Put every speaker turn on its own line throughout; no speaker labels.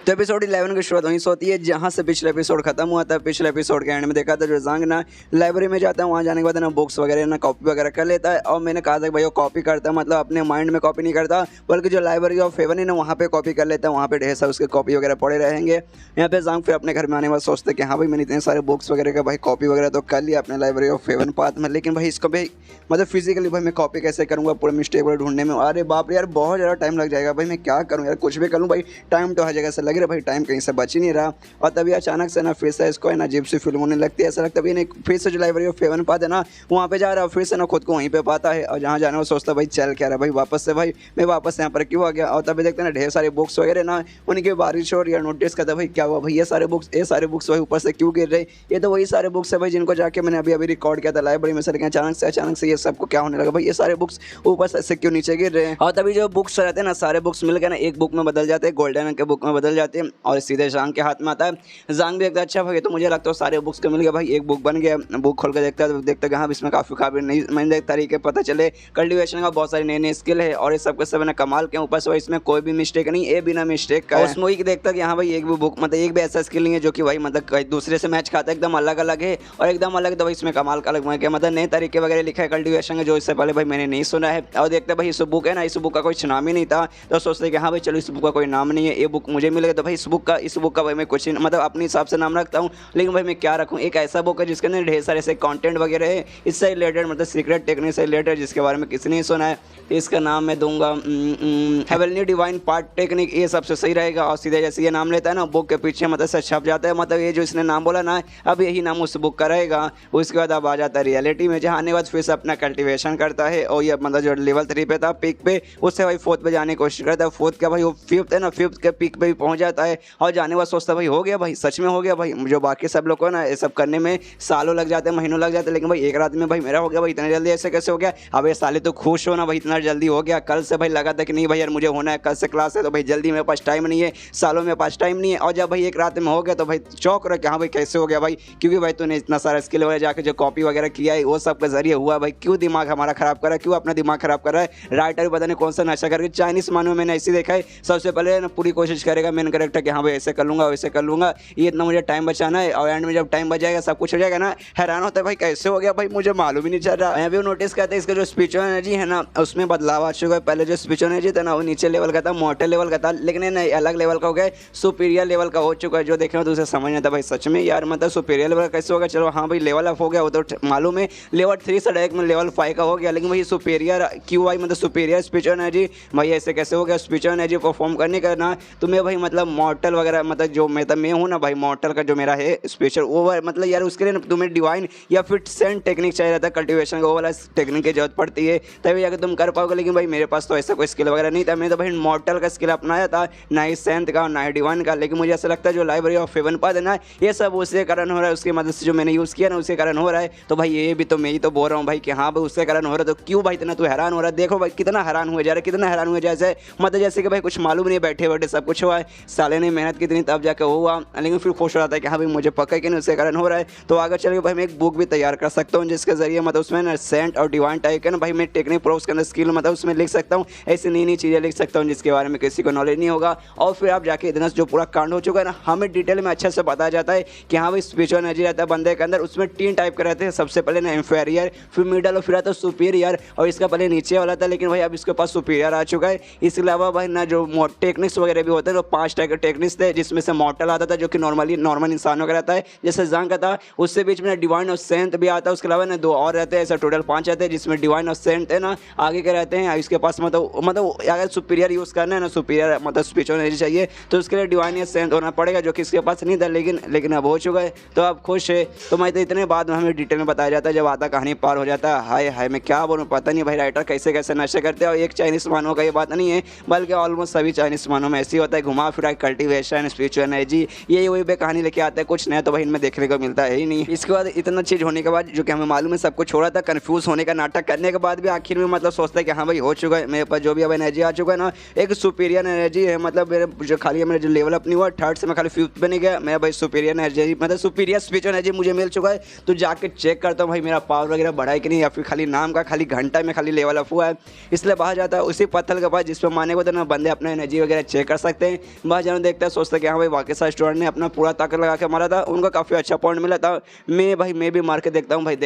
तो एपिसोड 11 की शुरुआत वहीं से होती है जहाँ से पिछले एपिसोड खत्म हुआ था। पिछले एपिसोड के एंड में देखा था जो ज़ांग ना लाइब्रेरी में जाता है, वहाँ जाने के बाद ना बुक्स वगैरह ना कॉपी वगैरह कर लेता है। और मैंने कहा था कि भाई वो कॉपी करता है मतलब अपने माइंड में कॉपी नहीं करता, बल्कि जो लाइब्रेरी ऑफ हेवन है ना वहाँ पे कॉपी कर लेता है। वहाँ पे ढेर सारे उसके कॉपी वगैरह पड़े रहेंगे। यहाँ पे ज़ांग फिर अपने घर में आने के बाद सोचते हैं कि हाँ भाई मैंने इतने सारे बुक्स वगैरह का भाई कॉपी वगैरह तो कर लिया अपने लाइब्रेरी ऑफ हेवन पाथ में, लेकिन भाई इसको भाई मतलब फिजिकली भाई मैं कॉपी कैसे करूँगा पूरे मिस्टेक वगैरह ढूंढने में। अरे बाप रे यार बहुत ज़्यादा टाइम लग जाएगा भाई, मैं क्या करूँ यार, कुछ भी करूँ भाई टाइम तो हर जगह से लग रहा है भाई, टाइम कहीं से बच ही नहीं रहा। और तभी अचानक से ना फिर से इसको है ना अजीब सी फीलिंग होने लगती है। ऐसा लगता है फिर से जो लाइब्रेरी ऑफ हेवन पाता है ना वहाँ पे जा रहा है, फिर से ना खुद को वहीं पे पाता है। और जहाँ जाना वो सोचता है भाई चल क्या रहा भाई वापस से, भाई मैं वापस यहाँ पर क्यों आ गया। और तभी देखते हैं ना ढेर सारे बुक्स वगैरह ना उनकी बारिश हो रही है। नोटिस करता भाई क्या हुआ भाई ये सारे बुक्स भाई ऊपर से क्यों गिर रहे, ये तो वही सारे बुक्स है भाई जिनको जाके मैंने अभी रिकॉर्ड किया था लाइब्रेरी में से। लेकिन अचानक से ये सबको क्या होने लगा भाई, ये सारे बुक्स ऊपर से क्यों नीचे गिर रहे हैं। और तभी जो बुक्स रहते हैं ना सारे बुक्स मिल गए ना एक बुक में बदल जाते हैं, गोल्डन रंग के बुक में बदल जाते हैं और सीधे ज़ांग के हाथ में आता है। ज़ांग भी देखता है अच्छा भाई तो मुझे लगता है सारे बुक्स को मिल गया भाई, एक बुक बन गया। बुक खोल कर देखता है तो देखता है कि हाँ इसमें काफ़ी नई तरीके पता चले, कल्टीवेशन का बहुत सारी नई स्किल है और ये सब के सब ना कमाल के ऊपर से इसमें कोई भी मिस्टेक नहीं, ये बिना मिस्टेक का। उस मूवी की देखता है कि हाँ भाई एक भी बुक मतलब एक भी ऐसा स्किल नहीं है जो कि भाई मतलब दूसरे से मैच खाता है, एकदम अलग अलग है और एकदम अलग। तो भाई इसमें कमाल का अलग मतलब नए तरीके वगैरह लिखा है कल्टीवेशन का जो इससे पहले भाई मैंने नहीं सुना है। और देखते भाई इस बुक है ना, इस बुक का कोई नाम ही नहीं था, तो सोचते कि हाँ भाई चलो इस बुक का कोई नाम नहीं है, ये बुक मुझे मिल गया। तो भाई इस बुक का भाई मैं कुछ मतलब अपने हिसाब से नाम रखता हूँ, लेकिन भाई मैं क्या रखूँ, एक ऐसा बुक है जिसके अंदर ढेर सारे ऐसे कंटेंट वगैरह है इससे रिलेटेड मतलब सीक्रेट टेक्निक से रिलेटेड जिसके बारे में किसी ने सुना है। इसका नाम मैं दूंगा हेवनली डिवाइन पार्ट टेक्निक, ये सबसे सही रहेगा। और सीधे जैसे ये नाम लेता है ना बुक के पीछे मतलब से छप जाता है, मतलब ये जो इसने नाम बोला ना अब यही नाम उस बुक का रहेगा। उसके बाद अब आ जाता है रियलिटी में, जहाँ आने के बाद फिर से अपना कल्टीवेशन करता है और ये मतलब जो लेवल 3 पे था पीक पे उससे भाई 4th पे जाने की कोशिश करता है। 4th का भाई वो 5th है ना 5th के पीक पे भी पहुँच जाता है और जाने के बाद सोचता है भाई हो गया भाई सच में हो गया भाई, जो बाकी सब लोग को ना ये सब करने में सालों लग जाते हैं महीनों लग जाते हैं, लेकिन भाई एक रात में भाई मेरा हो गया भाई इतने जल्दी ऐसे कैसे हो गया। अब ये साले तो खुश हो ना भाई इतना जल्दी हो गया, कल से भाई लगा था कि नहीं भाई यार मुझे होना है, कल से क्लास है तो भाई जल्दी मेरे पास टाइम नहीं है, सालों में पास टाइम नहीं है। और जब भाई एक रात में हो गया तो भाई चौंक रहा कि हाँ भाई कैसे हो गया भाई, क्योंकि भाई तूने इतना सारा स्किल वगैरह जाकर जो कॉपी वगैरह किया है वो सब के जरिए हुआ भाई, क्यों दिमाग हमारा खराब कर रहा है, क्यों अपना दिमाग खराब कर रहा है। राइटर पता नहीं कौन सा नशा करके चाइनीज मानो मैंने ऐसे देखा है, सबसे पहले ना पूरी कोशिश करेगा मेन कैरेक्टर कि हाँ भाई ऐसे कर लूँगा वैसे कर लूँगा, ये इतना मुझे टाइम बचाना है। और एंड में जब टाइम बच जाएगा सब कुछ हो जाएगा ना हैरान होता है भाई कैसे हो गया भाई मुझे मालूम ही नहीं चल रहा। अभी नोटिस करते हैं इसका जो स्पिरिचुअल एनर्जी है ना उसमें बदलाव आ चुका है। पहले जो स्पिरिचुअल एनर्जी था ना वो नीचे लेवल का था, मॉर्टल लेवल का था, लेकिन नहीं अलग लेवल का हो गया, सुपीरियर लेवल का हो चुका है। जो देखे तो उसे समझ नहीं आता भाई सच में यार मतलब सुपीरियर लेवल कैसे होगा। चलो हाँ भाई लेवल अप हो गया वो तो मालूम है, लेवल 3 से डायरेक्ट में लेवल 5 का हो गया, लेकिन भाई सुपीरियर क्यों भाई मतलब सुपीरियर स्पिरिचुअल एनर्जी भाई ऐसे कैसे हो गया। स्पिरिचुअल एनर्जी परफॉर्म करने का ना तुम्हें भाई मतलब मॉर्टल वगैरह मतलब जो मैं हूँ ना भाई मॉर्टल का जो मेरा है स्पेशल वो मतलब यार उसके लिए तुम्हें डिवाइन या फिर सेंट टेक्निक चाहिए रहता है, कल्टीवेशन का वो वाला टेक्निक की जरूरत पड़ती है तभी जाकर तुम कर पाओगे। लेकिन भाई मेरे पास तो ऐसा कोई स्किल वगैरह नहीं था, मैंने तो भाई मॉर्टल का स्किल अपनाया था, ना ही सेंट का ना ही डिवाइन का। लेकिन मुझे ऐसा लगता है जो लाइब्रेरी ऑफ हेवन पाथ है ना ये सब उसके कारण हो रहा है, उसकी मदद से जो मैंने यूज़ किया ना उसके कारण हो रहा है। तो भाई ये भी तो मैं ही तो बोल रहा हूँ भाई कि हाँ भाई उसके कारण हो रहा है, तो क्यों भाई इतना तू हैरान हो रहा है। देखो भाई कितना हैरान हुए जा रहा है, कितना हैरान हुए जैसे मतलब जैसे कि भाई कुछ मालूम नहीं, बैठे बैठे सब कुछ हुआ है, साले ने मेहनत कितनी तब जाकर हुआ, लेकिन फिर खुश हो जाता है कि हाँ भाई मुझे पक्का कि नहीं उसके कारण हो रहा है। तो आगे चल के भाई मैं एक बुक भी तैयार कर सकता हूँ जिसके जरिए मतलब उसमें ना सेंट और डिवाइन टाइप के ना भाई मैं टेक्निक प्रो उसके अंदर स्किल मतलब उसमें लिख सकता हूँ, ऐसी नई नई चीज़ें लिख सकता हूँ जिसके बारे में किसी को नॉलेज नहीं होगा। और फिर आप जाके इतना जो पूरा कांड हो चुका है ना हमें डिटेल में अच्छे से बताया जाता है कि हाँ भाई स्पिरिचुअल एनर्जी रहता है बंदे के अंदर, उसमें 3 टाइप के रहते हैं। सबसे पहले ना इंफीरियर, फिर मिडल और फिर आता है सुपीरियर, और इसका पहले नीचे वाला था लेकिन भाई अब इसके पास सुपीरियर आ चुका है। इसके अलावा भाई ना जो टेक्निक्स वगैरह भी होते हैं तो 5 टाइप के टेक्निक्स थे जिसमें से मॉर्टल आता था जो कि नॉर्मल इंसानों का रहता है जैसे ज़ांग का था, उससे बीच में डिवाइन और सेंट भी आता है। उसके अलावा ना 2 और रहते हैं, ऐसा टोटल 5 रहते हैं जिसमें डिवाइन और सेंट है ना आगे के रहते हैं। इसके पास मतलब अगर सुपीरियर यूज़ करना है ना सुपीरियर मतलब स्पिरिचुअल एनर्जी चाहिए तो उसके लिए डिवाइन या सेंट होना पड़ेगा जो कि इसके पास नहीं था, लेकिन अब हो चुका है तो अब खुश है। तो मैं तो इतने बाद में हमें डिटेल में बताया जाता है जब आधा कहानी पार हो जाता है। हाय हाय मैं क्या बोलूँ पता नहीं भाई राइटर कैसे कैसे नशे करते हैं। और एक चाइनीज मानों का ये बात नहीं है बल्कि ऑलमोस्ट सभी चाइनीज मानों में ऐसे ही होता है, घुमा फिरा कल्टीवेशन स्पिरिचुअल एनर्जी ये वही पे कहानी लेके आते हैं, कुछ नया तो भाई इनमें देखने को मिलता है ही नहीं। इसके बाद इतना चीज़ होने के बाद जो कि हमें मालूम है सब कुछ छोड़ा था, कन्फ्यूज़ होने का नाटक करने के बाद भी आखिर में मतलब सोचता है कि हाँ भाई हो चुका है मेरे पास जो भी अब एनर्जी आ चुका है ना एक सुपीरियर एनर्जी है, मतलब मेरे जो खाली मेरा जो लेवल अप नहीं हुआ 3rd से मैं खाली 5th पे नहीं गया, मैं भाई सुपीरियर एनर्जी मतलब सुपीरियर स्पिरिचुअल एनर्जी मुझे मिल चुका है। तो जाके चेक करता हूँ भाई मेरा पावर वगैरह बढ़ा है कि नहीं या फिर खाली नाम का खाली घंटा में खाली लेवल अप हुआ है, इसलिए बाहर जाता है उसी पत्थर के पास जिसमें माने को तो ना बंदे अपना एनर्जी वगैरह चेक कर सकते हैं। भाईजान देखता है, सोचता है कि हाँ भाई वाकई साहब स्टूडेंट ने अपना पूरा ताकत लगा के मारा था, उनको काफ़ी अच्छा पॉइंट मिला था। मैं भी मार के देखता हूँ भाई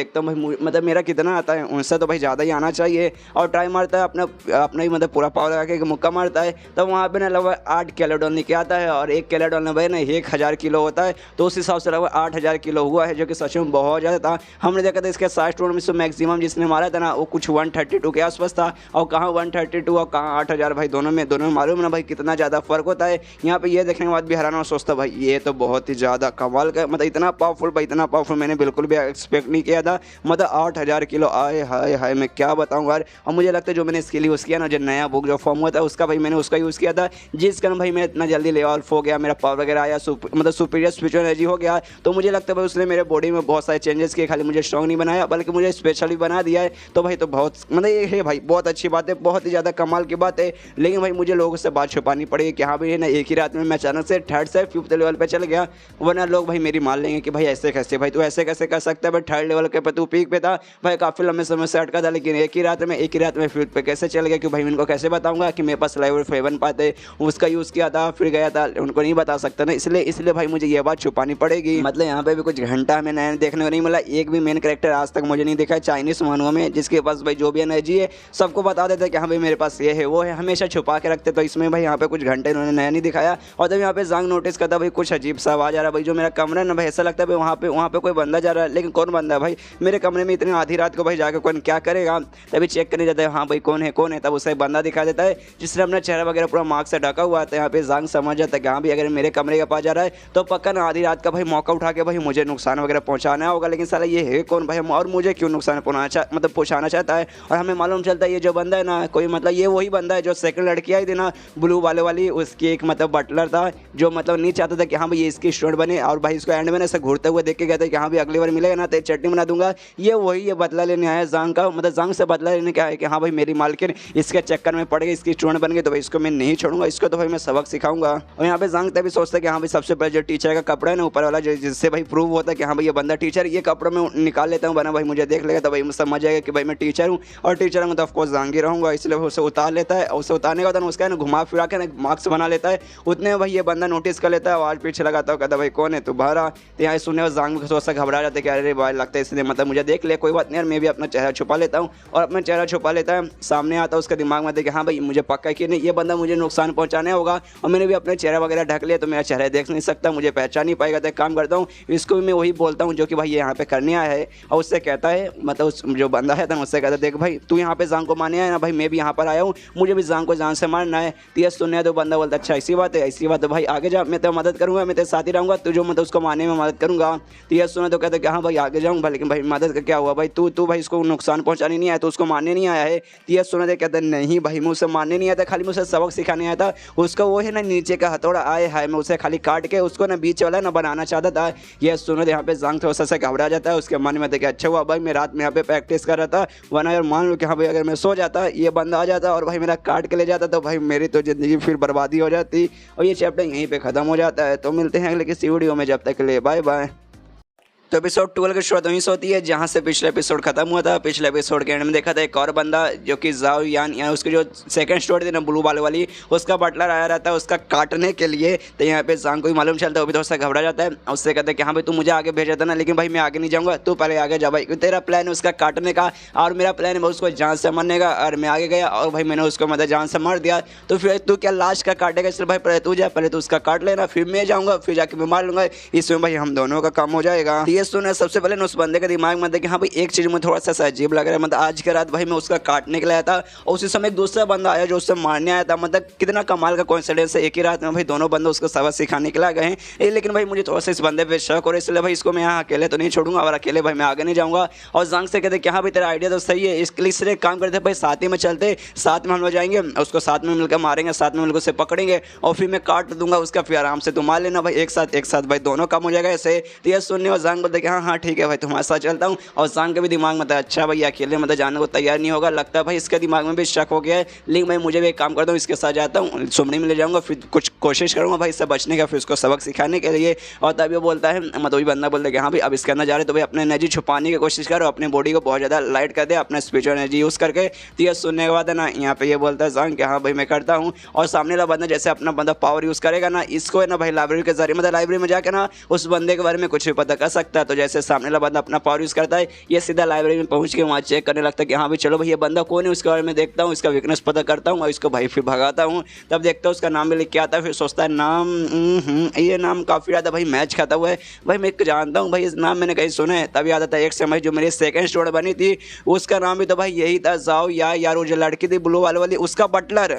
मतलब मेरा कितना आता है, उनसे तो भाई ज़्यादा ही आना चाहिए। और ट्राई मारता है अपना ही मतलब पूरा पावर लगा के मुक्का मारता है, तो वहाँ पे ना लगभग 8 कैलोडॉन निकल आता है। और 1 कैलोडॉन में भाई ना 1000 किलो होता है, तो उस हिसाब से लगभग 8000 किलो हुआ है, जो कि सच में बहुत ज़्यादा था। हमने देखा था इसके 60 राउंड में से मैक्सिमम जिसने मारा था ना वो कुछ 132 के आसपास था, और कहाँ 132 और कहाँ 8000 भाई, दोनों में मालूम ना भाई कितना ज़्यादा फर्क होता है। यहाँ पे ये देखने के बाद भी हैरान और सोचता भाई ये तो बहुत ही ज़्यादा कमाल का, मतलब इतना पावरफुल मैंने बिल्कुल भी एक्सपेक्ट नहीं किया था। मतलब 8000 किलो, आए हाय हाय, मैं क्या बताऊँ यार। और मुझे लगता है जो मैंने इसके लिए यूज़ किया ना, जो नया बुक जो फॉर्म हुआ था उसका भाई मैंने उसका यूज़ किया था, जिस कारण भाई मैं इतना जल्दी लेवल हो गया, मेरा पावर वगैरह आया, मतलब सुपीरियर स्पिरिचुअल एनर्जी हो गया। तो मुझे लगता है भाई उसने मेरे बॉडी में बहुत सारे चेंजेस किए, खाली मुझे स्ट्रॉन्ग नहीं बनाया बल्कि मुझे स्पेशली बना दिया है। तो भाई तो बहुत मतलब ये है भाई, बहुत अच्छी बात है, बहुत ही ज़्यादा कमाल की बात है। लेकिन भाई मुझे लोगों से बात छुपानी पड़ेगी कि हाँ भाई है ना, एक ही रात में मैं अचानक से 3rd से 5th लेवल पे चल गया। वरना लोग भाई मेरी मान लेंगे कि भाई ऐसे कैसे, भाई तू ऐसे कैसे कर सकता है भाई, 3rd लेवल के पे तू पीक पे था भाई, काफ़ी लंबे समय से अटका था, लेकिन एक ही रात में 5th पे कैसे चल गया। कि भाई मैं इनको कैसे बताऊंगा कि मेरे पास लाइव 7 पाते उसका यूज़ किया था फिर गया था, उनको नहीं बता सकता ना, इसलिए भाई मुझे ये बात छुपानी पड़ेगी। मतलब यहाँ पे भी कुछ घंटा हमें नया देखने को नहीं मिला, एक भी मेन कैरेक्टर आज तक मुझे नहीं दिखा है चाइनीज मानुओं में जिसके पास भाई जो भी एनर्जी है सबको बता देते कि हाँ भाई मेरे पास ये है वो है, हमेशा छुपा के रखते। तो इसमें भाई यहाँ पे कुछ घंटे इन्होंने नया नहीं दिखाया। और जब यहाँ पे जांग नोटिस करता भाई कुछ अजीब सा आवाज़ आ रहा है भाई, जो मेरा कमरा है ना भाई, ऐसा लगता है भाई वहाँ पे कोई बंदा जा रहा है, लेकिन कौन बंदा है भाई मेरे कमरे में इतनी आधी रात को भाई जाकर कौन क्या करेगा। तभी चेक करने जाता है, हाँ भाई कौन है, तब उसे बंदा दिखा देता है जिसने अपना चेहरा वगैरह पूरा मास्क से ढका हुआ था। यहाँ पे जांग समझ जाता है कि हाँ भाई अगर मेरे कमरे के पास जा रहा है तो पक्का ना आधी रात का भाई मौका उठा के भाई मुझे नुकसान वगैरह पहुंचाना होगा। लेकिन साला ये है कौन भाई, और मुझे क्यों नुकसान पहुंचाना चाहता है। और हमें मालूम चलता है ये जो बंदा है ना कोई मतलब ये वही बंदा है जो सेकंड लड़की आई थी ना ब्लू वाली, उसकी एक मतलब बटलर था, जो मतलब नहीं चाहता था कि हाँ भाई ये इसकी स्टूडेंट बने। और भाई इसको एंड में ऐसे घूरते हुए देख के कहते हैं कि हाँ भाई अगली बार मिलेगा ना तो चटनी बना दूंगा। ये बदला लेने आया जांग का, मतलब जांग से बदला लेने का है कि हाँ भाई मेरी मालकिन इसके चक्कर में पड़ गई, इसकी स्टूडेंट बन गई, तो भाई इसको मैं नहीं छोड़ूंगा, इसको तो भाई मैं सबक सिखाऊंगा। और यहाँ पे जांग तभी सोचता है कि हाँ भाई सबसे पहले जो टीचर का कपड़ा है ना ऊपर वाला, जिससे भाई प्रूव होता है कि हाँ भाई ये बंदा टीचर, ये कपड़ा मैं निकाल लेता हूँ, बना भाई मुझे देख लेगा तो भाई मुझे समझ जाएगा कि भाई मैं टीचर हूँ, और टीचर हूँ तो ऑफकोर्स जांग ही रहूँगा। इसलिए उसे उतार लेता है, और उसे उतारने के बाद उसका है ना घुमा फिरा के ना मार्क्स बना लेता है। उतने में भाई ये बंदा नोटिस कर लेता है, आवाज़ पीछे लगाता है, कहता भाई कौन है तू बाहर आ। तो यहाँ सुनने जांग थोड़ा घबरा जाते कि अरे भाई लगता है इसलिए मतलब मुझे देख ले, कोई बात नहीं यार मैं भी अपना चेहरा छुपा लेता हूँ। और अपना चेहरा छुपा लेता है, सामने आता है उसके दिमाग में कि हाँ भाई मुझे पक्का कि नहीं ये बंदा मुझे नुकसान पहुँचाने होगा, और मैंने भी अपने चेहरा वगैरह ढक लिया तो मेरा चेहरा देख नहीं सकता, मुझे पहचान नहीं पाएगा। तो एक काम करता हूँ इसको भी मैं वही बोलता हूँ जो कि भाई ये यहाँ पे करने आया है, और उससे कहता है मतलब उस जो बंदा है तो उससे कहता है देख भाई तू यहाँ पे जांग को मारने आया ना भाई, मैं भी यहाँ पर आया हूँ, मुझे भी जांग को जान से मारना है। तो ये सुनने तो बंदा बोलता अच्छा ऐसी बात है भाई आगे जा, मैं तो मदद करूँगा, मैं तेरे साथ ही रहूँगा, तुझे मतलब उसको मारने में मदद करूँगा। तो ये सुने तो कहते कि हाँ भाई आगे जाऊँगा, लेकिन भाई मदद का क्या हुआ भाई, तू भाई इसको नुकसान पहुँचाने नहीं आया, तो उसको मारने नहीं आया है। तो ये सुने तो कहते नहीं भाई मैं उसे मारने नहीं आया था, खाली मुझे सबक सिखाने आया था। उसका वो है ना नीचे का हथौड़ा आए हाय, मैं उसे खाली काट के उसको ना बीच वाला ना बनाना चाहता था। ये सुनो तो यहाँ पे जांग थोड़ा सा घबरा जाता है, उसके मन में था कि अच्छा हुआ भाई मैं रात में यहाँ पे प्रैक्टिस कर रहा था, वरना यार मान लो कि हाँ भाई अगर मैं सो जाता ये बंदा आ जाता और भाई मेरा काट के ले जाता तो भाई मेरी तो ज़िंदगी फिर बर्बादी हो जाती। और ये चैप्टर यहीं पे ख़त्म हो जाता है। तो मिलते हैं अगले किसी वीडियो में, जब तक के लिए बाय बाय। तो एपिसोड 12 की शुरुआत वहीं से होती है जहाँ से पिछले एपिसोड खत्म हुआ था। पिछले एपिसोड के एंड में देखा था एक और बंदा जो कि जाओ यान या उसकी जो सेकंड स्टोरी थी ना ब्लू वाली, उसका बटलर आया रहता है उसका काटने के लिए। तो यहाँ पे जांग को ही मालूम चलता है, वो भी थोड़ा सा घबरा जाता है। उससे कहते हैं कि हाँ भाई तू मुझे आगे भेजा था ना, लेकिन भाई मैं आगे नहीं जाऊँगा, तू पहले आगे जा भाई, तेरा प्लान है उसका काटने का और मेरा प्लान है उसको जान से मारने का। और मैं आगे गया और भाई मैंने उसको मतलब जान से मार दिया, तो फिर तू क्या लास्ट का काटेगा, इसलिए भाई पहले तू जा, पहले तो उसका काट लेना, फिर मैं जाऊँगा, फिर जाके मैं मार लूँगा, इसमें भाई हम दोनों का काम हो जाएगा। ये सुना सबसे पहले उस बंदे के दिमाग में था कि हाँ भाई एक चीज़ में थोड़ा सा अजीब लग रहा है, मतलब आज के रात भाई मैं उसका काटने के लिए आया था और उसी समय एक दूसरा बंदा आया जो उससे मारने आया था। मतलब कितना कमाल का कोइंसिडेंस है, एक ही रात में भाई दोनों बंदे उसको सबक सिखाने के लिए गए हैं। लेकिन भाई मुझे थोड़ा सा इस बंदे पे शक हो रहा है, इसलिए भाई इसको मैं यहाँ अकेले तो नहीं छोड़ूंगा और अकेले भाई मैं आगे नहीं जाऊँगा। और जांग से कहते कि हाँ भाई तेरा आइडिया तो सही है, इसके लिए काम करते भाई साथ ही में चलते, साथ में हम लोग जाएंगे, उसको साथ में मिलकर मारेंगे, साथ में मिलकर उसे पकड़ेंगे और फिर मैं काट दूंगा उसका, फिर आराम से तुम मार लेना भाई, एक साथ भाई दोनों काम हो जाएगा ऐसे। तो यह सुनने और जांग बोलते कि हाँ हाँ ठीक है भाई तुम्हारे साथ चलता हूँ। और जांग के भी दिमाग में था अच्छा भाई अकेले मतलब जाने को तैयार नहीं होगा, लगता है भाई इसके दिमाग में भी शक हो गया है। लेकिन भाई मुझे भी एक काम करता हूँ, इसके साथ जाता हूँ, सुमनी में ले जाऊँगा, फिर कुछ कोशिश करूँगा भाई इससे बचने का, फिर उसको सबक सिखाने के लिए। और तभी वो बोलता है मतलब वही बंदा बोलता है कि हाँ भाई अब इसके अंदर जा रहे तो भाई अपने एनर्जी छुपाने की कोशिश करो, अपने बॉडी को बहुत ज़्यादा लाइट कर दे, अपना स्पिरिचुअल एनर्जी यूज़ करके। तो ये सुनने के बाद है ना यहाँ पे ये बोलता है जांग कि हाँ भाई मैं करता हूँ। और सामने वाला बंदा जैसे अपना बंदा पावर यूज़ करेगा ना, इसको है ना भाई लाइब्रेरी के जरिए मतलब लाइब्रेरी में जाकर ना उस बंदे के बारे में कुछ भी पता कर सकता है। तो जैसे सामने वाला बंदा अपना पावर यूज़ करता है, ये सीधा लाइब्रेरी में पहुँच के वहाँ चेक करने लगता है कि हाँ भाई चलो भाई ये बंदा कौन है, उसके बारे में देखता हूँ, इसका वीकनेस पता करता हूँ और इसको भाई फिर भगाता हूँ। तब देखता हूँ उसका नाम भी लिख के आता है, फिर सोचता है नाम ये नाम काफ़ी ज़्यादा भाई मैच खाता हुआ है, भाई मैं जानता हूँ भाई इस नाम मैंने कहीं सुना है। तभी आता था एक समय जो मेरी सेकंड स्टूडेंट बनी थी उसका नाम भी तो भाई यही था, जाओ यार वो जो लड़की थी ब्लू वाले वाली उसका बटलर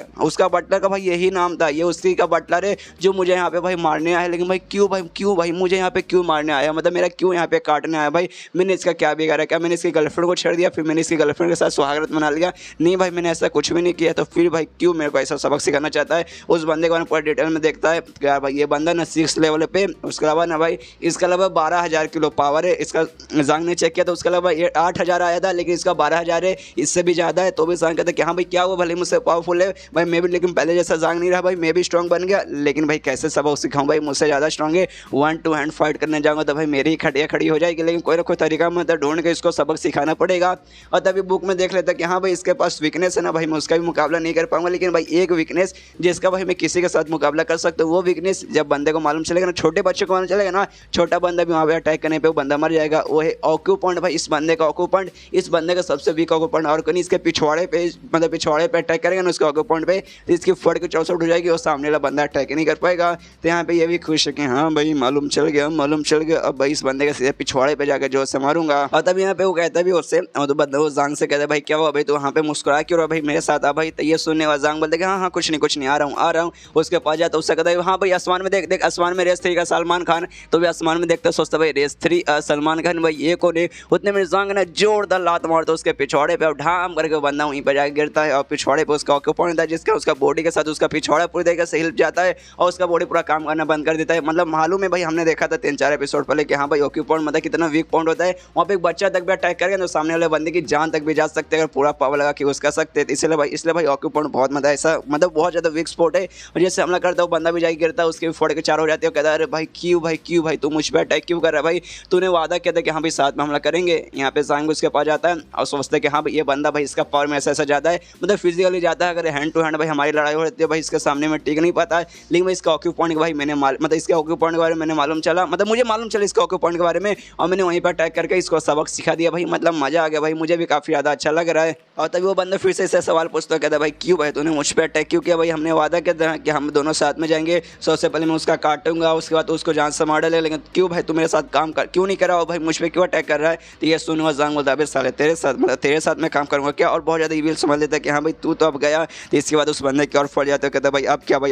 का भाई यही नाम था, ये उसी का बटलर है जो मुझे यहाँ पे भाई मारने आया। लेकिन भाई क्यों भाई मुझे यहाँ पे क्यों मारने आया, मतलब मेरा क्यों यहाँ पे काटने आया भाई, मैंने इसका क्या बिगाड़ा, क्या मैंने इसकी गर्लफ्रेंड को छेड़ दिया, फिर मैंने इसकी गर्लफ्रेंड के साथ सुहागरात मना लिया, नहीं भाई मैंने ऐसा कुछ भी नहीं किया, तो फिर भाई क्यों मेरे को ऐसा सबक सिखाना चाहता है। उस बंदे के बारे में पूरा डिटेल में देखता है क्या भाई ये बंदा ना 6 लेवल पे, उसके अलावा ना भाई इसके अलावा 12,000 किलो पावर है इसका। जांग ने चेक किया तो उसके अलावा 8,000 आया था, लेकिन इसका 12,000 है, इससे भी ज़्यादा है। तो भी जांग कहता है कि हाँ भाई क्या वो भले मुझसे पावरफुल है भाई मैं भी, लेकिन पहले जैसा जांग नहीं रहा भाई, मैं भी स्ट्रॉन्ग बन गया, लेकिन भाई कैसे सबक सिखाऊं भाई, मुझसे ज़्यादा स्ट्रॉन्ग है, 1 टू हैंड फाइट करने जाऊँगा तो भाई मेरी खटिया खड़ी हो जाएगी, लेकिन कोई ना कोई तरीका मतलब ढूंढ के इसको सबक सिखाना पड़ेगा। और तभी बुक में देख लेता कि हाँ भाई इसके पास वीकनेस है ना भाई, मैं उसका भी मुकाबला नहीं कर पाऊंगा, लेकिन भाई एक वीकनेस जिसका भाई मैं किसी के साथ मुकाबला कर सकता हूँ, वो वीकनेस जब बंदे को मालूम चलेगा ना, छोटे बच्चे को मालूम चलेगा ना, छोटा बंदा भी वहाँ पे अटैक करने पे वो बंदा मर जाएगा, वो है ऑक्यू पॉइंट भाई। इस बंदे का ऑक्यू पॉइंट, इस बंदे का सबसे वीक ऑक्यू पॉइंट, और कहीं इसके पिछवाड़े पे मतलब पिछवाड़े पे अटैक करेगा ना उसके ऑक्यू पॉइंट पे, इसकी फट के 64 हो जाएगी और सामने वाला बंदा अटैक नहीं कर पाएगा। तो यहाँ पे ये भी खुश है कि हाँ भाई मालूम चल गया, अब भाई इस बंदे के सीधे पिछवाड़े पे जाकर जोर से मारूंगा। और तब यहाँ पे वो कहता भी उससे, और तो बंदा वो जांग से कहता है भाई क्या हुआ भाई तो वहाँ पे मुस्कुरा क्यों रहा भाई मेरे साथ आ भाई। तो ये सुनने वाला जांग बोलते हाँ हाँ कुछ नहीं आ रहा हूँ। उसके पास जाता उससे कहता है हाँ भाई आसमान में देख आसमान में रेस 3 का सलमान खान। तो भी आसमान में देखता सोचता भाई रेस 3 सलमान खान भाई ये कौन है। उतने में जांग ने जोरदार लात मारता उसके पिछवाड़े पे, और ढाम करके बंदा वहीं पर जाकर गिरता है, और पिछवाड़े पे उसका ऑक्यू पॉइंट था जिसका उसका बॉडी के साथ उसका पिछवाड़ा पूरी तरीके से हिल जाता है और उसका बॉडी पूरा काम करना बंद कर देता है। मतलब मालूम है भाई हमने देखा था 3-4 एपिसोड पहले कि हाँ भाई ऑक्यू पॉइंट मतलब कितना वीक पॉइंट होता है, वहाँ पे एक बच्चा तक भी अटैक करेगा तो सामने वाले बंदे की जान तक भी जा सकते हैं अगर पूरा पावर लगा के यूज़ कर सकते हैं। इसलिए भाई ऑक्यू पॉइंट बहुत मतलब ऐसा मतलब बहुत ज़्यादा वीक स्पॉट है, और जैसे हमला करता है बंदा भी जाके गिरता है, उसके भी फोड़ के 4 हो जाते हैं। कहता है अरे भाई क्यों भाई तू मुझ पर अटैक क्यों कर रहा है भाई, तूने वादा किया था कि हाँ भाई साथ में हमला करेंगे। यहाँ पे जांग उसके पास जाता है और सोचते हैं कि हाँ भाई ये बंदा भाई इसका पावर में ऐसा ज़्यादा है, मतलब फिजिकली जाता है, अगर हैंड टू हैंड भाई हमारी लड़ाई हो रही है भाई इसके सामने में टिक नहीं पाता है। लेकिन भाई इसका ऑक्यू पॉइंट भाई मैंने मतलब इसके ऑक्यू पॉइंट के बारे में मैंने मालूम चला, मतलब मुझे मालूम चला इसका ऑक्यू पॉइंट के बारे में, और मैंने वहीं पर अटैक करके इसको सबक सिखा दिया भाई, मतलब मज़ा आ गया भाई, मुझे भी काफ़ी ज़्यादा अच्छा लग रहा है। और तभी वो बंदा फिर से ऐसा सवाल पूछता है, कहता है भाई क्यों भाई तूने मुझ पर अटैक क्यों किया भाई, हमने वादा किया था कि हम दोनों साथ में जाएंगे, सबसे पहले मैं उसका काटूंगा उसके बाद उसको जान से मार डाले, लेकिन क्यों भाई तू मेरे साथ काम कर क्यों नहीं करा हो भाई, मुझ पर क्यों अटैक कर रहा है। तो ये सुनूंगा जांग बोलता है साले तेरे साथ मैं काम करूँगा क्या, और बहुत ज़्यादा ईविल समझ लेता है कि हाँ भाई तू तो अब गया। तो इसके बाद उस बंदे की और फट जाते कहता है भाई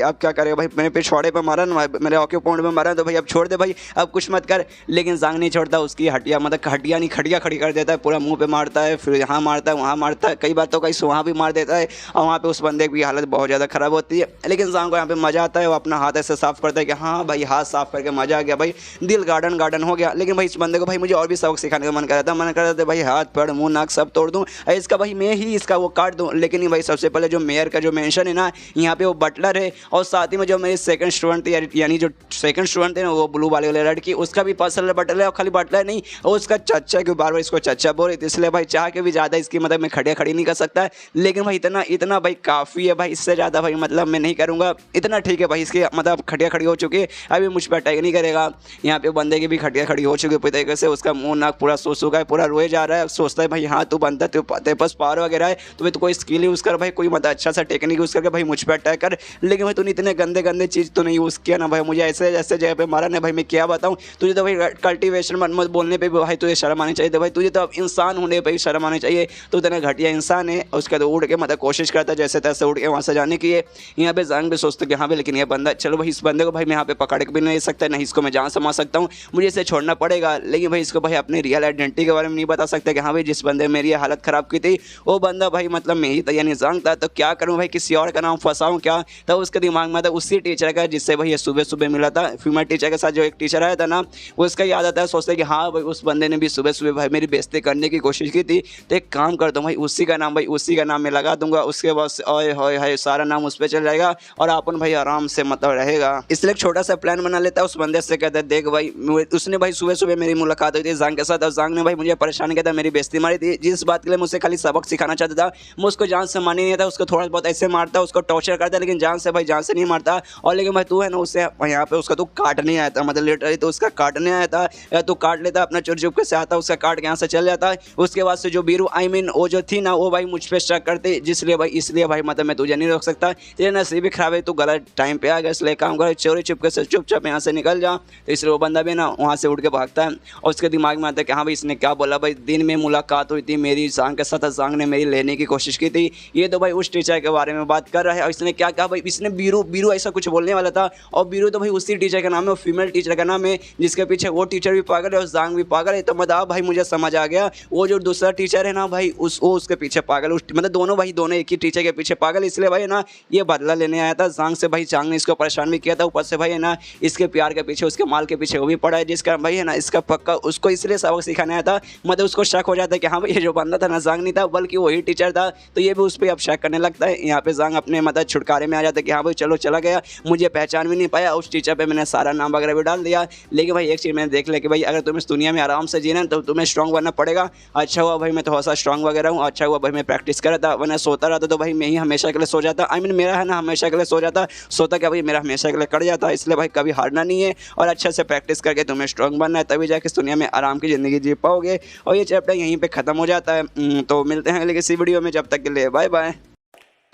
अब क्या करेगा भाई, मेरे पिछवाड़े पर मारा ना, मेरे ऑक्यू पॉइंट में मारा तो भाई अब छोड़ दे भाई, अब कुछ मत कर। लेकिन जांग नहीं छोड़ता, उसकी हड्डियाँ मतलब हड्डियाँ नहीं खड़िया खड़ी कर देता है, पूरा मुंह पे मारता है, फिर यहाँ मारता है वहाँ मारता है, कई बार तो कहीं वहाँ भी मार देता है, और वहाँ पे उस बंदे की हालत बहुत ज़्यादा ख़राब होती है। लेकिन जांग को यहाँ पे मज़ा आता है, वो अपना हाथ ऐसे साफ करता है कि हाँ भाई हाथ साफ करके मज़ा आ गया भाई, दिल गार्डन हो गया। लेकिन भाई इस बंदे को भाई मुझे और भी सबक सिखाने का मन कर रहा था भाई हाथ पैर मुँह नाक सब तोड़ दूँ, इसका भाई मैं ही इसका वो काट दूँ। लेकिन भाई सबसे पहले जो मेयर का जो मेंशन है ना यहाँ पे वो बटलर है, और साथ ही में जो मेरी सेकंड स्टूडेंट थी यानी जो सेकंड स्टूडेंट थे ना वो ब्लू वाले लड़की, उसका भी पर्सनल बटलर है, और खाली बटलर नहीं और उसका चच्चा क्यों बार इसको चच्चा बोल रही थी। इसलिए भाई चाह के भी ज़्यादा इसकी मतलब मैं खड़ी नहीं कर सकता है, लेकिन भाई इतना भाई काफ़ी है भाई, इससे ज़्यादा भाई मतलब मैं नहीं करूँगा, इतना ठीक है भाई। इसकी मतलब खटिया खड़ी हो चुकी है, अभी मुझ पर अटैक नहीं करेगा। यहाँ पे बंदे की भी खटिया खड़ी हो चुकी है पूरी तरीके से, उसका मुँह नाक पूरा सूख चुका है, पूरा रोए जा रहा है, सोचता है भाई हाँ तू बनता तेरे पास पावर वगैरह है तो भाई तो कोई स्किल यूज़ कर भाई, कोई मतलब अच्छा सा टेक्निक यूज़ करके भाई मुझ पर अटैक कर। लेकिन भाई तूने इतने गंदे चीज़ तो नहीं यूज़ किया ना भाई, मुझे ऐसे जगह पे मारा ना भाई, मैं क्या बताऊँ तुझे। तो भाई कल्टिवेशन मत बोलने पे भी भाई तुझे शर्म आनी चाहिए, तो भाई तुझे तो अब इंसान होने पर ही शर्म आनी चाहिए। तो इतना घटिया इंसान है, उसके बाद उड़ के मतलब कोशिश करता है जैसे तैसे उड़ के वहाँ से जाने की। यहाँ पे जांग भी सोचते कि हाँ भाई लेकिन ये बंदा चलो भाई इस बंदे को भाई मैं यहाँ पे पकड़ के भी नहीं सकता, नहीं इसको मैं जान से मार सकता हूँ, मुझे इसे छोड़ना पड़ेगा। लेकिन भाई इसको भाई अपनी रियल आइडेंटिटी के बारे में नहीं बता सकता कि हाँ भाई जिस बंदे मेरी हालत ख़राब की थी वो बंदा भाई मतलब मैं ही था यानी जांग था, तो क्या करूँ भाई किसी और का नाम फंसाऊँ क्या। तो उसके दिमाग में था उसी टीचर का जिससे भाई ये सुबह मिला था, फीमेल टीचर के साथ जो एक टीचर आया था ना उसका याद जाता है, सोचते हैं कि हाँ भाई उस बंदे ने भी सुबह सुबह भाई मेरी बेइज्जती करने की कोशिश की थी, तो एक काम करता हूँ भाई उसी का नाम मैं लगा दूंगा, उसके बाद से ओए होए हाय सारा नाम उस पर चल जाएगा और अपन भाई आराम से मतलब रहेगा। इसलिए एक छोटा सा प्लान बना लेता है, उस बंदे से कहता है देख भाई उसने भाई सुबह सुबह मेरी मुलाकात हुई थी जांग के साथ, और जांग ने भाई मुझे परेशान किया था, मेरी बेइज्जती मारी थी, जिस बात के लिए मुझसे खाली सबक सिखाना चाहता था। मैं उसको जान से मानी नहीं था, उसको थोड़ा बहुत ऐसे मारता, उसको टॉर्चर करता, लेकिन जान से नहीं मारता। और लेकिन भाई तू है ना उससे यहाँ पे उसका तो काटने आया था, मतलब लिटरली तो उसका काटने आया था, या तो काट लेता अपना चुप चुप के से आता, उसका काट के यहाँ से चल जाता। उसके बाद से जो बीरू आई मीन वो जो थी ना वो भाई मुझ पे शक करते, जिसलिए भाई इसलिए भाई मतलब मैं तुझे नहीं रोक सकता, तेरे नसीब भी खराब है, तू गलत टाइम पे आ गया, इसलिए काम कर चोरी चुपके से चुपचाप यहाँ से निकल जा। तो इसलिए वो बंदा भी ना वहाँ से उठ के भागता है और उसके दिमाग में आता है कि हाँ भाई इसने क्या बोला, भाई दिन में मुलाकात हुई थी मेरी जांग के साथ, जांग ने मेरी लेने की कोशिश की थी, ये तो भाई उस टीचर के बारे में बात कर रहा है। और इसने क्या कहा भाई, इसने बीरू ऐसा कुछ बोलने वाला था, और बीरू तो भाई उसी टीचर का नाम है, वो फीमेल टीचर का नाम है, जिसके पीछे वो टीचर भी पागल है और जांग भी पागल है। तो मतलब भाई मुझे समझ आ गया, वो जो दूसरा टीचर है ना भाई वो उसके पीछे पागल, मतलब दोनों एक ही टीचर के पीछे पागल, इसलिए भाई ना ये बदला लेने आया था जांग से। भाई जांग ने इसको परेशान भी किया था, ऊपर से भाई है ना इसके प्यार के पीछे, उसके माल के पीछे वो भी पड़ा है, जिसका भाई है ना इसका पक्का उसको इसलिए सबक सिखाने आया था। मतलब उसको शक हो जाता है कि हाँ भाई ये जो बंदा था ना जांग नहीं था बल्कि वही टीचर था, तो ये भी उस पर अब शक करने लगता है। यहाँ पे जांग अपने मतलब छुटकारे में आ जाता है कि हाँ भाई चलो चला गया, मुझे पहचान भी नहीं पाया, उस टीचर पे मैंने सारा नाम वगैरह भी डाल दिया। लेकिन भाई एक चीज़ मैंने देख लिया कि भाई अगर तुम्हें इस दुनिया में आराम से जीना तो तुम्हें स्ट्रॉन्ग बनना पड़ेगा। अच्छा हुआ भाई मैं थोड़ा सा स्ट्रॉन्ग वगैरह हूँ, अच्छा हुआ भाई मैं प्रैक्टिस कर रहा था, वरना सोता रहता तो भाई मैं ही हमेशा के लिए सो जाता, आई मीन मेरा है ना हमेशा के लिए सो जाता, सोता क्या भाई मेरा हमेशा के लिए कट जाता। इसलिए भाई कभी हारना नहीं है और अच्छे से प्रैक्टिस करके तुम्हें स्ट्रॉन्ग बनना है, तभी जाके इस दुनिया में आराम की ज़िंदगी जी पाओगे। और ये चैप्टर यहीं पे ख़त्म हो जाता है। तो मिलते हैं अगले किसी वीडियो में, जब तक के लिए बाय बाय।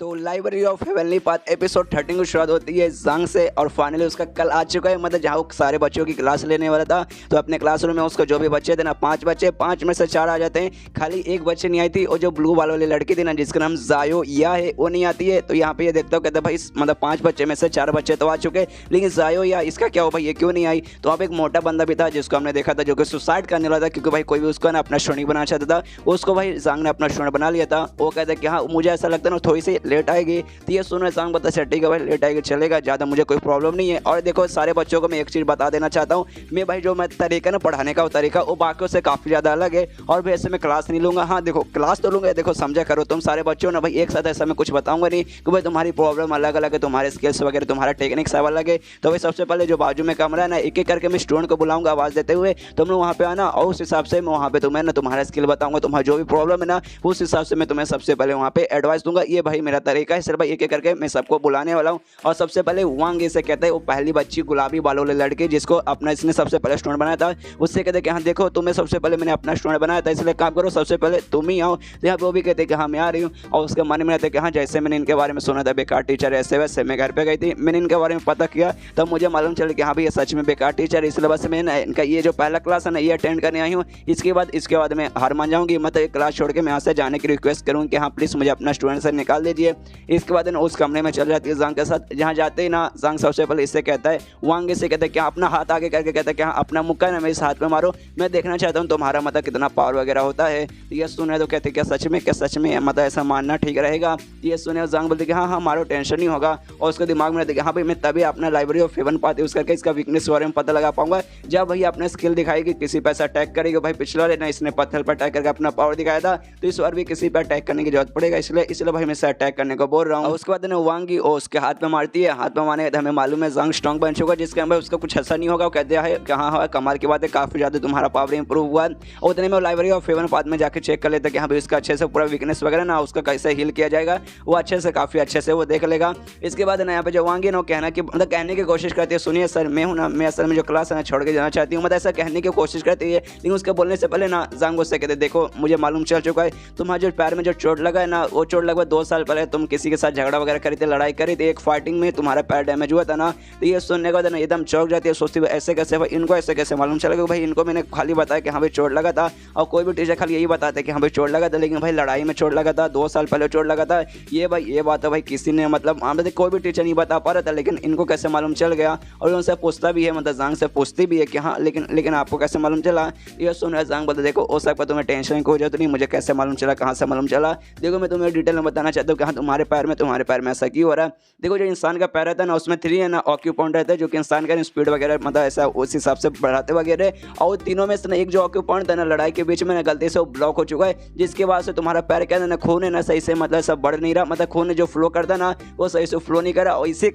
तो library of heavenly path episode 13 की शुरुआत होती है जांग से, और फाइनली उसका कल आ चुका है, मतलब जहाँ वो सारे बच्चों की क्लास लेने वाला था। तो अपने क्लासरूम में उसको जो भी बच्चे थे ना 5 बच्चे, 5 में से 4 आ जाते हैं, खाली एक बच्चे नहीं आई थी, और जो ब्लू बाल वाली लड़की थी ना जिसका नाम जायो या है वो नहीं आती है। तो यहाँ पे ये देखता हूँ कहते भाई मतलब 5 बच्चे में से 4 बच्चे तो आ चुके, लेकिन जायो या इसका क्या हो भाई, ये क्यों नहीं आई। तो वहाँ पे एक मोटा बंदा भी था जिसको हमने देखा था जो कि सुसाइड करने वाला था, क्योंकि भाई कोई भी उसको ना अपना स्टूडेंट बनाना चाहता था, उसको भाई जांग ने अपना स्टूडेंट बना लिया था। वो कहते कि हाँ मुझे ऐसा लगता है ना थोड़ी सी लेट आएगी, तो ये सुनो जांग बता अच्छा ठीक है भाई लेट आएगी चलेगा, ज़्यादा मुझे कोई प्रॉब्लम नहीं है। और देखो सारे बच्चों को मैं एक चीज़ बता देना चाहता हूँ, मैं भाई जो मैं तरीका ना पढ़ाने का वो तरीका वो बाकियों से काफ़ी ज़्यादा अलग है, और भाई ऐसे मैं क्लास नहीं लूँगा। हाँ देखो क्लास तो लूँगा, देखो समझा करो तुम सारे बच्चों ना भाई एक साथ ऐसा मैं कुछ बताऊँगा नहीं कि भाई तुम्हारी प्रॉब्लम अलग अलग है, तुम्हारे स्किल्स वगैरह तुम्हारा टेक्निक सब अलग है। तो भाई सबसे पहले जो बाजू में कमरा है ना एक एक करके मैं स्टूडेंट को बुलाऊंगा आवाज़ देते हुए, तुम लोग वहाँ पे आना, और उस हिसाब से मैं वहाँ पे तुम्हें ना तुम्हारा स्किल बताऊँगा, तुम्हारा जो भी प्रॉब्लम है ना उस हिसाब से मैं तुम्हें सबसे पहले वहाँ पे एडवाइस दूंगा। ये भाई मेरा तरीका है, सिर्फ भाई एक एक करके मैं सबको बुलाने वाला हूँ। और सबसे पहले वांग इसे कहते हैं, वो पहली बच्ची गुलाबी बालों वाले लड़के जिसको अपना इसने सबसे पहले स्टूडेंट बनाया था, उससे कहते कि हाँ देखो तुम्हें सबसे पहले मैंने अपना स्टूडेंट बनाया था, इसलिए काम करो सबसे पहले तुम ही आओ। तो यहाँ पे वो भी कहते कि हाँ मैं आ रही हूँ, और उसके मन में रहते कि हाँ जैसे मैंने इनके बारे में सुना था बेकार टीचर ऐसे वैसे, मैं घर पे गई थी मैंने इनके बारे में पता किया, तब मुझे मालूम चला कि हाँ भाई ये सच में बेकार टीचर, इसलिए बस मैं इनका ये जो पहला क्लास है ना ये अटेंड करने आई हूँ, इसके बाद मैं हार मान जाऊँगी, मतलब क्लास छोड़ के मैं यहाँ से जाने की रिक्वेस्ट करूँगी कि हाँ प्लीज़ मुझे अपना स्टूडेंट से निकाल दीजिए। इसके बाद उस कमरे में चल जाती है जांग के साथ, जहाँ जाते ही ना जांग सबसे पहले इससे कहता है, वांग से कहता है कि अपना हाथ आगे करके कहता है कि हाँ अपना मुक्का ना मेरे हाथ पे मारो, मैं देखना चाहता हूँ तुम्हारा मतलब कितना पावर वगैरह होता है। ये सुने तो कहते क्या सच में मतलब ऐसा मानना ठीक रहेगा। ये सुने जांग बोलते कि हाँ हाँ मारो टेंशन नहीं होगा, और उसके दिमाग में रहता कि हाँ भाई मैं तभी अपना library of haven path use करके इसका वीकनेस के बारे में पता लगा पाऊंगा, जब भाई अपना स्किल दिखाएगी किसी पर ऐसा अटैक करेगी। भाई पिछला ना इसने पत्थर पर अटैक करके अपना पावर दिखाया था, तो इस बार भी किसी पर अटैक करने की जरूरत पड़ेगा, इसलिए भाई मैं इसे अटैक करने को बोल रहा हूँ। उसके बाद वांगी उसके हाथ में मारती है, हाथ में मारने हमें मालूम है जांग स्ट्रॉन्ग बन चुका, जिसके अंदर उसका कुछ ऐसा नहीं होगा। वो कहते हैं कि हाँ कमाल की बात है, काफ़ी ज़्यादा तुम्हारा पावर इंप्रूव हुआ। और उतने में लाइब्रेरी ऑफ हेवन पाथ में जाकर चेक कर लेते कि हाँ भाई उसका अच्छे से पूरा वीकनेस वगैरह ना उसका कैसे हील किया जाएगा, वो अच्छे से काफ़ी अच्छे से वो देख लेगा। इसके बाद ना यहाँ पे जो वांगी ना कहने की कोशिश करती है, सुनिए सर मैं हूँ ना, मैं असल में जो क्लास है ना छोड़ के जाना चाहती हूँ, मतलब ऐसा कहने की कोशिश करती है। लेकिन उसके बोलने से पहले ना जांग उससे कहते देखो मुझे मालूम चल चुका है तुम्हारे जो पैर में जो चोट लगा है ना, वो चोट लगभग 2 साल पहले तुम किसी के साथ झगड़ा वगैरह करी थी, लड़ाई करी थी, एक फाइटिंग में तुम्हारा पैर डैमेज हुआ था ना। तो ये सुनने के बाद ना एकदम चौंक जाती है, सोचती है ऐसे कैसे भाई, इनको ऐसे कैसे मालूम चला कि भाई इनको मैंने खाली बताया कि हाँ भाई चोट लगा था, और कोई भी टीचर खाली यही बताते कि हाँ भाई चोट लगा था, लेकिन भाई लड़ाई में चोट लगा था, 2 साल पहले चोट लगा था। ये बात है भाई किसी ने मतलब कोई भी टीचर नहीं बता पा रहा था, लेकिन इनको कैसे मालूम चल गया। और उनसे पूछता भी है, मतलब जांग से पूछती भी है कि हाँ लेकिन आपको कैसे मालूम चला। ये सुन जांग बोलते देखो हो सकता तुम्हें टेंशन की जरूरत नहीं, मुझे कैसे मालूम चला, कहाँ से मालूम चला, देखो मैं तुम्हें डिटेल में बताना चाहता हूँ कि हाँ तुम्हारे पैर में ऐसा क्यों हो रहा है। देखो जो इंसान का पैर रहता है ना उसमें 3 है ना ऑक्यूपॉइंट रहता है जो कि इंसान का स्पीड वगैरह मतलब ऐसा उस हिसाब से बढ़ाते वगैरह, और तीनों में से ना एक जो ऑक्यूपॉइंट था ना लड़ाई के बीच में ना गलती से वो ब्लॉक हो चुका है, जिसके बाद से तुम्हारा पैर क्या है ना खून है ना सही से मतलब सब बढ़ नहीं रहा, मतलब खून जो फ्लो करता ना वो सही से फ्लो नहीं कर रहा, और इसी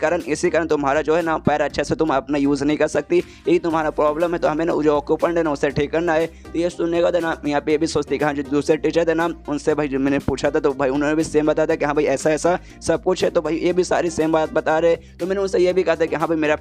कारण तुम्हारा जो है ना पैर अच्छे से तुम अपना यूज़ नहीं कर सकती, यही तुम्हारा प्रॉब्लम है। तो हमें ना जो ऑक्यूपॉइंट है ना उसे ठीक करना है। तो ये सुनने का था ना यहाँ पे ये भी सोचती कि हाँ जो दूसरे टीचर थे ना उनसे भाई जो मैंने पूछा था तो भाई उन्होंने भी सेम बताया था कि हाँ भाई ऐसा ऐसा सब कुछ है, तो भाई ये भी सारी सेम बात बता रहे। तो मैंने उनसे ये भी कहा था कि हाँ भाई मेरे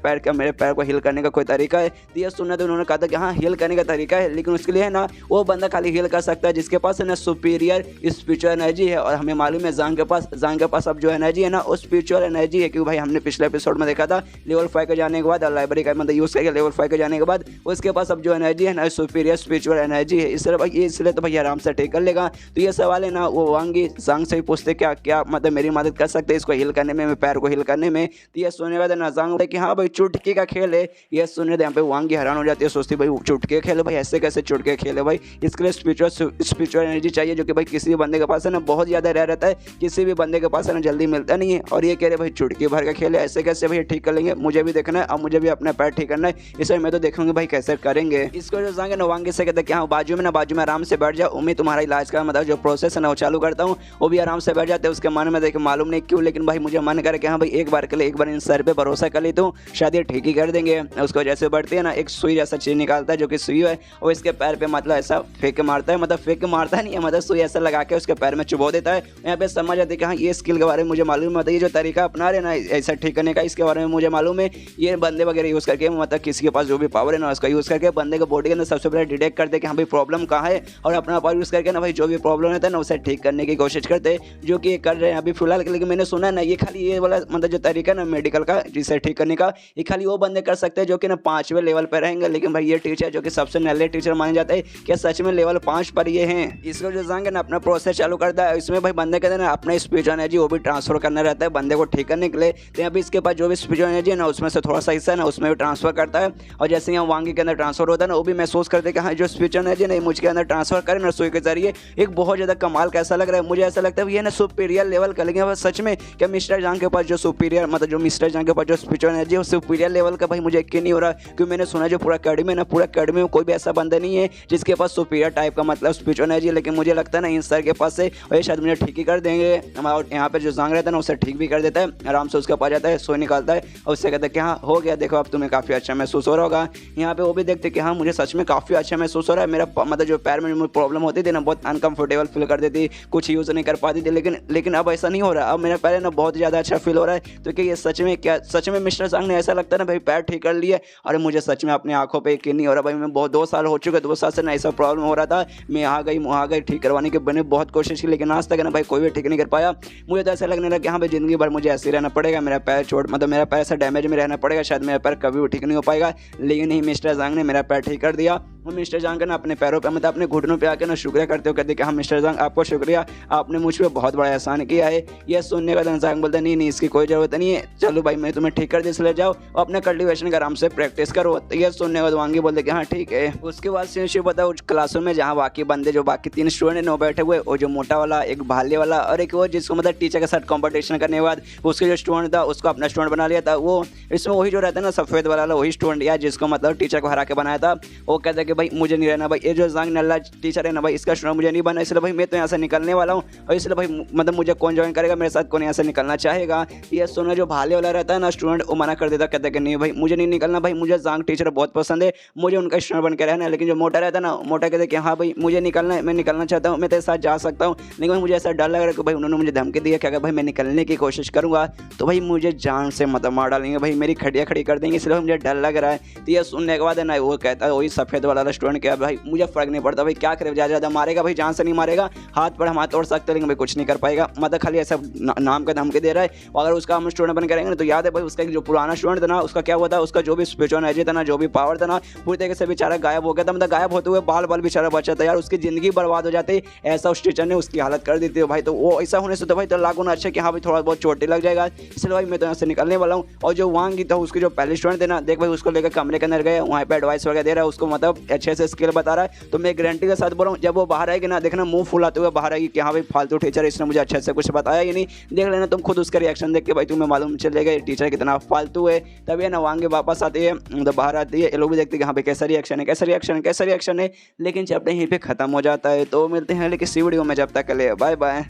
पैर को हील करने का कोई तरीका है। तो ये सुनना तो उन्होंने कहा था कि हाँ हील करने का तरीका है, लेकिन उसके लिए है ना वो बंदा खाली हील कर सकता है जिसके पास है ना सुपीरियर स्पिरिचुअल एनर्जी है, और हमें मालूम है जांग के पास अब जो एनर्जी है ना वो स्पिरिचुअल एनर्जी है, क्योंकि भाई हमने पिछले एपिसोड में देखा था लेवल 5 के जाने के बाद और लाइब्रेरी का मतलब यूज़ करके लेवल 5 के जाने के बाद उसके पास अब जो एनर्जी है ना सुपीरियर स्पिरिचुअल एनर्जी है, इसलिए तो भाई आराम से ठीक कर लेगा। तो ये सवाल है ना वो वांगी जांग से ही पूछते क्या क्या मतलब मेरी मदद कर सकते हैं इसको हील करने में, पैर को हील करने में। तो ये सुनने का ना जांग कि हाँ भाई चुटकी का खेल है, ये सुनने यहाँ पे वांगी हैरान हो जाती है, सोचती भाई चुटके खेल भाई ऐसे कैसे चुटके खेले भाई, इसके लिए स्पिरिचुअल एनर्जी चाहिए जो कि भाई किसी भी बंदे के पास है ना बहुत ज़्यादा रह रहता है, किसी भी बंदे के पास है ना जल्दी मिलता नहीं है। और ये कह रहे भाई चुटकी भर का खेल है ऐसे कैसे भाई ठीक कर लेंगे, मुझे भी देखना है और मुझे भी अपना पैर ठीक करना है, इसे मैं तो देखूंगी भाई कैसे करेंगे। इसको जो जाएंगे ना वांगे से कहते हैं कि हाँ बाजू में आराम से बैठ जाओ, मैं तुम्हारा इलाज का मतलब जो प्रोसेस है ना वो चालू करता हूँ। वो भी आराम से बैठ जाते हैं, उसके मन में देखे मालूम नहीं क्यों लेकिन भाई मुझे मन करे कि हाँ भाई एक बार इन सर पे भरोसा कर ली तो शायद ये ठीक ही कर देंगे। उसको जैसे बढ़ती है ना एक सुई जैसा चीज निकालता है जो कि सुई है और इसके पैर पे मतलब ऐसा फेंक मारता है, मतलब फेंक मारता नहीं है मतलब सुई ऐसा लगा के उसके पैर में चुबो देता है। यहाँ पे समझ आती है कि हाँ ये स्किल के बारे में मुझे मालूम है, मतलब ये जो तरीका अपना रहे ना ऐसा ठीक करने का इसके बारे में मुझे मालूम है। ये बंदे वगैरह यूज़ करके मतलब किसी के पास जो भी पावर है ना उसका यूज़ करके बंदे के बॉडी के अंदर सबसे पहले डिटेक्ट करते कि हाँ भाई प्रॉब्लम कहाँ है, और अपना पावर यूज़ करके ना भाई जो भी प्रॉब्लम रहता है ना उसे ठीक करने की कोशिश करते, जो कि ये कर रहे हैं अभी फिलहाल। लेकिन मैंने सुना है ना ये खाली ये वाला मतलब जो तरीका ना मेडिकल का जिसे ठीक करने का ये खाली वो बंदे कर सकते हैं जो कि ना 5वें लेवल पर रहेंगे। लेकिन भाई ये टीचर जो कि सबसे नल्ले टीचर माने जाते हैं क्या सच में लेवल 5 पर ये हैं। इसको जो जाएंगे ना अपना प्रोसेस चालू करता है, इसमें भाई बंदे कहते हैं ना अपना स्पिरिचुअल एनर्जी वो भी ट्रांसफर करना रहता है बंदे को ठीक करने के लिए। तो यहाँ पे इसके पास जो भी स्पिरिचुअल एनर्जी है ना उसमें से थोड़ा सा हिस्सा है ना उसमें भी ट्रांसफर करता है, और जैसे यहाँ वांगी के अंदर ट्रांसफर होता है ना वो भी महसूस करते हैं कि हाँ जो स्पिरिचुअल एनर्जी है ना मुझके अंदर ट्रांसफर करें ना सुई के जरिए एक बहुत ज़्यादा कमाल कैसा लग रहा है। मुझे ऐसा लगता है ये ना सुपीरियर लेवल का, लेकिन सच में क्या मिस्टर जांग के पास जो सुपीरियर मतलब जो मिस्टर जांग के पास जो स्पिरिचुअल एनर्जी है सुपीरियर लेवल का भाई मुझे यकीन नहीं हो रहा, क्योंकि मैंने सुना जो पूरा अकेडमी में कोई भी ऐसा बंदा नहीं है जिसके पास सुपीरियर टाइप का मतलब स्पिरिचुअल एनर्जी। लेकिन मुझे लगता है ना इन सर के पास से और ये शायद मुझे ठीक ही कर देंगे। और यहाँ पे जो जांग रहता है ना उसे ठीक भी कर देता है, आराम से उसके पास जाता है सोई निकालता है और उससे कहता है कि हाँ हो गया देखो अब तुम्हें काफ़ी अच्छा महसूस हो रहा होगा। यहाँ पे वो भी देखते कि हाँ मुझे सच में काफ़ी अच्छा महसूस हो रहा है, मेरा मतलब जो पैर में प्रॉब्लम होती थी ना बहुत अनकंफर्टेबल फील कर देती, कुछ यूज़ नहीं कर पाती थी, लेकिन अब ऐसा नहीं हो रहा, अब मेरा पैर ना बहुत ज़्यादा अच्छा फील हो रहा है। तो क्या ये सच में मिस्टर जांग ने ऐसा लगता है ना भाई पैर ठीक कर लिए। अरे मुझे सच में अपनी आंखों पे यकीन नहीं हो रहा भाई, मैं बहुत 2 साल हो चुके 2 साल से ना ऐसा प्रॉब्लम हो रहा था, मैं वहाँ गई ठीक करवाने के मैंने बहुत कोशिश की लेकिन आज तक ना भाई कोई भी ठीक नहीं कर पाया। मुझे तो ऐसा लगने लगा कि हाँ भाई ज़िंदगी भर मुझे ऐसे रहना पड़ेगा, मेरा पैर मतलब मेरा पैर ऐसा डैमेज में रहना पड़ेगा, शायद मेरा पैर कभी भी ठीक नहीं हो पाएगा। लेकिन नहीं मिस्टर जांग ने मेरा पैर ठीक कर दिया। और मिस्टर जांग ना अपने पैरों पर मतलब अपने घुटनों पे आकर ना शुक्रिया करते हो, कहते कि हाँ मिस्टर जांग आपको शुक्रिया, आपने मुझ पर बहुत बड़ा एहसान किया है। यह सुनने का जांग बोलता नहीं इसकी कोई ज़रूरत नहीं है, चलो भाई मैं तुम्हें ठीक कर दी इसलिए जाओ और अपने कल्टिवेशन का आराम से प्रैक्टिस करो। तो यह सुनने के बाद वांगी बोलते कि हाँ ठीक है। उसके बाद शिव बताओ क्लासरूम में जहाँ बाकी बंदे जो बाकी 3 स्टूडेंट नो बैठे हुए, वो जो मोटा वाला एक भाले वाला और एक वो जिसको मतलब टीचर के साथ कंपटीशन करने के बाद उसके जो स्टूडेंट था उसको अपना स्टूडेंट बना लिया था, वो इसमें वही जो रहता है ना सफ़ेद वाला वही स्टूडेंट या जिसको मतलब टीचर को हरा के बनाया था, वो कहता है कि भाई मुझे नहीं रहना भाई, ये जो जांग नल्ला टीचर है ना भाई इसका स्टूडेंट मुझे नहीं बना, इसलिए भाई मैं तो यहाँ से निकलने वाला हूँ और इसलिए भाई मतलब मुझे कौन ज्वाइन करेगा, मेरे साथ कौन यहाँ से निकलना चाहेगा। ये सुनना जो भाले वाला रहता है ना स्टूडेंट वो मना कर देता, कहता है कि नहीं भाई मुझे नहीं निकलना, भाई मुझे जांग टीचर बहुत पसंद है, मुझे उनका स्टूडेंट बन के रहना है। लेकिन जो मोटा रहता है ना मोटा कहते हैं कि हाँ भाई मुझे निकलना है, मैं निकलना चाहता हूँ, मैं तेरे साथ जा सकता हूँ, लेकिन भाई मुझे ऐसा डर लग रहा है कि भाई उन्होंने मुझे धमकी दी है कि अगर भाई मैं निकलने की कोशिश करूँगा तो भाई मुझे जान से मतलब मार डालेंगे, भाई मेरी खड़िया खड़ी कर देंगे, इसलिए मुझे डर लग रहा है। तो ये सुनने के बाद है ना वो कहता है वही सफ़ेद वाला स्टूडेंट क्या भाई मुझे फ़र्क नहीं पड़ता भाई क्या करे, ज़्यादा मारेगा भाई जान से नहीं मारेगा, हाथ पर हम हाथ तोड़ सकते लेकिन भाई कुछ नहीं कर पाएगा, मतलब खाली ऐसा नाम का धमकी दे रहा है। अगर उसका हम स्टूडेंट बन करेंगे ना तो याद है भाई उसका जो पुराना स्टूडेंट था ना उसका क्या हुआ था, उसका जो भी स्पिरिचुअल एनर्जी था ना जो भी पावर था ना पूरी तरीके से बेचारा गायब हो गया था, मतलब गायब होते हुए बाल बेचारा बचा था यार, उसकी ज़िंदगी बर्बाद हो जाती, ऐसा उस टीचर ने उसकी हालत कर दी थी भाई। तो वो ऐसा होने से तो भाई तो लागू ना अच्छा कि हाँ भाई थोड़ा बहुत चोटी लग जाएगा, इसलिए भाई मैं तो यहाँ से निकलने वाला हूँ। और जो वांगी था उसके जो पहले स्टूडेंट थे ना देख भाई उसको लेकर कमरे के अंदर गए, वहाँ पे एडवाइस वगैरह दे रहा है उसको, मतलब अच्छे से स्किल बता रहा है, तो मैं गारंटी के साथ बोल रहा हूँ जब वो बाहर आएगी ना, देखना मुंह फुलाते हुए बाहर आएगी कि हाँ भाई फालतू टीचर इसने मुझे अच्छे से कुछ बताया ही नहीं। देख लेना तुम खुद उसका रिएक्शन देख के भाई तुम्हें मालूम चलेगा ये टीचर कितना फालतू है। तब ये ना वांगे वापस आती है, मतलब बाहर आती है, ये लोग भी देखते हैं कि हाँ भाई कैसा रिएक्शन है, कैसा रिएक्शन है, कैसा रिएक्शन है। लेकिन चैप्टर यहीं पे खत्म हो जाता है। तो मिलते हैं लेकिन इसी वीडियो में, जब तक के लिए बाय बाय।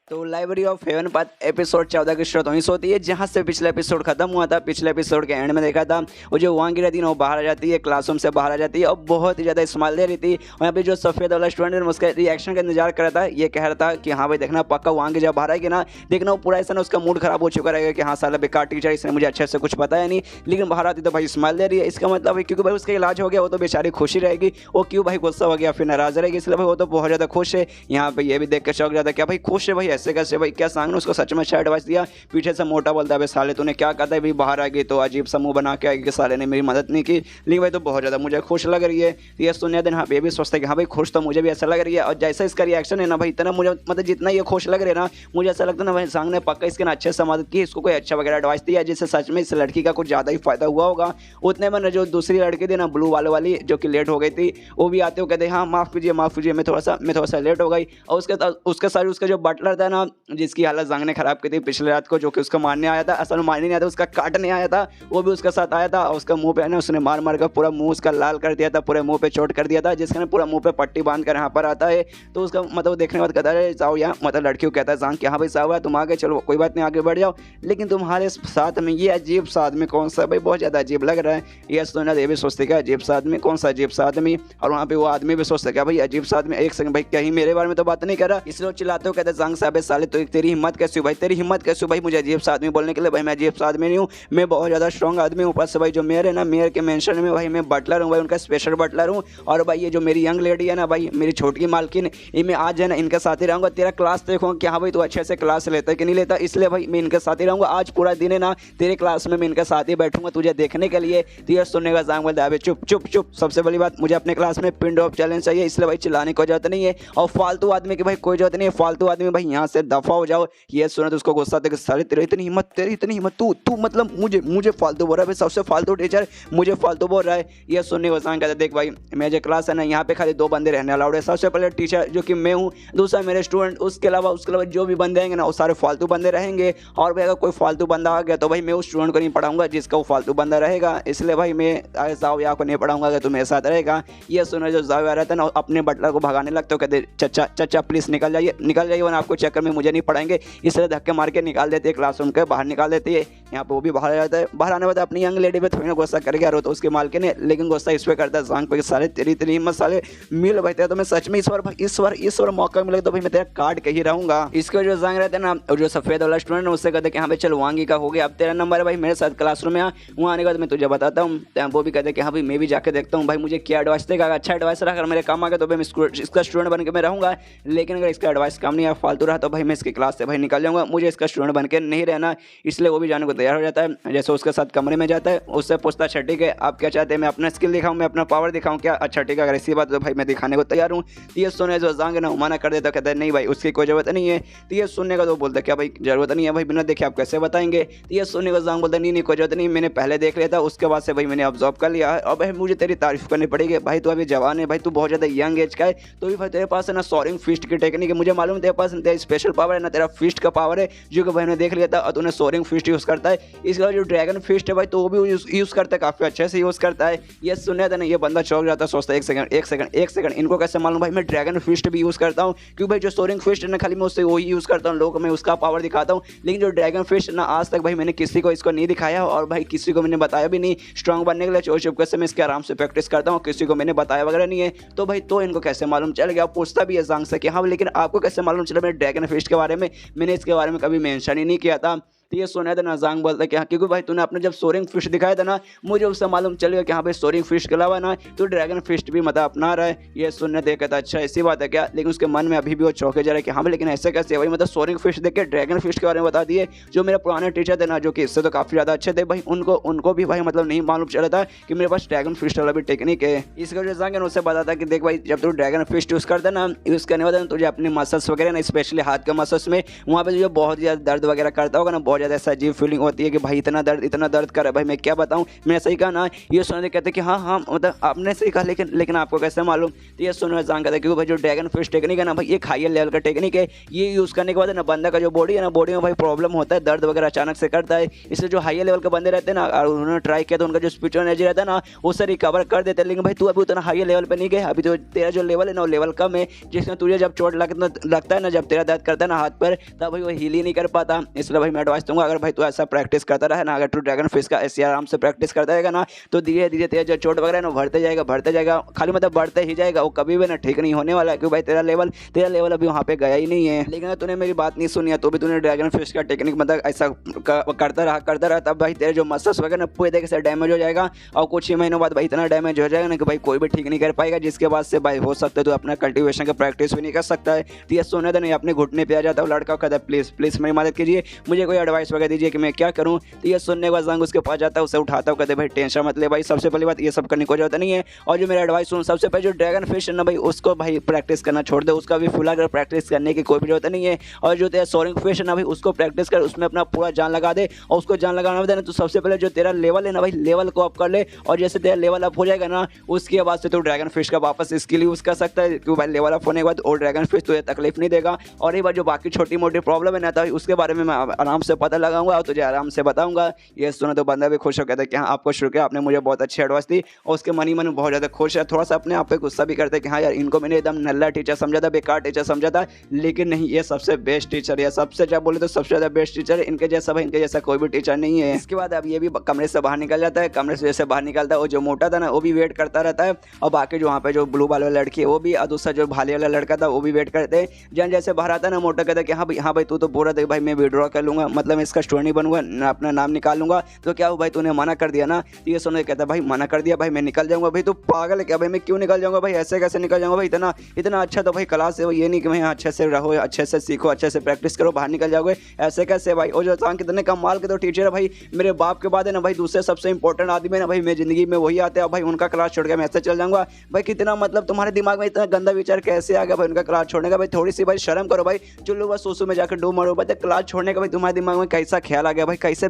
तो library of haven path episode 14 की शुरुआत वहीं से होती है जहाँ से पिछला एपिसोड खत्म हुआ था। पिछले एपिसोड के एंड में देखा था वो जो वांगी रहती है ना वो बाहर आ जाती है, क्लासरूम से बाहर आ जाती है और बहुत ही ज़्यादा स्माइल दे रही थी। और यहाँ पे जो सफ़ेद वाला स्टूडेंट है उसका रिएक्शन का इंतजार कर रहा था, ये कह रहा था कि हाँ भाई देखना पक्का वांगी जब बाहर आएगी ना, देखना वो पूरा ऐसा ना उसका मूड खराब हो चुका रहेगा कि हाँ साला बेकार टीचर, इसने मुझे अच्छे से कुछ बताया नहीं। लेकिन बाहर आती तो भाई स्माइल दे रही है, इसका मतलब है क्योंकि भाई उसका इलाज हो गया, वो तो बेचारी खुशी रहेगी। वो क्यों भाई गुस्सा हो गया फिर नाराज रहेगी, इसलिए भाई वो तो बहुत ज़्यादा खुश है। यहाँ पे ये भी देख कर चौंक जाता है, क्या भाई खुश है भाई, ऐसे कैसे भाई, क्या सांग ने उसको सच में अच्छा एडवाइस दिया। पीछे से मोटा बोलता है साले तूने क्या कहता है, भाई बाहर आ गई तो अजीब सा मुंह बना के आएगी कि साले ने मेरी मदद नहीं की। लेकिन भाई तो बहुत ज़्यादा मुझे खुश लग रही है। तो ये सुनने दिन हाँ ये भी सोचते हैं कि हाँ भाई खुश तो मुझे भी ऐसा लग रही है। और जैसा इसका रिएक्शन है ना भाई, इतना मुझे मतलब जितना ये खुश लग रहा है ना, मुझे ऐसा लगता है ना भाई सांग ने पक्का इसके ना अच्छे से मदद की, इसको कोई अच्छा वगैरह एडवाइस दिया जिससे सच में इस लड़की का कुछ ज़्यादा ही फायदा हुआ होगा। उतने में जो दूसरी लड़की थी ना ब्लू वाली जो कि लेट हो गई थी, वो भी आते हो कहते हाँ माफ़ कीजिए मैं थोड़ा सा लेट हो गई। और उसके साथ उसका जो बटलर था ना, जिसकी हालत सांग ने खराब की थी पिछले रात को, जो कि उसको मारने आया था, असल में मारने नहीं आया था, उसका काटने आया था, वो भी उसके साथ आया था। और उसका मुंह पे है ना उसने मार मार कर पूरा मुंह उसका लाल कर दिया था, पूरे मुंह पे चोट कर दिया था, जिसके पूरा मुंह पे पट्टी बांध कर यहाँ पर आता है। तो उसका मतलब देखने के बाद कहता है जाओ यहाँ, मतलब लड़कियों कहता है सांग कि हाँ भाई साहब तुम आगे चलो, कोई बात नहीं आगे बढ़ जाओ, लेकिन तुम्हारे साथ में ये अजीब सा आदमी कौन सा, भाई बहुत ज़्यादा अजीब लग रहा है। ये सोना ये भी सोचते क्या अजीब सा आदमी, कौन सा अजीब सा आदमी। और वहाँ पे वो आदमी भी सोचते क्या भाई अजीब सा आदमी, एक सेकंड भाई कहीं मेरे बारे में तो बात नहीं कर रहा, इसलिए चिल्लाते हो कहते सांग साहब साले तो तेरी हिम्मत कैसी हो भाई, तेरी हिम्मत कैसे हो भाई मुझे अजीब सा आदमी बोलने के लिए। भाई मैं अजीब सा आदमी नहीं हूँ, मैं बहुत ज़्यादा स्ट्रॉन्ग आदमी हूँ। ऊपर से भाई जो मेयर है ना, मेयर के मेंशन में भाई मैं बटलर हूँ भाई, उनका स्पेशल बटलर हूँ। और भाई ये जो मेरी यंग लेडी है ना भाई, मेरी छोटी मालकिन, ये मैं आज है ना इनके साथ ही रहूँगा। तेरा क्लास देखूँगा कि हाँ भाई तू अच्छे से क्लास लेता है कि नहीं लेता, इसलिए भाई मैं इनके साथ ही रहूँगा। आज पूरा दिन है ना तेरे क्लास में मैं इनके साथ ही बैठूंगा तुझे देखने के लिए। तो ये सुनने का सांग बोलता है चुप चुप चुप, सबसे बड़ी बात मुझे अपने क्लास में पिन ड्रॉप चैलेंज चाहिए, इसलिए भाई चिल्लाने की जरूरत नहीं है। और फालतू आदमी की भाई कोई जरूरत नहीं है, फालतू आदमी भाई यहाँ से दफा हो जाओ। ये सुना तो उसको गुस्सा था कि साले तेरी इतनी हिम्मत, तू मतलब मुझे फालतू बोल रहा है भाई, सबसे फालतू टीचर मुझे फालतू बोल रहा है। ये सुनने को सांग कहता देख भाई मेरा जो क्लास है ना, यहाँ पे खाली 2 बंदे रहने अलाउड है। सबसे पहले टीचर जो कि मैं हूँ, दूसरा मेरे स्टूडेंट, उसके अलावा जो भी बंदे आएंगे ना वो सारे फालतू बंदे रहेंगे। और भाई अगर कोई फालतू बंदा आ गया तो भाई मैं उस स्टूडेंट को नहीं पढ़ाऊंगा जिसका वो फालतू बंदा रहेगा, इसलिए भाई मैं जाविया को नहीं पढ़ाऊंगा अगर तू मेरे साथ रहेगा। ये सुना जो जाविया रहता है ना अपने बटलर को भगाने लगता है, कहते चचा प्लीज़ निकल जाइए वरना आपको चक्कर में मुझे नहीं पढ़ाएंगे, इसलिए धक्के मार के निकाल देते हैं, क्लासरूम के बाहर निकाल देती है। यहाँ पे वो भी बाहर आ जाता है। बाहर आने के बाद अपनी यंग लेडी पे थोड़ी ना गुस्सा कर गया तो उसके मालकिन ने, लेकिन गुस्सा इस पे करता है सांग पे, साले तेरी इतनी हिम्मत साले मिल भाई तो मैं सच में इस बार मौका मिले तो भाई मैं तेरा काट के ही रहूंगा। इसके जो सांग रहते हैं ना, और जो सफेद वाला स्टूडेंट है उससे कहते कि हाँ भाई चल वांगी का हो गया, अब तेरा नंबर है भाई, मेरे साथ क्लासरूम में आ, वहाँ आने के बाद मैं तुझे बताता हूँ। वो भी कहते कि हाँ भाई मैं भी जाके देखता हूँ भाई मुझे क्या एडवाइस देगा, अच्छा एडवाइस रहा, अगर मेरे काम आ गया तो भाई मैं इसका स्टूडेंट बन के मैं रहूँगा। लेकिन अगर इसका एडवाइस काम नहीं आया, फालतू रहा, तो भाई मैं इसकी क्लास से भाई निकल जाऊँगा, मुझे इसका स्टूडेंट बन के नहीं रहना। इसलिए वो भी जाने को तैयार हो जाता है। जैसे उसके साथ कमरे में जाता है, उससे पूछता है अच्छा ठीक है आप क्या चाहते हैं, मैं अपना स्किल दिखाऊँ, मैं अपना पावर दिखाऊँ क्या, अच्छा ठीक है अगर ऐसी बात तो भाई मैं दिखाने को तैयार हूँ। तो ये सुनने जो सांग ना मना कर देता, कहता है नहीं भाई उसकी कोई जरूरत नहीं है। तो ये सुनने का तो बोलता है क्या भाई जरूरत नहीं है भाई, बिना देखे आप कैसे बताएंगे। तो ये सुनने का सांग बोलता नहीं कोई जरूरत नहीं, मैंने पहले देख लिया था, उसके बाद से भाई मैंने ऑब्जर्व कर लिया है, और भाई मुझे तेरी तारीफ करनी पड़ेगी भाई, तू अभी जवान है भाई, तू बहुत ज़्यादा यंग एज का है, तो भी भाई तेरे पास है ना सोरिंग फिस्ट की टेक्निक है, मुझे मालूम है तेरे पास तेरा स्पेशल पावर है ना, तेरा फिस्ट का पावर है जो कि भाई ने देख लिया था, और तूने सोरिंग फिस्ट यूज़ करता है। इसके बाद जो ड्रैगन फिस्ट है भाई तो वो भी यूज़ करता है, काफ़ी अच्छे से यूज़ करता है। ये सुनने था ना ये बंदा चौंक जाता है, सोचता है एक सेकंड इनको कैसे मालूम भाई मैं ड्रैगन फिस्ट भी यूज़ करता हूँ, क्योंकि भाई जो सोरिंग फिस्ट है ना खाली मैं उससे वही यूज़ करता हूँ, लोगों को मैं उसका पावर दिखाता हूँ, लेकिन जो ड्रैगन फिस्ट ना आज तक भाई मैंने किसी को इसको नहीं दिखाया, और भाई किसी को मैंने बताया भी नहीं। स्ट्रॉन्ग बनने के लिए चोर चुपके से मैं इसके आराम से प्रैक्टिस करता हूँ, किसी को मैंने बताया वगैरह नहीं है। तो भाई तो इनको कैसे मालूम चल गया, पूछता भी है सांग से कि हाँ लेकिन आपको कैसे मालूम चला मेरे ड्रैगन फिस्ट के बारे में, मैंने इसके बारे में कभी मेंशन ही नहीं किया था। तो ये सुना था ना सांग बोलता है कि हाँ क्योंकि भाई तूने अपने जब सोरिंग फिश दिखाया था ना, मुझे उससे मालूम चल गया कि हाँ भाई सोरिंग फिश के अलावा ना तो ड्रैगन फिश भी मतलब अपना रहा है। ये सुनने देखा था अच्छा ऐसी बात है क्या, लेकिन उसके मन में अभी भी वो चौंके जा रहा है कि हाँ भाई लेकिन ऐसे कैसे भाई, मतलब सोरिंग फिश देख के ड्रैगन फिश के बारे में बता दिए। जो मेरे पुराने टीचर थे ना जो कि इससे तो काफ़ी ज़्यादा अच्छे थे भाई, उनको भी भाई मतलब नहीं मालूम चला था कि मेरे पास ड्रैगन फिश वाला भी टेक्निक है। इसका जो सांग उससे बताता कि देख भाई जब तू ड्रैगन फिश यूज़ करता ना, यूज़ करने वाला तुझे अपने मसल्स वगैरह ना स्पेशली हाथ के मसल्स में वहाँ पर जो बहुत ज़्यादा दर्द वगैरह करता होगा ना, बहुत बहुत ज़्यादा ऐसा अजीब फीलिंग होती है कि भाई इतना दर्द कर रहा है भाई, मैं क्या बताऊँ। मैंने सही कहा ना, ये सुनने कहते कि हाँ मतलब आपने सही कहा, लेकिन आपको कैसे मालूम। तो ये सुनने जान कहता है क्योंकि भाई जो ड्रैगन फिश टेक्निक है ना भाई, एक हायर लेवल का टेक्निक है। ये यूज़ करने के बाद ना बंदा का जो बॉडी है ना, बॉडी में भाई प्रॉब्लम होता है, दर्द वगैरह अचानक से करता है। इसलिए जो हायर लेवल के बंदे रहते हैं ना, और उन्होंने ट्राई किया तो उनका जो स्पिरिचुअल एनर्जी रहता है ना, उससे रिकवर कर देते हैं। लेकिन भाई तू अभी उतना हाई लेवल पे नहीं गया, अभी तो तेरा जो लेवल है ना वो लेवल कम है, जिसमें तुझे जब चोट लगता है ना, जब तेरा दर्द करता है ना हाथ पर, तब भाई वो हील ही नहीं कर पाता। इसलिए भाई मैं एडवाइस दूंगा, अगर भाई तू ऐसा प्रैक्टिस करता रहे ना, अगर तू ड्रैगन फिश का ऐसे आराम से प्रैक्टिस करता रहेगा ना, तो धीरे धीरे तेरा जो चोट वगैरह ना बढ़ते जाएगा, खाली मतलब बढ़ते ही जाएगा, वो कभी भी ना ठीक नहीं होने वाला है। क्योंकि भाई तेरा लेवल अभी वहाँ पे गया ही नहीं है। लेकिन तूने मेरी बात नहीं सुनी है, तो भी तूने ड्रैगन फिश का टेक्निक मतलब ऐसा करता रहा, तब भाई तेरे जो मसल्स वगैरह ना पूरे तरीके से डैमेज हो जाएगा, और कुछ ही महीनों बाद भाई इतना डैमेज हो जाएगा ना कि भाई कोई भी ठीक नहीं कर पाएगा, जिसके बाद से भाई हो सकता है तो अपना कल्टीवेशन का प्रैक्टिस भी नहीं कर सकता है। तो ये सोने तो नहीं, अपने घुटने पे आ जाता है लड़का, कहता है प्लीज़ मेरी मदद कीजिए, मुझे कोई एडवाइस वगैरह दीजिए कि मैं क्या करूँ। तो ये सुनने के बाद जंग उसके पास जाता है, उसे उठाता हूँ, कहते भाई टेंशन मत ले भाई, सबसे पहली बात ये सब करने को जरूरत नहीं है। और जो मेरा एडवाइस सुन, सबसे पहले जो ड्रैगन फिश है ना भाई, उसको भाई प्रैक्टिस करना छोड़ दे, उसका भी फिलहाल प्रैक्टिस करने की कोई भी जरूरत नहीं है। और जो तेरा सोरिंग फिश है ना भाई, उसको प्रैक्टिस कर, उसमें अपना पूरा जान लगा दे। और उसको जान लगाना देना तो सबसे पहले जो तेरा लेवल है ना भाई, लेवल को अप कर ले। और जैसे तेरा लेवल अप हो जाएगा ना, उसके बाद से तो ड्रैगन फिश का वापस स्किल यूज़ कर सकता है, क्योंकि भाई लेवल अप होने के बाद और ड्रैगन फिश तुझे तकलीफ नहीं देगा। और ये बात जो बाकी छोटी मोटी प्रॉब्लम है ना, तो उसके बारे में मैं आराम से पता लगाऊंगा और तुझे आराम से बताऊंगा। ये सुना तो बंदा भी खुश हो कहता है कि हाँ आपको शुक्रिया, आपने मुझे बहुत अच्छी एडवाइस दी। और उसके मन ही मन बहुत ज़्यादा खुश है, थोड़ा सा अपने आप पे गुस्सा भी करते हैं कि हाँ यार, इनको मैंने एकदम नल्ला टीचर समझा था, बेकार टीचर समझा था, लेकिन नहीं, ये सबसे बेस्ट टीचर है, सबसे जब बोले तो सबसे ज़्यादा बेस्ट टीचर है। इनके जैसा कोई भी टीचर नहीं है। इसके बाद अब ये भी कमरे से बाहर निकल जाता है। कमरे से जैसे बाहर निकलता है, वो जो मोटा था ना वो भी वेट करता रहता है, और बाकी जो वहाँ पे जो ब्लू बाल वाला लड़की है वो भी, और दूसरा जो भाले वाला लड़का था वो भी वेट करते हैं। जन जैसे बाहर आता है ना, मोटा कहता है कि हाँ भाई तू तो बोल रहा था भाई मैं विड्रॉ कर लूँगा, मतलब मैं इसका स्टूडेंट नहीं बनूंगा, अपना नाम निकाल लूँगा, तो क्या हो भाई तूने मना कर दिया ना। तो ये सुनने कहता है भाई मना कर दिया भाई, मैं निकल जाऊँगा। भाई तू पागल है क्या भाई, मैं क्यों निकल जाऊँगा भाई, ऐसे कैसे निकल जाऊँगा भाई, इतना अच्छा तो भाई क्लास है, ये नहीं कि भाई अच्छे से रहो, अच्छे से सीखो, अच्छे से प्रैक्टिस करो, बाहर निकल जाओगे, ऐसे कैसे भाई। और जो सांग कितने कमाल के तो टीचर है भाई, मेरे बाप के बाद है ना भाई दूसरे सबसे इंपॉर्टेंट आदमी है ना भाई मेरी जिंदगी में वही आते हैं भाई, उनका क्लास छोड़ के मैं ऐसे चल जाऊँगा भाई। कितना मतलब तुम्हारे दिमाग में इतना गंदा विचार कैसे आ गया भाई उनका क्लास छोड़ने का। भाई थोड़ी सी भाई शर्म करो भाई, चलो बस सोसू में जाकर डूब मरो भाई, क्लास छोड़ने का भाई तुम्हारे दिमाग में कैसा ख्याल आ गया भाई, कैसे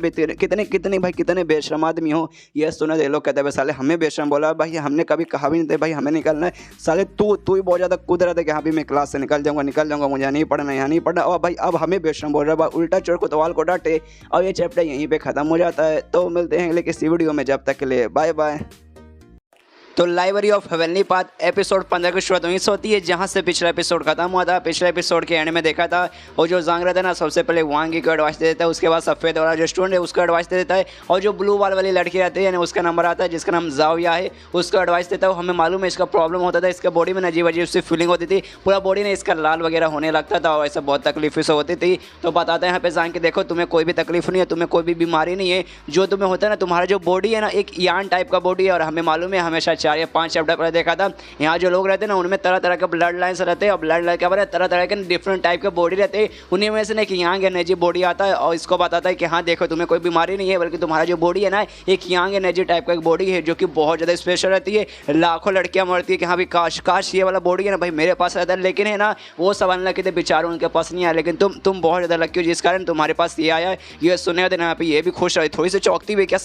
कितने बेशरम आदमी हो। ये सुना दे लोग कहते हैं साले हमें बेशरम बोला भाई, हमने कभी कहा भी नहीं था भाई हमें निकलना है, साले तू ही बहुत ज़्यादा कूद रहा था कि हाँ भी मैं क्लास से निकल जाऊँगा, मुझे नहीं पढ़ना, यहाँ नहीं पढ़ना। और भाई अब हमें बेशरम बोल रहा है, उल्टा चोर को तवाल को डांटे। और ये चैप्टर यहीं पे ख़त्म हो जाता है। तो मिलते हैं अगले किसी वीडियो में, जब तक के लिए बाय बाय। तो library of heavenly path episode 15 की शुरुआत वहीं से होती है जहाँ से पिछला एपिसोड खत्म हुआ था। पिछले एपिसोड के एंड में देखा था और जो जांग रहता है ना, सबसे पहले वांगी को एडवाइस दे देता है, उसके बाद सफ़ेद वाला जो स्टूडेंट है उसको एडवाइस दे देता है, और जो ब्लू बाल वाली लड़की रहती है ना उसका नंबर आता है जिसका नाम जाविया है, उसको एडवाइस देता है। हमें मालूम है इसका प्रॉब्लम होता था, इसका बॉडी में अजीब सी फीलिंग होती थी, पूरा बॉडी ने इसका लाल वगैरह होने लगता था और ऐसा बहुत तकलीफ से होती थी। तो बताते हैं यहाँ पे जांग के देखो तुम्हें कोई भी तकलीफ नहीं है, तुम्हें कोई भी बीमारी नहीं है, जो तुम्हें होता है ना, तुम्हारा जो बॉडी है ना एक यान टाइप का बॉडी है। और हमें मालूम है हमेशा 4 या 5 चैप्टर देखा था, यहाँ जो लोग रहते हैं ना उनमें तरह तरह के ब्लड लाइन्स रहते हैं, और ब्लड लाइन के बारे तरह तरह के डिफरेंट टाइप के बॉडी रहते हैं, उन्हीं में से ना एक यांग एनर्जी बॉडी आता है और इसको बताता है कि हाँ देखो तुम्हें कोई बीमारी नहीं है, बल्कि तुम्हारा जो बॉडी है ना एक यांग एनर्जी टाइप का एक बॉडी है जो कि बहुत ज़्यादा स्पेशल रहती है। लाखों लड़कियां मरती है कि हाँ भाई काश ये वाला बॉडी है ना भाई मेरे पास रहता है, लेकिन है ना वो सब अनलकी थे बेचारों, उनके पास नहीं आया, लेकिन तुम बहुत ज़्यादा लकी हो जिस कारण तुम्हारे पास ये आया है। ये सुनने देना यहाँ पे ये भी खुश रहे, थोड़ी सी चौंकती हुई, क्या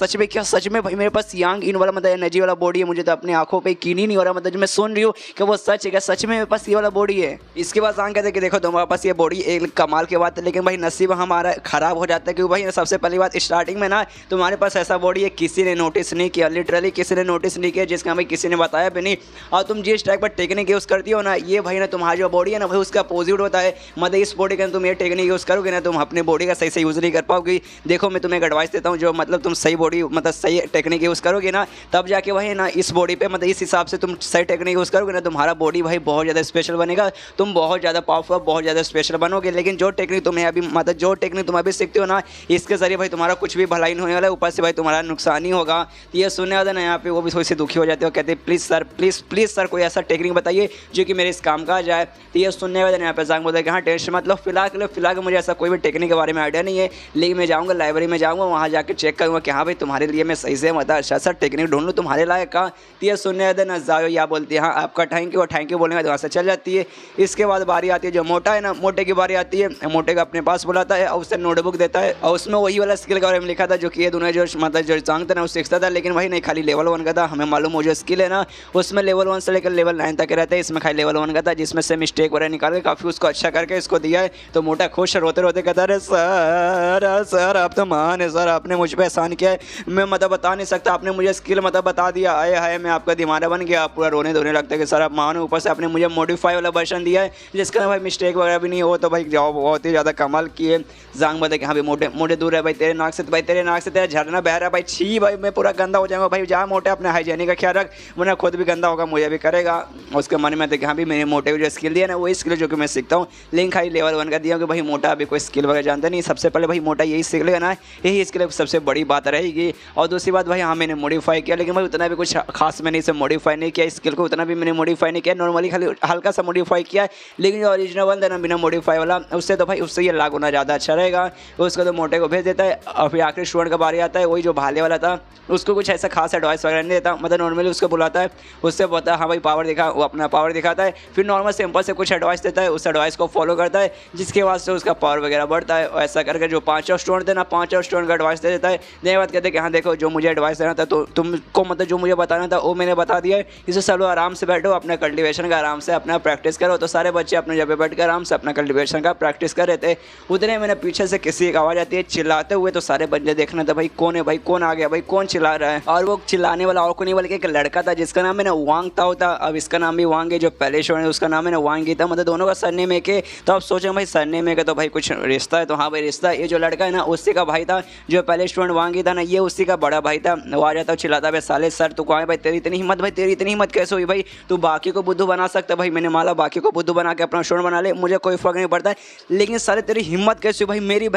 सच में भाई मेरे पास यांग इन वाला मतलब एनर्जी वाला बॉडी है, मुझे तो अपनी आंखों पे यकीन ही नहीं हो रहा, मतलब मैं सुन रही हूँ कि वो सच है, क्या सच में मेरे पास ये वाला बॉडी है। इसके बाद सांग कहते हैं कि देखो तुम्हारे पास ये बॉडी एक कमाल की बात है, लेकिन भाई नसीब हमारा खराब हो जाता है, क्योंकि भाई सबसे पहली बात स्टार्टिंग में ना तुम्हारे पास ऐसा बॉडी है किसी ने नोटिस नहीं किया, लिटरली किसी ने नोटिस नहीं किया, जिसका भाई किसी ने बताया भी नहीं। और तुम जिस टाइप पर टेक्निक यूज़ करती हो ना, ये भाई ना तुम्हारा जो बॉडी है ना भाई उसका अपोजिट होता है, मतलब इस बॉडी का तुम ये टेक्निक यूज़ करोगे ना तुम अपने बॉडी का सही से यूज़ नहीं कर पाओगे। देखो मैं तुम्हें एक एडवाइस देता हूँ, जो मतलब तुम सही बॉडी मतलब सही टेक्निक यूज़ करोगे ना, तब जाके वही ना इस बॉडी पे मतलब इस हिसाब से तुम सही टेक्निक यूज़ करोगे ना, तुम्हारा बॉडी भाई बहुत ज़्यादा स्पेशल बनेगा, तुम बहुत ज़्यादा पावरफुल बहुत ज़्यादा स्पेशल बनोगे। लेकिन जो टेक्निक तुम्हें अभी मतलब जो टेक्निक तुम अभी सीखते हो ना, इसके जरिए भाई तुम्हारा कुछ भी भलाई नहीं होने वाला है, ऊपर से भाई तुम्हारा नुकसान ही होगा। तो ये सुनने वाले ना यहाँ पे वो भी थोड़ी सी दुखी हो जाते हो, कहते हैं प्लीज़ सर कोई ऐसा टेक्निक बताइए जो कि मेरे इस काम का आ जाए। तो ये सुनने वाले यहाँ पे जांग बोलते हैं कि हाँ टेंशन मतलब फिलहाल मुझे ऐसा कोई भी टेक्निक के बारे में आइडिया नहीं है, लेकिन मैं जाऊँगा लाइब्रेरी में जाऊँगा, वहाँ जाकर चेक करूँगा कि हाँ भाई तुम्हारे लिए मैं सही से मतलब अच्छा सा टेक्निक ढूंढ लूँ तुम्हारे लायक का। तो ये सुनने देना जाओ या बोलती है हाँ आपका थैंक यू बोलने के बाद वहाँ से चल जाती है। इसके बाद बारी आती है जो मोटा है ना, मोटे की बारी आती है। मोटे को अपने पास बुलाता है और उससे नोटबुक देता है और उसमें वही वाला स्किल के बारे में लिखा था जो कि ये दोनों जो मतलब जो जांग था ना उससे सीखता था, लेकिन वही नहीं खाली लेवल 1 का था। हमें मालूम हो जो स्किल है ना उसमें लेवल 1 से लेकर लेवल 9 तक रहता है, इसमें खाली लेवल 1 का था जिसमें से मिस्टेक वगैरह निकाल के काफ़ी उसको अच्छा करके इसको दिया है। तो मोटा खुश रोते रोते कहता है सर आप तो महान है सर, आपने मुझ पर एहसान किया है, मैं मतलब बता नहीं सकता, आपने मुझे स्किल मतलब बता दिया, आए हाय मैं आपका दीवाना बन गया। पूरा रोने धोने लगता है कि सर आप महान, ऊपर से आपने मुझे मॉडिफाई वाला वर्जन दिया है जिसका भाई मिस्टेक वगैरह भी नहीं हो। तो भाई जॉब बहुत ही ज़्यादा कमाल की है। जांग बताए कि हाँ भाई मोटे मोटे दूर है भाई तेरे नाक से, भाई तेरे नाक से तेरा झरना बह रहा है भाई, छी भाई मैं पूरा गंदा हो जाऊंगा भाई, जहाँ मोटे अपने हाइजीनिक का ख्याल रख, वरना खुद भी गंदा होगा मुझे भी करेगा। उसके मन में था कि हाँ भाई मेरे मोटे को जो स्किल दिया ना वही स्किल जो कि मैं सीखता हूँ, लेकिन खाली लेवल 1 का दिया कि भाई मोटा अभी कोई स्किल वगैरह जानता नहीं, सबसे पहले भाई मोटा यही सीख लेगा ना, यही स्किल सबसे बड़ी बात रहेगी। और दूसरी बात भाई हाँ मैंने मॉडिफाई किया, लेकिन भाई उतना भी कुछ खास मैंने इसे मॉडिफाई नहीं किया, स्किल को उतना भी मैंने मॉडिफाई नहीं किया, नॉर्मली खाली हल्का सा मॉडिफाई किया। लेकिन जो ओरिजिनल वन था ना बिना मॉडिफाई वाला उससे तो भाई उससे ये लाख गुना ज़्यादा अच्छा रहेगा। उसको तो मोटे को भेज देता है और फिर आखिरी स्टूडेंट का बारी आता है, वही जो भाले वाला था उसको कुछ ऐसा खास एडवाइस वगैरह नहीं देता, मतलब नॉर्मली उसको बुलाता है, उससे बोलता है हाँ भाई पावर दिखा, वो अपना पावर दिखाता है, फिर नॉर्मल सिंपल से कुछ एडवाइस देता है, उस एडवाइस को फॉलो करता है जिसके बाद से उसका पावर वगैरह बढ़ता है। और ऐसा करके जो 5 स्टूडेंट थे ना 5 स्टूडेंट का एडवाइस दे देता है। देने बाद कहते हैं कि हाँ देखो जो मुझे एडवाइस देना था तो तुमको मतलब जो मुझे बताना था वो मैंने बता दिया है, इसे चलो आराम से बैठो अपना कल्टिवेशन का आराम से अपना प्रैक्टिस करो। तो सारे बच्चे अपने जगह बैठ कर आराम से अपना कल्टिवेशन का प्रैक्टिस कर रहे थे। उतने मैंने पीछे से किसी एक आवाज़ आती है चिल्लाते हुए, तो सारे बच्चे देखना था भाई कौन है, भाई कौन आ गया, भाई कौन चिल्ला रहा है। और वो चिल्लाने वाला और कोई नहीं बल्कि एक लड़का था जिसका नाम है ना वांग ताओ था। अब इसका नाम भी वांग है, जो पहले शो है उसका नाम है ना वांग ही था, मतलब दोनों का सरनेम एक है। तो अब सोचे भाई सरनेम एक है तो भाई कुछ रिश्ता है, तो हाँ भाई रिश्ता। ये जो लड़का है ना उसी का भाई था, जो पहले स्टूडेंट वांग ही था ना ये उसी का बड़ा भाई था। वो आ जाता चिल्लाता भाई साले सर तू कहाँ है भाई, तेरी इतनी हिम्मत, भाई तेरी इतनी हिम्मत कैसे हुई भाई, तू बाकी को बुद्धू बना सकता भाई, मैंने माला बाकी को बुद्धू बना के अपना स्टूडेंट बना ले, मुझे कोई फर्क नहीं पड़ता है, लेकिन साले तेरी हिम्मत कैसे हुई भाई, मेरी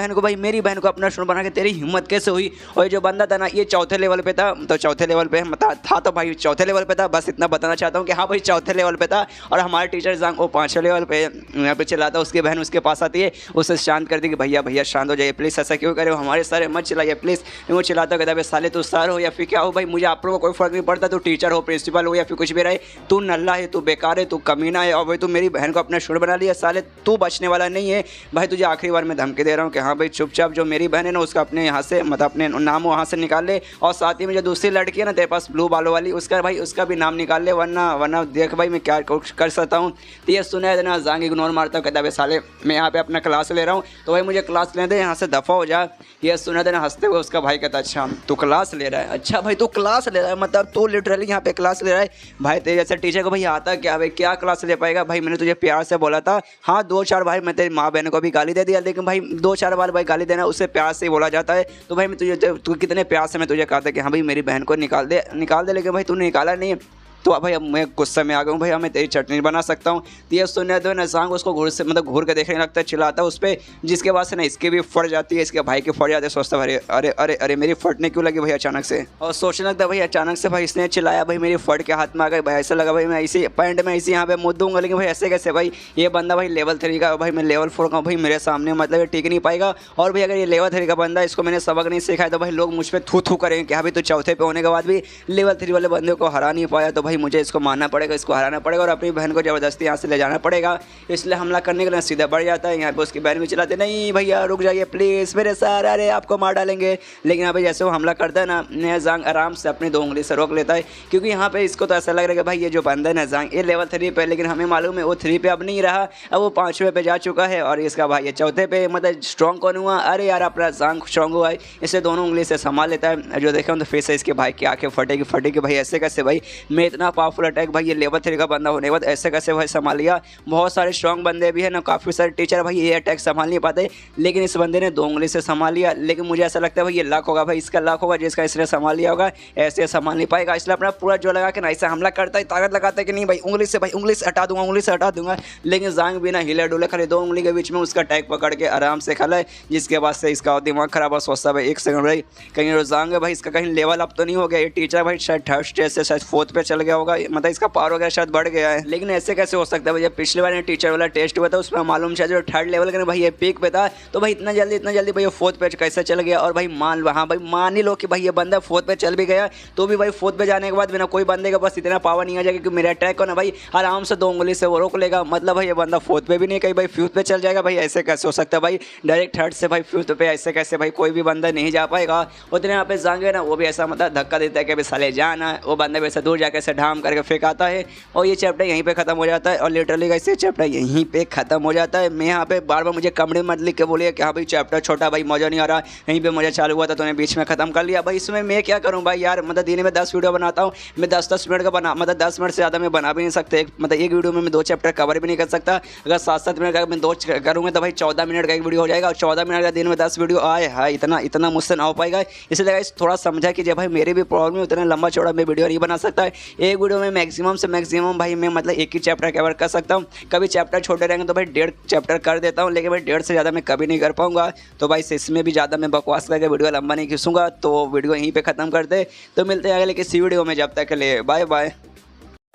बहन को अपना स्टूडेंट बना के तेरी हिम्मत कैसे हुई। और ये जो बंदा था ना ये चौथे लेवल पे था, तो चौथे लेवल पे था तो भाई चौथे लेवल पे था, बस इतना बताना चाहता हूँ कि हाँ भाई चौथे लेवल पे था। और हमारे टीचर जांग वो 5वें लेवल पे यहाँ पे चिल्लाता, उसकी बहन उसके पास आती है, उसे शांत कर दी कि भैया शांत हो जाइए प्लीज़, ऐसा क्यों करे हो, हमारे सारे मत चिल्लाइए प्लीज़। वो चिल्लाता कहता है साले तू सर हो या फिर क्या हो भाई, मुझे आप लोगों को कोई फर्क नहीं पड़ता, तू टीचर हो प्रिंसिपल हो या फिर कुछ भी रहे, तू नल्ला है, तू बेकार है, तू कमीना है, और भाई तू मेरी बहन को अपना स्टूडेंट बना लिया, साले तू बचने वाला नहीं है भाई। तुझे आखिरी बार मैं धमकी दे रहा हूँ कि हाँ भाई चुपचाप जो मेरी बहन है ना उसका अपने यहाँ से मतलब अपने नाम वहाँ से निकाल ले, और साथ ही में जो दूसरी लड़की है ना तेरे पास ब्लू बालों वाली उसका भाई उसका भी नाम निकाल ले, वरना देख भाई मैं क्या कर सकता हूँ। तो ये सुना है ना जांग इग्नोर मारता हूँ, कहता है साले मैं यहाँ पे अपना क्लास ले रहा हूँ तो भाई मुझे क्लास लेने दे, यहाँ से दफ़ा हो जा। ये सुना था ना हंसते हुए उसका भाई कहता अच्छा तू क्लास ले रहा है, अच्छा भाई तू क्लास ले रहा है, मतलब तू लिटरली यहाँ पे क्लास ले रहा है भाई, तेरे जैसे टीचर को भाई आता क्या भाई, क्या क्लास ले पाएगा भाई, मैंने तुझे प्यार से बोला था। हाँ 2-4 भाई मैं तेरी माँ बहन को भी गाली दे दिया, लेकिन भाई 2-4 बार भाई गाली देना उससे प्यार से ही बोला जाता है। तो भाई मैं तू कितने प्यार से मैं तुझे कहा था कि हाँ भाई मेरी बहन को निकाल दे, लेकिन भाई तूने निकाला नहीं, तो भाई अब मैं गुस्से में आ गया हूँ भाई, मैं तेरी चटनी बना सकता हूँ। तो ये सुनने दो ना जांग उसको घूर के देखने लगता है, चिल्लाता है उस पर, जिसके बाद से ना इसकी भी फट जाती है, इसके भाई की फट जाती है। सोचता है अरे अरे अरे मेरी फटने क्यों लगी भाई अचानक से, और सोचने लगता है भाई अचानक से भाई इसने चिल्लाया भाई मेरी फट के हाथ में आ गई भाई, ऐसा लगा भाई मैं इसी पैंट में इसी यहाँ पे मुद्द दूंगा, लेकिन भाई ऐसे कैसे भाई, ये बंदा भाई लेवल 3 का भाई मैं लेवल 4 का भाई, मेरे सामने मतलब ये टिक नहीं पाएगा। और भाई अगर ये लेवल 3 का बंदा इसको मैंने सबक नहीं सिखाया तो भाई लोग मुझ पर थू करेंगे कि हाँ भाई तो चौथे पे होने के बाद भी लेवल 3 वाले बंदे को हरा नहीं पाया, तो भाई मुझे इसको मानना पड़ेगा, इसको हराना पड़ेगा और अपनी बहन को ज़बरदस्ती यहाँ से ले जाना पड़ेगा। इसलिए हमला करने के लिए सीधा बढ़ जाता है। यहाँ पे उसकी बहन भी चिल्लाते नहीं भैया रुक जाइए प्लीज़ मेरे सर, अरे आपको मार डालेंगे। लेकिन यहाँ पे जैसे वो हमला करता है ना जांग आराम से अपनी 2 उंगली से रोक लेता है, क्योंकि यहाँ पे इसको तो ऐसा लग रहा है कि भाई ये जो बंदा है ना जांग ये लेवल 3 पे, लेकिन हमें मालूम है वो 3 पे अब नहीं रहा, अब वो 5वें पे जा चुका है और इसका भाई ये चौथे पे, मतलब स्ट्रॉन्ग कौन हुआ, अरे यार अपना जांग स्ट्रॉन्ग हुआ है, इसे दोनों उंगली से संभाल लेता है। जो देखें तो फिर से इसके भाई की आँखें फटेगी भाई, ऐसे कैसे भाई मैं इतना पावरफुल अटैक भाई ये लेवल 3 का बंदा होने के बाद ऐसे कैसे भाई संभाल लिया। बहुत सारे स्ट्रॉन्ग बंदे भी है ना, काफ़ी सारे टीचर भाई ये अटैक संभाल नहीं पाते, लेकिन इस बंदे ने 2 उंगली से संभाल लिया। लेकिन मुझे ऐसा लगता है भाई ये लक होगा भाई, इसका लक होगा जिसका इसने संभाल लिया होगा, ऐसे संभाल नहीं पाएगा। इसलिए अपना पूरा जो लगा के ना ऐसा हमला करता है, ताकत लगाता है कि नहीं भाई उंगली से हटा दूंगा, लेकिन जांग बिना हिले डुले खाली 2 उंगली के बीच में उसका अटैक पकड़ के आराम से खा है, जिसके बाद से इसका दिमाग खराब हो, सोचता भाई 1 सेकंड भाई कहीं जांग है भाई इसका कहीं लेवल अप तो नहीं हो गया, ये टीचर भाई शायद 3rd स्टेज से शायद 4th पे चल गया होगा, मतलब इसका पावर वगैरह शायद बढ़ गया है। लेकिन ऐसे कैसे हो सकता है भाई, जब पिछले बार टीचर वाला टेस्ट हुआ था उसमें मालूम चला जो थर्ड लेवल का भाई ये पीक पे था, तो भाई इतना जल्दी भाई फोर्थ पे कैसे चल गया। और भाई हाँ भाई मान ही लो कि भाई ये बंदा फोर्थ पे चल भी गया, तो भी भाई फोर्थ पे जाने के बाद बिना कोई बंदे के पास इतना पावर नहीं आ जाएगा कि मेरा अटैक को ना भाई आराम से 2 उंगली से वो रोक लेगा। मतलब भाई ये बंदा फोर्थ पे भी नहीं, कहीं भाई फ्यूथ पे चल जाएगा। भाई ऐसे कैसे हो सकता है भाई, डायरेक्ट थर्ड से भाई फ्यूथ पे ऐसे कैसे भाई कोई भी बंदा नहीं जा पाएगा। उतने यहाँ पे जाएंगे ना, वो भी ऐसा मतलब धक्का देता है कि भाई साले जाना, वो बंदा वैसे दूर जाकर ऐसे ढाम करके फेंकाता है और ये चैप्टर यहीं पे खत्म हो जाता है। और लिटरली कैसे चैप्टर यहीं पे खत्म हो जाता है। मैं यहाँ पे बार बार मुझे कमरे मत लिख के बोलिए कि हाँ भाई चैप्टर छोटा भाई मजा नहीं आ रहा, यहीं पे मजा चालू हुआ था तो बीच में खत्म कर लिया। भाई इसमें मैं क्या करूँ भाई यार, मतलब दिन में 10 वीडियो बनाता हूँ मैं, 10-10 मिनट का बना, मतलब 10 मिनट से ज़्यादा मैं बना भी नहीं सकते। मतलब एक वीडियो में मैं 2 चैप्टर कवर भी नहीं कर सकता। अगर 7-7 मिनट का मैं 2 करूँगा तो भाई 14 मिनट का एक वीडियो हो जाएगा, और 14 मिनट का दिन में 10 वीडियो आए है, इतना मुझसे ना हो पाएगा। इसलिए थोड़ा समझा कि जब भाई मेरी भी प्रॉब्लम है, उतना लंबा चौड़ा मैं वीडियो नहीं बना सकता है। एक वीडियो में मैक्सिमम से मैक्सिमम भाई मैं मतलब एक ही चैप्टर कवर कर सकता हूँ। कभी चैप्टर छोटे रहेंगे तो भाई 1.5 चैप्टर कर देता हूँ, लेकिन भाई 1.5 से ज़्यादा मैं कभी नहीं कर पाऊँगा। तो भाई इसमें भी ज़्यादा मैं बकवास करके वीडियो लंबा नहीं खींचूंगा, तो वीडियो यहीं पे ख़त्म करते। तो मिलते हैं अगले किसी वीडियो में, जब तक के लिए बाय बाय।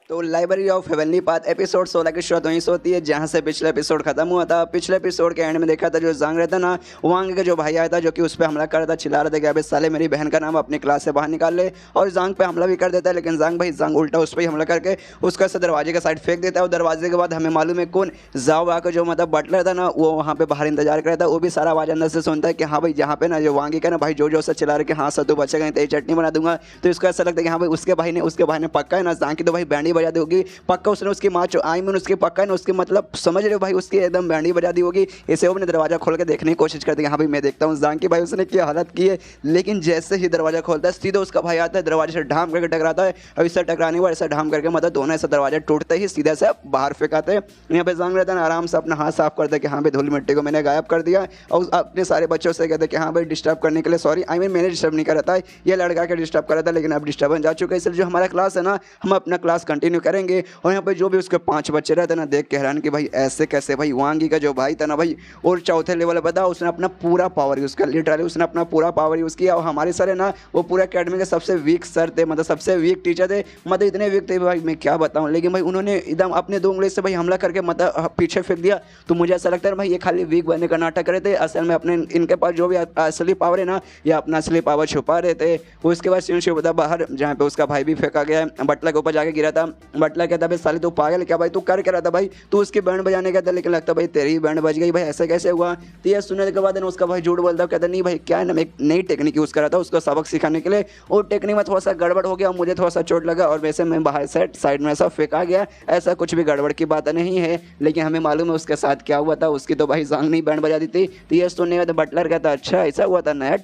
तो library of heavenly path episode 16 की शुरुआत वहीं से होती है जहाँ से पिछला एपिसोड खत्म हुआ था। पिछले एपिसोड के एंड में देखा था जो जांग रहता ना, वांग का जो भाई आया था जो कि उस पर हमला कर रहा था, चिल्ला रहा था कि अबे साले मेरी बहन का नाम अपनी क्लास से बाहर निकाल ले, और जांग पे हमला भी कर देता है। लेकिन जांग उल्टा उस पर ही हमला करके उसका से दरवाजे का साइड फेंक देता है। और दरवाजे के बाद हमें मालूम है कौन जाओ आकर जो मतलब बटलर था ना, वो वहाँ पे बाहर इंतजार कर रहा था। वो भी सारा आवाज़ अंदर से सुनता है कि हाँ भाई जहाँ पे ना जो वांगी का ना भाई जो से चिल्ला रहे कि हाँ सर तू बचेगा तेरी चटनी बना दूंगा। तो इसको ऐसा लगता है कि हाँ भाई उसके भाई ने पक्का है ना जांग की तो भाई बैंडी बजा दी होगी पक्का, उसने उसकी माँ आई मीन उसके पक्का है उसके मतलब समझ रहे हो भाई उसकी एकदम बैंडी बजा दी होगी। इसे वो अपने दरवाजा खोल के देखने की कोशिश करते हैं, हाँ भाई मैं देखता हूँ जांग की भाई उसने क्या हालत की है। लेकिन जैसे ही दरवाजा खोलता है सीधा उसका भाई आता है, दरवाजे से ढाम करके टकराता है। अब इससे टकराने के बाद ऐसा ढाम करके मतलब दोनों ऐसा दरवाजा टूटते ही सीधा से बाहर फेंकाते हैं। यहाँ पे जांग रहता है आराम से अपना हाथ साफ करता है कि हाँ भाई धूल मिट्टी को मैंने गायब कर दिया, और अपने सारे बच्चों से कहते हैं कि हाँ भाई डिस्टर्ब करने के लिए सॉरी, आई मीन मैंने डिस्टर्ब नहीं करा था, ये लड़का के डिस्टर्ब करा था, लेकिन अब डिस्टर्बेंस जा चुका है। इसलिए जो हमारा क्लास है ना हम अपना क्लास कंटिन्यू करेंगे। और यहाँ पे जो भी उसके 5 बच्चे रहते ना देख के हैरान कि भाई ऐसे कैसे भाई वांगी का जो भाई था ना भाई और चौथे लेवल पे था, उसने अपना पूरा पावर यूज़ किया, लिटरली उसने अपना पूरा पावर यूज़ किया। और हमारे सर है ना वो पूरा अकेडमी के सबसे वीक सर थे, मतलब सबसे वीक टीचर थे, मतलब इतने वीक थे भाई मैं क्या बताऊँ। लेकिन भाई उन्होंने एकदम अपने 2 उंगली से भाई हमला करके मतलब पीछे फेंक दिया। तो मुझे ऐसा लगता है भाई ये खाली वीक बनने का नाटक कर रहे थे, असल में अपने इनके पास जो भी असली पावर है ना ये अपना असली पावर छुपा रहे थे। उसके बाद शिव था बाहर जहाँ पे उसका भाई भी फेंका गया, बटला के ऊपर जाके गिरा था। बटला कहता भाई साले तू पागल क्या भाई, तू कर क्या रहा था भाई, तू उसकी बैंड बजाने का था, लेकिन लगता भाई तेरी बैंड बज गई भाई, ऐसा कैसे हुआ। तो ये सुनने के बाद ना उसका भाई झूठ बोलता, कहता नहीं भाई क्या है ना एक नई टेक्निक यूज़ करा था उसको सबक सिखाने के लिए, और टेक्निक में थोड़ा सा गड़बड़ हो गया, मुझे थोड़ा सा चोट लगा और वैसे मैं बाहर से साइड में ऐसा फेंका गया, ऐसा कुछ भी गड़बड़ की बात नहीं है। लेकिन हमें मालूम है उसके साथ क्या हुआ था, उसकी तो भाई जांग नहीं बैंड बजा दी थी। तो ये सुनने के बाद बटलर कहता अच्छा ऐसा हुआ था, नया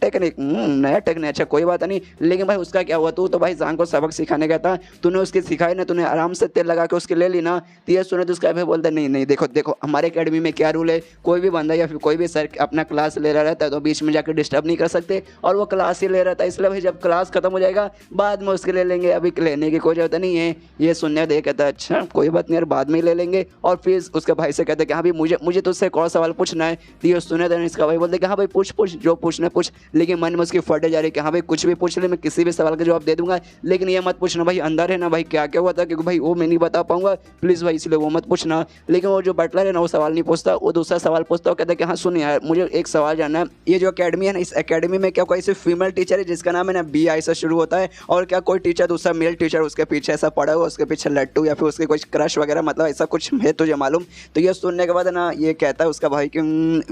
टेक्निक अच्छा कोई बात नहीं। लेकिन भाई उसका क्या हुआ, तू तो भाई जांग को सबक सिखाने गया था, तूने उसकी सिखाई ना, तूने आराम से तेल लगा के उसके ले ली ना। तो ये सुने तो उसका भाई बोलता नहीं देखो हमारे एकेडमी में क्या रूल है, कोई भी बंदा या फिर कोई भी सर अपना क्लास ले रहा रहता है तो बीच में जाकर डिस्टर्ब नहीं कर सकते, और वो क्लास ही ले रहा था, इसलिए भाई जब क्लास खत्म हो जाएगा बाद में उसके ले लेंगे, अभी लेने की कोई जरूरत नहीं है। ये सुनने दे कहता है अच्छा कोई बात नहीं यार बाद में ले लेंगे। और फिर उसके भाई से कहते हैं कि हाँ भाई मुझे तो उससे एक और सवाल पूछना है। तो ये सुने देने इसका भाई बोलते कि हाँ भाई पूछ जो पूछना पूछ, लेकिन मन में उसकी फटे जा रही कि हाँ भाई कुछ भी पूछ ले, मैं किसी भी सवाल का जवाब दे दूंगा, लेकिन ये मत पूछना भाई अंदर है ना भाई क्या क्या हुआ था, क्योंकि भाई वो मैं नहीं बता पाऊंगा प्लीज़ भाई, इसलिए वो मत पूछना। लेकिन वो जो बटलर है ना वो सवाल नहीं पूछता, वो दूसरा सवाल पूछता, वो कहता है कि हाँ सुन यार मुझे एक सवाल जानना है, ये जो अकेडमी है ना इस अकेडमी में क्या कोई सिर्फ फीमेल टीचर है जिसका नाम है ना BI से शुरू होता है, और क्या कोई टीचर दूसरा मेल टीचर उसके पीछे ऐसा पड़ा हुआ उसके पीछे लट्टू या फिर उसके कोई क्रश वगैरह मतलब ऐसा कुछ है तुझे मालूम। तो ये सुनने के बाद ना ये कहता है उसका भाई कि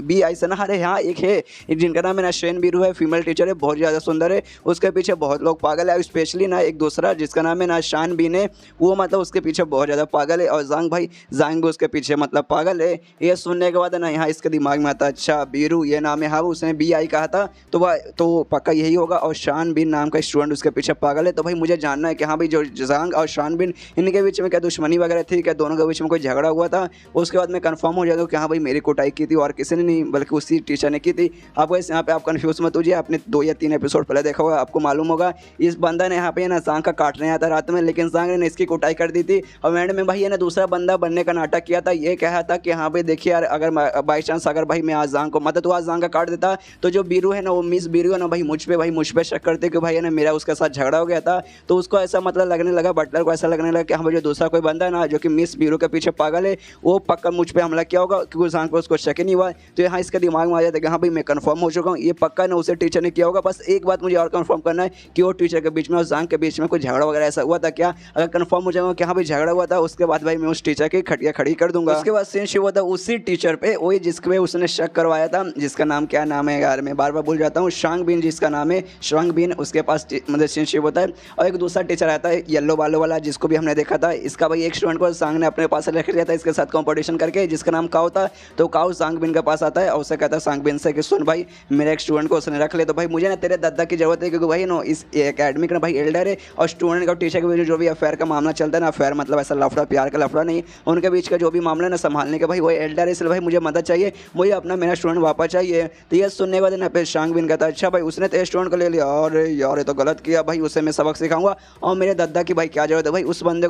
BI से ना अरे हाँ एक है जिनका नाम है ना शेन बीरू है, फीमेल टीचर है, बहुत ज़्यादा सुंदर है, उसके पीछे बहुत लोग पागल है, स्पेशली ना एक दूसरा जिसका नाम है ना शान बीन है, वो मतलब उसके पीछे बहुत ज़्यादा पागल है, और जांग भी उसके पीछे मतलब पागल है। ये सुनने के बाद ना यहाँ इसके दिमाग में आता अच्छा बीरू ये नाम है, हाँ उसने BI कहा था तो वह तो पक्का यही होगा, और शान बिन नाम का स्टूडेंट उसके पीछे पागल है। तो भाई मुझे जानना है कि हाँ भाई जो जांग और शान बिन इनके बीच में क्या दुश्मनी वगैरह थी, क्या दोनों के बीच में कोई झगड़ा हुआ था। उसके बाद मैं कंफर्म हो जाएगा कि हाँ भाई मेरी कुटाई की थी और किसी ने नहीं बल्कि उसी टीचर ने की थी। आप वैसे यहाँ पे आप कन्फ्यूज मत होइए, आपने 2 या 3 एपिसोड पहले देखा होगा, आपको मालूम होगा इस बंदा ने यहाँ पे ना जांग का काटने आया था रात में, लेकिन जांग ने इसकी कुटाई कर दी थी। और एंड में भाई है ना दूसरा बंदा बनने का नाटक किया था, ये कहा था कि हाँ भाई देखिए यार, अगर बाई चांस अगर भाई मैं आजांग को मतलब तो आजांग का काट देता तो जो बीरू है ना, वो मिस बीरू है ना भाई मुझ पे शक करते कि भाई है ना मेरा उसके साथ झगड़ा हो गया था। तो उसको ऐसा मतलब लगने लगा, बटलर को ऐसा लगने लगा कि हाँ भाई जो दूसरा कोई बंदा है ना जो कि मिस बीरू के पीछे पागल है, वो पक्का मुझ पे हमला किया होगा, क्योंकि आजांग पे उसको शक ही नहीं हुआ। तो यहाँ इसके दिमाग में आ जाता है कि हाँ भाई मैं कंफर्म हो चुका हूँ, ये पक्का ना उसे टीचर ने किया होगा। बस एक बात मुझे और कंफर्म करना है कि वो टीचर के बीच में और आजांग के बीच में कोई झगड़ा वगैरह ऐसा हुआ था क्या। अगर कंफर्म हो जाएगा कि हाँ भाई झगड़ा हुआ था, उसके बाद भाई मैं उस टीचर की खटिया खड़ी कर दूंगा। उसके बाद सीन शुरू होता है उसी टीचर पे, वही जिसके पे उसने शक करवाया था, जिसका नाम क्या नाम है यार, मैं बार बार भूल जाता हूँ, शांग बिन जिसका नाम है, शांग बिन। उसके पास मतलब सीन शुरू होता है और एक दूसरा टीचर आता है येलो बालों वाला, जिसको भी हमने देखा था। इसका भाई एक स्टूडेंट को सांग ने अपने पास रख लिया था इसके साथ कंपटीशन करके, जिसका नाम काओ था। तो काओ सांग बिन के पास आता है और उसे कहता है सांग बिन से कि सुन भाई मेरे एक स्टूडेंट को उसने रख ले, तो भाई मुझे ना तेरे दादा की जरूरत है, क्योंकि भाई नो इस एकेडमिक ना भाई एल्डर है और स्टूडेंट का टीचर के बीच जो भी अफेयर का मामला चलता है ना, अफेयर मतलब ऐसा लफड़ा प्यार का लफड़ा नहीं, उनके बीच का जो भी मामला ना संभालने का भाई वो एल्डर है, इसलिए भाई मुझे मदद चाहिए, मुझे अपना मेरा स्टूडेंट वापस चाहिए। तो ये सुनने के बाद ना फिर शांग बिन कहता है अच्छा भाई उसने तेरे स्टूडेंट को ले लिया, और यार ये तो गलत किया भाई, उसे मैं सबक सिखाऊंगा और मेरे दादा की भाई क्या जरूरत है भाई, उस बंदे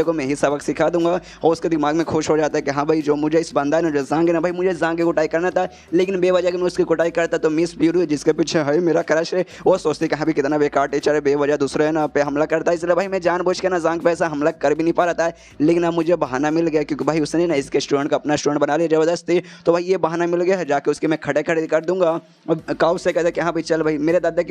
को मैं ही सबक सिखा दूंगा। और उसके दिमाग में खुश हो जाता है कि हाँ भाई जो मुझे इस बंदा है ना जो जांग है ना भाई, मुझे जांग की कुटाई करना था, लेकिन बेवजह मैं उसकी कुटाई करता तो मिस ब्यूरो जिसके पीछे है मेरा क्रश है, वो सोचती कि हाँ भाई कितना बेकार टीचर है, बेवजह दूसरे है ना पे हमला करता है, इसलिए भाई मैं जानबूझ के ना जांग पे ऐसा हमला कर भी नहीं पा रहा था। लेकिन अब मुझे बहाना मिल गया, क्योंकि भाई उसने ना इसके स्टूडेंट को अपना स्टूडेंट बना लिया जबरदस्ती, तो भाई ये बहाना मिल गया है, जाके उसके मैं खड़े खड़े कर दूंगा। और काउ से कहता है कि हाँ भाई चल भाई मेरे दादा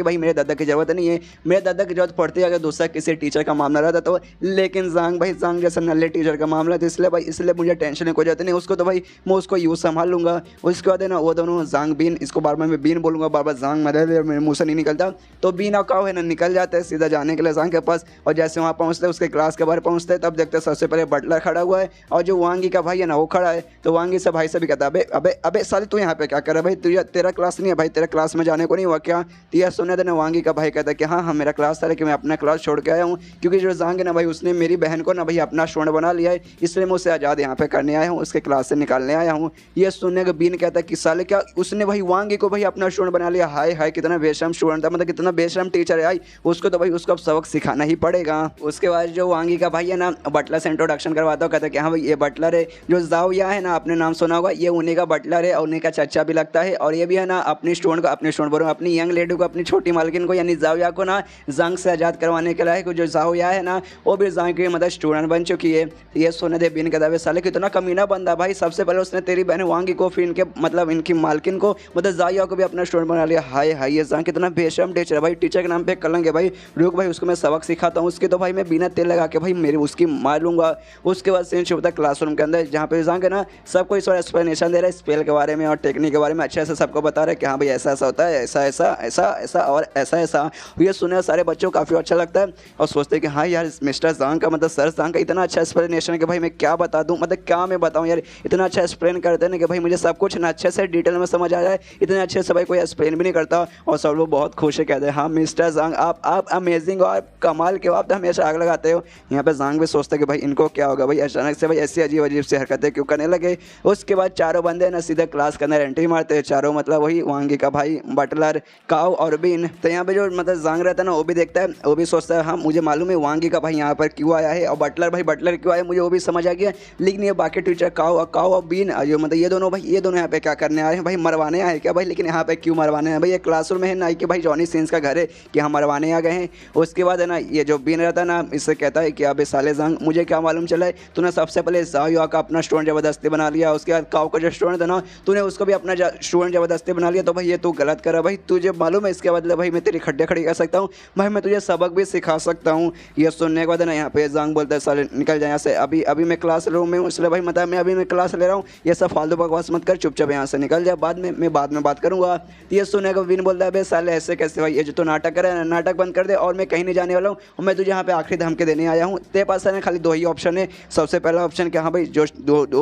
की जरूरत नहीं है, मेरे दादा की जरूरत पड़ती है अगर दूसरा किसी टीचर का मामला रहता तो, लेकिन जांग जैसा नल्ले टीचर का मामला था, इसलिए मुझे टेंशन की कोई जरूरत नहीं, उसको तो भाई मैं उसको यूँ संभाल लूंगा। उसके बाद है ना वो दोनों जांग बीन, इसको बार बार मैं बीन बोलूँगा, बार बार जांग मेरे मुँह से नहीं निकलता, तो बीन और काउ है ना निकल जाते हैं सीधा जाने के लिए जांग के पास। और जैसे वहाँ पहुँचते हैं उसके क्लास के बाहर पहुँचते हैं, तब देखते हैं सबसे पहले बटलर खड़ा हुआ है और जो वांगी का भाई है ना वो खड़ा है। तो वांगी से भाई से भी कहता है अबे अबे अबे साले तू यहाँ पे क्या कर रहा है भाई, तेरा क्लास नहीं है भाई, तेरा क्लास में जाने को नहीं हुआ क्या। तो यह सुनने देना वांगी का भाई कहता है कि हाँ हाँ मेरा क्लास था, लेकिन मैं अपना क्लास छोड़ के आया हूँ, क्योंकि जो जांग है ना भाई उसने मेरी बहन को ना भाई अपना स्टूडेंट बना लिया है, इसलिए मैं उसे आज़ाद यहाँ पे करने आया हूँ, उसके क्लास से निकालने आया हूँ। ये सुनने का बीन कहता है कि साले क्या उसने भाई वांगी को भाई अपना स्टूडेंट बना लिया, हाय हाय कितना बेशरम स्टूडेंट था, मतलब कितना बेशरम टीचर है भाई, उसको तो भाई उसको सबक सिखाना ही पड़ेगा। उसके बाद जो वांगी का भाई है ना बटलर से इंट्रोडक्शन करवाता है, कहता है कि हाँ भाई ये बटलर है, जो जाओया है ना आपने नाम सुना होगा, ये उन्हीं का बटलर है और उन्हीं का चचा भी लगता है, और ये भी है ना अपनी स्टूडेंट बोलो अपनी यंग लेडी को, अपनी छोटी मालकिन को यानी जाओया को ना जांग से आज़ाद करवाने के लिए, जो जाओया है ना वो भी जांग की मतलब स्टूडेंट बन चुकी है। ये सोने दे बिन कहता है साले कितना कमीना बंदा भाई, सबसे पहले उसने तेरी बहन वांगी को, फिर इनके मतलब इनकी मालकिन को मतलब जाओया को भी अपना स्टूडेंट बना लिया, हाय हाय ये जांग कितना बेशरम टीचर है भाई, टीचर के नाम पे कलंक है भाई, रुक भाई उसको मैं सबक सिखाता हूँ, उसके तो भाई मैं बिना तेल लगा के भाई मेरी उसकी मार लूंगा। उसके बाद सीन शुरू होता है क्लासरूम के अंदर, जहाँ पे जांग है ना सबको इस बार एक्सप्लेनेशन दे रहा है स्पेल के बारे में और टेक्निक के बारे में, अच्छे से सबको बता रहा है कि हाँ भाई ऐसा ऐसा होता है, ऐसा ऐसा ऐसा ऐसा और ऐसा ऐसा। ये सुने सारे बच्चों को काफ़ी अच्छा लगता है और सोचते हैं कि हाँ यार मिस्टर जांग का मतलब सर जांग का इतना अच्छा एक्सप्लेनेशन है कि भाई मैं क्या बता दूँ, मतलब क्या मैं बताऊँ यार, इतना अच्छा एक्सप्लेन करते हैं ना कि भाई मुझे सब कुछ ना अच्छे से डिटेल में समझ आ जाए, इतने अच्छे से भाई कोई एक्सप्लेन भी नहीं करता। और सब लोग बहुत खुश है, कहते हैं हाँ मिस्टर जांग आप अमेजिंग और कमाल के हो, आप तो हमेशा आग लगाते हो। यहाँ पे जांग भी सोचते हैं कि भाई इनको क्या होगा भाई, अचानक से भाई ऐसी अजीब अजीब सी हरकतें क्यों करने लगे। उसके बाद चारों बंदे ना सीधे क्लास के अंदर एंट्री मारते हैं, चारों मतलब वही वांगी का भाई, बटलर, काओ और बीन। तो यहाँ पे जो मतलब जांग रहता है ना वो भी देखता है, वो भी सोचता है हाँ मुझे मालूम है वांगी का भाई यहाँ पर क्यों आया है, और बटलर क्यों आया मुझे वो भी समझ आ गया। लेकिन ये बाकी टीचर काओ और बीन जो मतलब ये दोनों यहाँ पे क्या करने आए हैं भाई, मरवाने आए क्या भाई, लेकिन यहाँ पे क्यों मरवाने हैं भाई, ये क्लासरूम में है ना कि भाई जॉनी सीन्स का घर है कि हम मरवाने आ गए हैं। उसके बाद है ना ये जो बीन रहता है ना इससे कहता है कि अबे साले जांग मुझे क्या मालूम चला है, तूने सबसे पहले जाओया का अपना स्टूडेंट ज़बरदस्ती बना लिया, उसके बाद काओ का जो स्टूडेंट था ना तूने उसको भी अपना स्टूडेंट ज़बरदस्ती बना लिया, तो भाई ये तू गलत कर रहा भाई, तुझे मालूम है इसके बदले भाई मैं तेरी खड्डे खड़ी कर सकता हूँ भाई, मैं तुझे सबक भी सिखा सकता हूँ। ये सुनने के बाद ना यहाँ पे जांग बोलता है साले निकल जाए यहाँ से, अभी मैं क्लास रूम में हूँ, इसलिए भाई मतलब मैं अभी मैं क्लास ले रहा हूँ, ये सब फालतू बकवास मत कर, चुपचाप यहाँ से निकल जा, बाद में बात करूँगा। ये सुनने का विन बोलता है भाई साले ऐसे कैसे भाई, ये जो तो नाटक करे नाटक बंद कर दे और मैं कहीं नहीं जाने वाला हूँ, और मैं तुझे यहाँ पे आखिरी धमकी देने आया हूँ। तेरे पास है ना खाली दो ही ऑप्शन है, सबसे पहला ऑप्शन कि हाँ भाई जो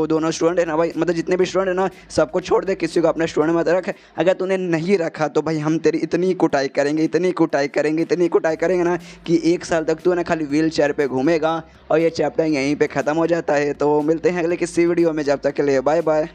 दोनों स्टूडेंट है ना भाई, मतलब जितने भी स्टूडेंट है ना सबको छोड़ दे, किसी को अपना स्टूडेंट मत रख, अगर तूने नहीं रखा तो भाई हम तेरी इतनी कुटाई करेंगे ना कि 1 साल तक तू ना खाली व्हील चेयर पर घूमेगा। और ये चैप्टर यहीं पर ख़त्म हो जाता है। तो मिलते हैं अगले किसी वीडियो में, जब तक के लिए बाय बाय।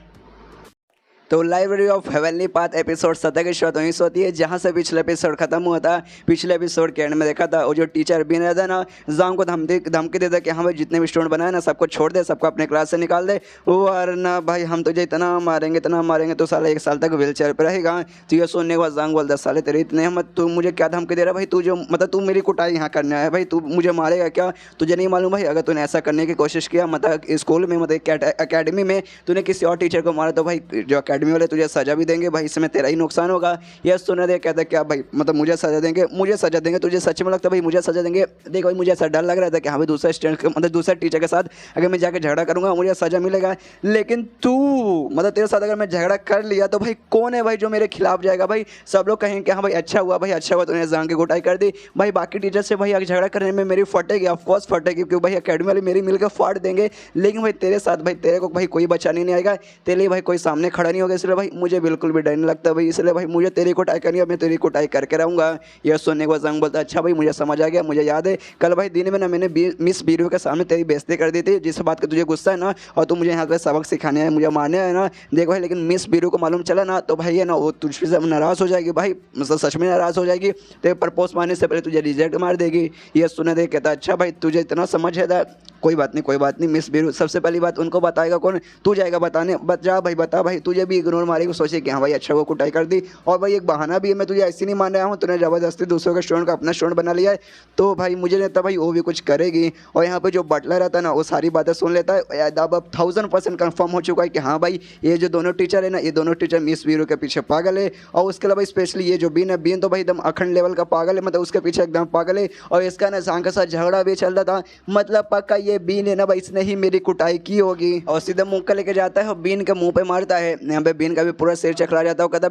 तो library of heavenly path episode 17 की शुरुआत वहीं से होती है जहाँ से पिछले एपिसोड खत्म हुआ था। पिछले एपिसोड के एंड में देखा था वो जो टीचर भी रहता ना, जांग को धमकी देता कि हाँ भाई जितने भी स्टूडेंट बनाए ना सबको छोड़ दे, सबको अपने क्लास से निकाल दे। वो वरना भाई हम तुझे इतना मारेंगे तो साला 1 साल तक व्हील चेयर पर रहेगा। तो ये सुनने के बाद जांग बोलता साले तेरे इतने हिम्मत, तू मुझे क्या धमकी दे रहा भाई? तू जो मतलब तू मेरी कुटाई यहाँ करने आया भाई, तू मुझे मारेगा क्या? तुझे नहीं मालूम भाई, अगर तूने ऐसा करने की कोशिश किया मतलब स्कूल में मतलब अकेडमी में तूने किसी और टीचर को मारा तो भाई जो अकेडमी वाले तुझे सजा भी देंगे भाई, इसमें तेरा ही नुकसान होगा। यह सुनने दे कहता क्या भाई मतलब मुझे सजा देंगे? तुझे सच में लगता भाई मुझे सजा देंगे? देख भाई मुझे ऐसा डर लग रहा था कि हाँ भाई दूसरे स्टूडेंट मतलब दूसरे टीचर के साथ अगर मैं जाकर झगड़ा करूँगा मुझे सजा मिलेगा, लेकिन तू मतलब तेरे साथ अगर मैं झगड़ा कर लिया तो भाई कौन है भाई जो मेरे खिलाफ जाएगा? भाई सब लोग कहेंगे कि हाँ भाई अच्छा हुआ तूने जान की कुटाई कर दी भाई। बाकी टीचर से भाई अगर झगड़ा करने में मेरी फटेगी, ऑफकोर्स फटेगी, क्योंकि भाई अकेडमी वाले मेरी मिलकर फाड़ देंगे, लेकिन भाई तेरे साथ भाई तेरे को भाई कोई बचाने नहीं आएगा, तेरे लिए भाई कोई सामने खड़ा नहीं होगा। इसलिए भाई मुझे बिल्कुल भी डर नहीं लगता भाई, इसलिए भाई मुझे तेरी कुटाई करनी है, मैं तेरी कुटाई करके रहूँगा। यह सुनने के बाद जंग बोलता अच्छा भाई मुझे समझ आ गया, मुझे याद है कल भाई दिन में ना मैंने मिस बीरू के सामने तेरी बेइज्जती कर दी थी, जिस बात का तुझे गुस्सा है ना और तू मुझे यहाँ पे सबक सिखाने है, मुझे मारने है ना। देख भाई लेकिन मिस बीरू को मालूम चला ना तो भाई है ना वो तुझसे नाराज़ हो जाएगी भाई, मतलब सच में नाराज़ हो जाएगी, तेरे प्रपोज मारने से पहले तुझे रिजेक्ट मार देगी। ये सुने दे कहता अच्छा भाई तुझे इतना समझ है, कोई बात नहीं मिस बीरू सबसे पहली बात उनको बताएगा कौन? तू जाएगा बताने, जा भाई बता भाई, तुझे भी इग्नोर मारेगी, सोचे कि हाँ भाई अच्छा वो कुटाई कर दी और भाई एक बहाना भी है, मैं तुझे ऐसे नहीं मान रहा हूँ, तूने ज़बरदस्ती दूसरों के स्टूडेंट का अपना स्टूडेंट बना लिया है, तो भाई मुझे नहीं था भाई वो भी कुछ करेगी। और यहाँ पे जो बटलर रहता है ना वो सारी बातें सुन लेता है, अब 1000% कन्फर्म हो चुका है कि हाँ भाई ये जो दोनों टीचर है ना ये दोनों टीचर मिस बीरू के पीछे पागल है। और उसके अलावा स्पेशली ये जो बीन है, बीन तो भाई एकदम अखंड लेवल का पागल है, मतलब उसके पीछे एकदम पागल है। और इसका ना जांग के साथ झगड़ा भी चल रहा था, मतलब पक्का ये बीन है ना भाई इसने ही मेरी कुटाई की होगी। और सीधे मुंह का लेके जाता है और बीन के मुंह पे मारता है। यहाँ पे बीन का भी पूरा सिर चकरा जाता है, कहता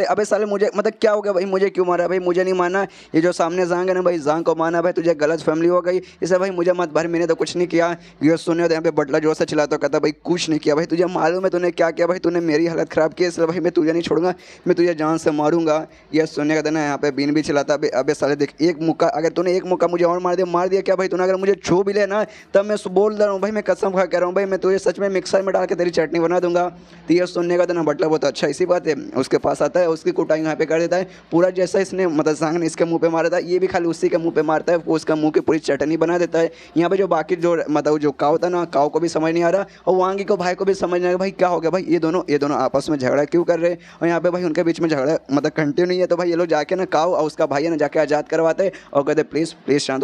अबे साले मुझे मतलब क्या हो गया भाई, मुझे क्यों मारा भाई? मुझे नहीं माना, ये जो सामने जांग है ना भाई जांग को माना भाई, तुझे गलत फैमिली हो गई, इसे भाई मुझे मत भर, मैंने तो कुछ नहीं किया। ये सुनने यहाँ पे बटला जोर से चिल्लाता, कहता भाई कुछ नहीं किया भाई, तुझे मालूम है तूने क्या किया भाई? तूने मेरी हालत ख़राब की, इसलिए भाई मैं तुझे नहीं छोड़ूंगा, मैं तुझे जान से मारूंगा। ये सुनने का देना यहाँ पे बीन भी चिल्लाता अबे साले देख एक मौका, अगर तूने एक मौका मुझे और मार दिया क्या भाई? तूने अगर मुझे छू भी ले ना तब मैं बोल रहा हूँ भाई, मैं कसम खा कह रहा हूँ भाई, मैं तुझे सच में मिक्सर में डाल के तेरी चटनी बना दूंगा। तो ये सुनने का देना बटला बहुत अच्छा इसी बात है, उसके पास आता है, उसकी कुटाई यहाँ पे कर देता है पूरा, जैसा इसने मतलब जांग ने इसके मुँह पे मारा था ये भी खाली उसी के मुँह पे मारता है, वो उसका मुँह की पूरी चटनी बना देता है। यहाँ पे जो बाकी जो मतलब जो काव था ना, काव को भी समझ नहीं आ रहा और वांगी को भाई को भी समझ नहीं आ रहा भाई क्या हो गया भाई, ये दोनों आपस में झगड़ा क्यों कर रहे हैं। और यहाँ पे भाई उनके बीच में झगड़ा मतलब कंटिन्यू नहीं है, तो भाई ये लोग जाके ना काव और उसका भाई है ना जाके आज़ाद करवाते हैं और कहते प्लीज़ शांत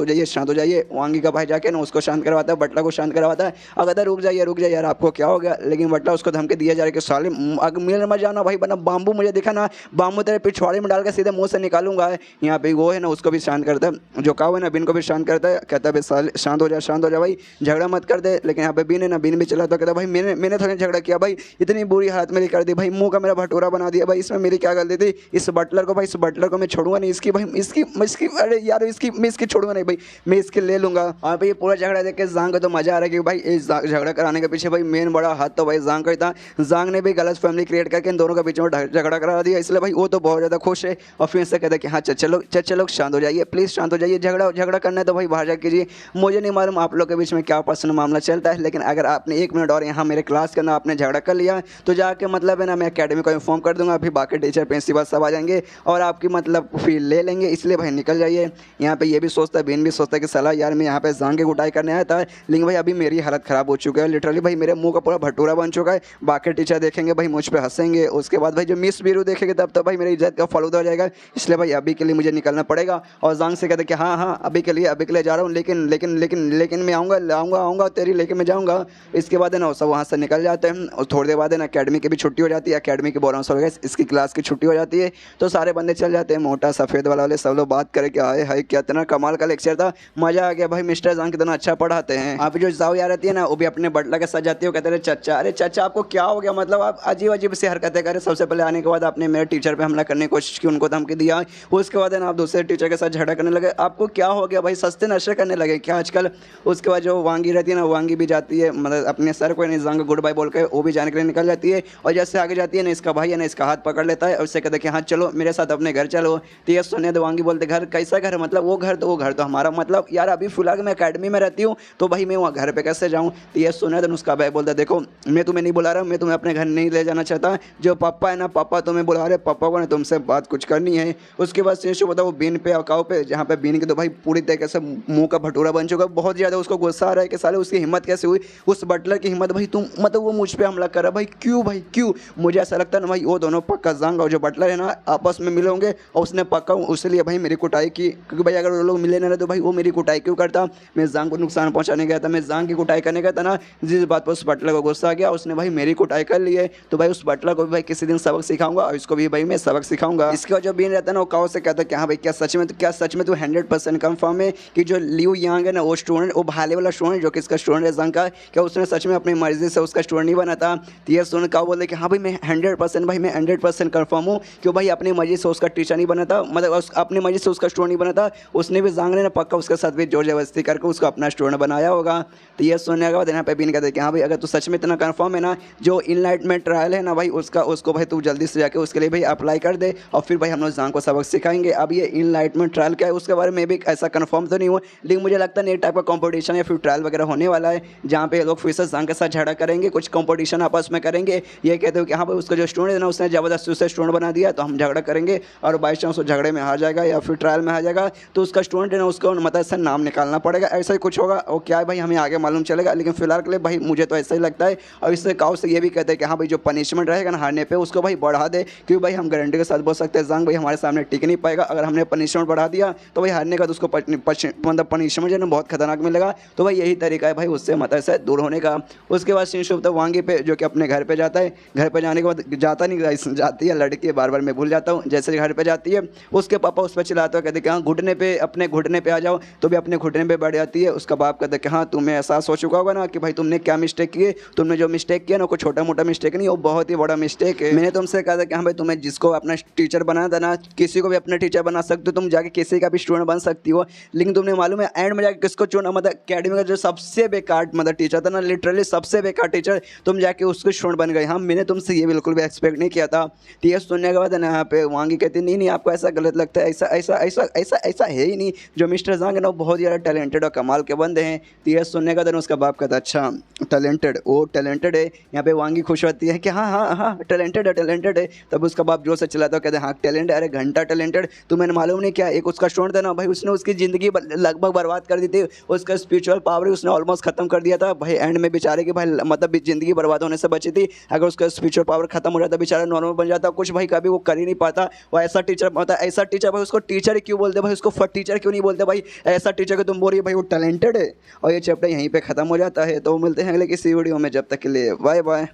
हो जाइए। वांगी का भाई जाके ना उसको शांत करवाता है, बटला को शांत करवाता है और कहता है रुक जाइए यार आपको क्या हो गया। लेकिन बटला उसको धमकी दिया जा रहा है कि साले अगर मिल मत जाना भाई, वरना बाम्बू मुझे दिखा ना, बाम्बू तेरे पिछवाड़े में डाल के सीधे मुँह से निकालूंगा। यहाँ पे वो है ना उसको भी शांत करता है, जो काव है ना बिन को भी शांत करता है, कहता है साले शांत हो जा भाई, झगड़ा मत कर दे। लेकिन यहाँ पे बिन है ना, बिन भी चला तो कहता भाई मैंने थोड़ी झगड़ा किया भाई, इतनी बुरी हालत मेरी कर दी भाई, मुंह का मेरा भटूरा बना दिया भाई, इसमें मेरी क्या गलती थी? इस बटलर को मैं छोड़ूंगा नहीं, इसकी अरे यार मैं इसकी छोड़ूंगा नहीं भाई, मैं इसके ले लूंगा। और भाई पूरा झगड़ा देख के जांग को तो मजा आ रहा है कि भाई इस झगड़ा कराने के पीछे भाई मेन बड़ा हाथ तो भाई जांग का ही था। जांग ने भी गलत फैमिली क्रिएट करके इन दोनों के बीच में झगड़ा करा दिया, इसलिए भाई वो तो बहुत ज़्यादा खुश है और फिर से कहता है कि हाँ चलो शांत हो जाइए, प्लीज़ शांत हो जाइए, झगड़ा करना है तो भाई बाहर जा कीजिए। मुझे नहीं मालूम आप लोग के बीच में क्या पर्सनल मामला चलता है, लेकिन अगर आपने 1 मिनट और यहाँ मेरे क्लास के अंदर आपने झगड़ा कर लिया तो जाके मतलब है ना मैं अकेडमी को इन्फॉर्म कर दूंगा, फिर बाकी टीचर प्रिंसिपल सब आ जाएंगे और आपकी मतलब फील ले लेंगे, इसलिए भाई निकल जाइए। यहाँ पे ये भी सोचता है, बीन भी सोचता है कि सलाह यार मैं यहाँ पे जांग की कुटाई करने आया था, लेकिन भाई अभी मेरी हालत ख़राब हो चुका है, लिटरली भाई मेरे मुंह का पूरा भटूरा बन चुका है, बाकी टीचर देखेंगे भाई मुझ पर हंसेंगे, उसके बाद भाई जो मिस बीरू देखेंगे तब तो भाई मेरी इज्जत का फालूदा हो जाएगा, इसलिए भाई अभी के लिए मुझे निकलना पड़ेगा। और जांग से कहते कि हाँ अभी के लिए जा रहा हूँ, लेकिन मैं आऊँगा तेरी लेके मैं जाऊँगा। इसके बाद है ना सब वहाँ से निकल जाते हैं और थोड़ी देर बाद है ना अकेडमी की भी छुट्टी हो जाती है, अकेडमी की बोल रहा हूँ इसकी क्लास की छुट्टी हो जाती है, तो सारे बंदे चल जाते हैं, मोटा सफ़ेद वाले सब लोग बात करें कि हाय क्या इतना कमाल का लेक्चर था, मज़ा आ गया भाई, मिस्टर जांग कितना अच्छा पढ़ाते हैं। आप जो जाओ यार रहती है ना वो भी अपने बटला के साथ जाती है, कहते हैं चाचा अरे चाचा आपको क्या हो गया, मतलब आप अजीब से हरकतें करें, सबसे पहले आने के बाद आपने मेरे टीचर पे हमला करने की कोशिश की, उनको धमकी दिया, उसके बाद है ना आप दूसरे टीचर के साथ झगड़ा करने लगे, आपको क्या हो गया भाई, सस्ते नशे करने लगे क्या आजकल। उसके बाद जो वांगी रहती है ना वांगी भी जाती है, मतलब अपने सर को जांग गुड बाय बोल के वो भी जाने के लिए निकल जाती है, और जैसे आगे जाती है ना इसका भाई है ना इसका हाथ पकड़ लेता है और उससे कहते हैं कि हाँ चलो मेरे साथ अपने घर चलो। तो ये सुने तो वांगी बोलते घर कैसा घर, मतलब वो घर तो हमारा, मतलब यार अभी फिलहाल मैं अकेडमी में रहती हूँ, तो भाई मैं वहाँ घर पे कैसे जाऊँ। तो ये सुना तो उसका भाई बोलता देखो मैं तुम्हें नहीं बुला रहा, मैं तुम्हें अपने घर नहीं ले जाना चाहता, जो पापा है ना पापा तुम्हें बुला रहे, पापा को ना तुमसे बात कुछ करनी है। उसके बाद शेषु बता वो बीन पे अकाउ पे जहाँ पे बीन के तो भाई पूरी तरीके से मुंह का भटूरा बन चुका, बहुत ज़्यादा उसको गुस्सा आ रहा है कि साले उसकी हिम्मत कैसे हुई, उस बटलर की हिम्मत भाई, तुम मतलब वो मुझ पे हमला कर रहा भाई, क्यों भाई क्यों। मुझे ऐसा लगता है ना भाई वो दोनों पक्का जंग और जो बटलर है ना आपस में मिले होंगे और उसने पक्का उसलिए भाई मेरी कुटाई की, क्योंकि भाई अगर वो लोग मिले ना रहे तो भाई वो मेरी कुटाई क्यों करता। मैं जंग को नुकसान पहुंचाने गया था, मैं जंग की कुटाई करने गया था ना, जिस बात पर उस बटलर को गुस्सा आ गया उसने भाई मेरी कुटाई कर ली है। तो भाई उस बटलर को भी भाई किसी दिन सबक सिखाऊंगा और इसको भी भाई मैं सबक सिखाऊंगा। इसके बाद जो बीन रहता है ना वो काओ से कहता है कि हाँ भाई क्या सच में तू 100% कंफर्म है कि जो लियू यांग है ना वो स्टूडेंट, वो भाले वाला स्टूडेंट जो कि इसका स्टूडेंट है जंग का, क्या उसने सच में अपनी मर्जी से उसका स्टूडेंट नहीं बना था। तो ये सुन काओ बोले कि हाँ भाई मैं 100% भाई मैं 100% कंफर्म हूँ, क्यों भाई अपनी मर्जी से उसका टीचर नहीं बना था, मतलब अपनी मर्जी से उसका स्टूडेंट नहीं बना था, उसने भी जांग ने पक्का उसके साथ भी जोर जबरदस्ती करके उसको अपना स्टूडेंट बनाया होगा। तो ये सुनने के बाद यहाँ पे बीन कहते हैं कि हाँ भाई अगर तू सच में इतना कंफर्म है ना, जो इनलाइटमेंट ट्रायल है ना भाई उसको भाई तू जल्दी से जाके उसके लिए भाई अप्लाई कर दे और फिर भाई हम लोग जांग को सबक सिखाएंगे। अब ये इनलाइटमेंट ट्रायल क्या है उसके बारे में भी ऐसा कंफर्म तो नहीं हुआ, लेकिन मुझे लगता है एक टाइप का कंपटीशन या फिर ट्रायल वगैरह होने वाला है जहाँ पे लोग फिर से जांग के साथ झगड़ा करेंगे, कुछ कंपटीशन आपस में करेंगे। ये कहते हो कि हाँ भाई उसका जो स्टूडेंट है ना उसने ज़बरदस्ती उसे स्टूडेंट बना दिया तो हम झगड़ा करेंगे, और बाई चांस वो झगड़े में हार जाएगा या फिर ट्रायल में आ जाएगा तो उसका स्टूडेंट है ना उसको मतलब से नाम निकालना पड़ेगा, ऐसा ही कुछ होगा। और क्या है भाई हमें आगे मालूम चलेगा, लेकिन फिलहाल के लिए भाई मुझे तो ऐसा ही लगता है। और इससे काउ से ये भी कहते हैं कि हाँ भाई जो पनिशमेंट रहेगा ना हारने पे उसको भाई बढ़ा दे, क्योंकि भाई हम गारंटी के साथ बोल सकते हैं जंग भाई हमारे सामने टिक नहीं पाएगा, अगर हमने पनिशमेंट बढ़ा दिया तो भाई हारने का तो उसको मतलब पनिशमेंट जो है ना बहुत खतरनाक मिलेगा। तो भाई यही तरीका है भाई उससे मतलब से दूर होने का। उसके बाद शिनशुब तो वांगी पे जो कि अपने घर पे जाता है, घर पे जाने के बाद जाता नहीं जाती है लड़की, बार बार मैं भूल जाता हूँ, जैसे घर पे जाती है उसके पापा उस पर चिल्लाते हो कहते कि हाँ घुटने पे अपने घुटने पे आ जाओ, तो भी अपने घुटने पे बैठ जाती है। उसका बाप कहता है कि हाँ तुम्हें एहसास हो चुका होगा ना कि भाई तुमने क्या मिस्टेक किए, तुमने जो मिस्टेक किया ना कोई छोटा मोटा मिस्टेक नहीं, वो बहुत ही बड़ा मिस्टेक है। मैंने तुमसे कहा था कि हाँ भाई तुम्हें जिसको अपना टीचर बना था ना, किसी को भी अपना टीचर बना सकते हो, तुम जाके किसी का भी स्टूडेंट बन सकती हो, लेकिन तुमने मालूम है एंड में जाके किसको चुना, मतलब अकेडमी का जो सबसे बेकार मतलब टीचर था ना, लिटरली सबसे बेकार टीचर, तुम जाके उसको स्टूडेंट बन गए। हाँ मैंने तुमसे ये बिल्कुल भी एक्सपेक्ट नहीं किया था। तो ये सुनने के बाद ना यहाँ पे वांगी कहती नहीं आपको ऐसा गलत लगता है, ऐसा ऐसा ऐसा ऐसा ऐसा है ही नहीं, जो मिस्टर जांग है ना वो बहुत ज़्यादा टैलेंटेड और कमाल के बंदे हैं। तो ये सुनने का दिन उसका बाप कहता अच्छा टैलेंटेड, वो टैलेंटेड है। यहाँ पे वांगी खुश होती है कि हाँ हाँ हाँ टैलेंटेड है। तब उसका बाप जोर से चिल्लाता है कहते हाँ टैलेंट है, अरे घंटा टैलेंटेड, तुम्हें मालूम नहीं क्या, एक उसका स्टूडेंट था ना भाई उसने उसकी ज़िंदगी लगभग बर्बाद कर दी थी, उसका स्पिरिचुअल पावर उसने ऑलमोस्ट खत्म कर दिया था भाई, एंड में बेचारे की भाई मतलब ज़िंदगी बर्बाद होने से बची थी। अगर उसका स्पिरिचुअल पावर खत्म हो जाता बेचारा नॉर्मल बन जाता, कुछ भाई कभी वो कर ही नहीं पाता। वो ऐसा टीचर मतलब ऐसा टीचर भाई उसको टीचर क्यों बोलते भाई, उसको टीचर क्यों नहीं बोलते भाई, ऐसा टीचर को तुम बोल रही है भाई वो टैलेंटेड है। और ये चैप्टर यहीं पे खत्म हो जाता है। तो मिलते हैं अगले किसी वीडियो में, जब तक के लिए बाय बाय।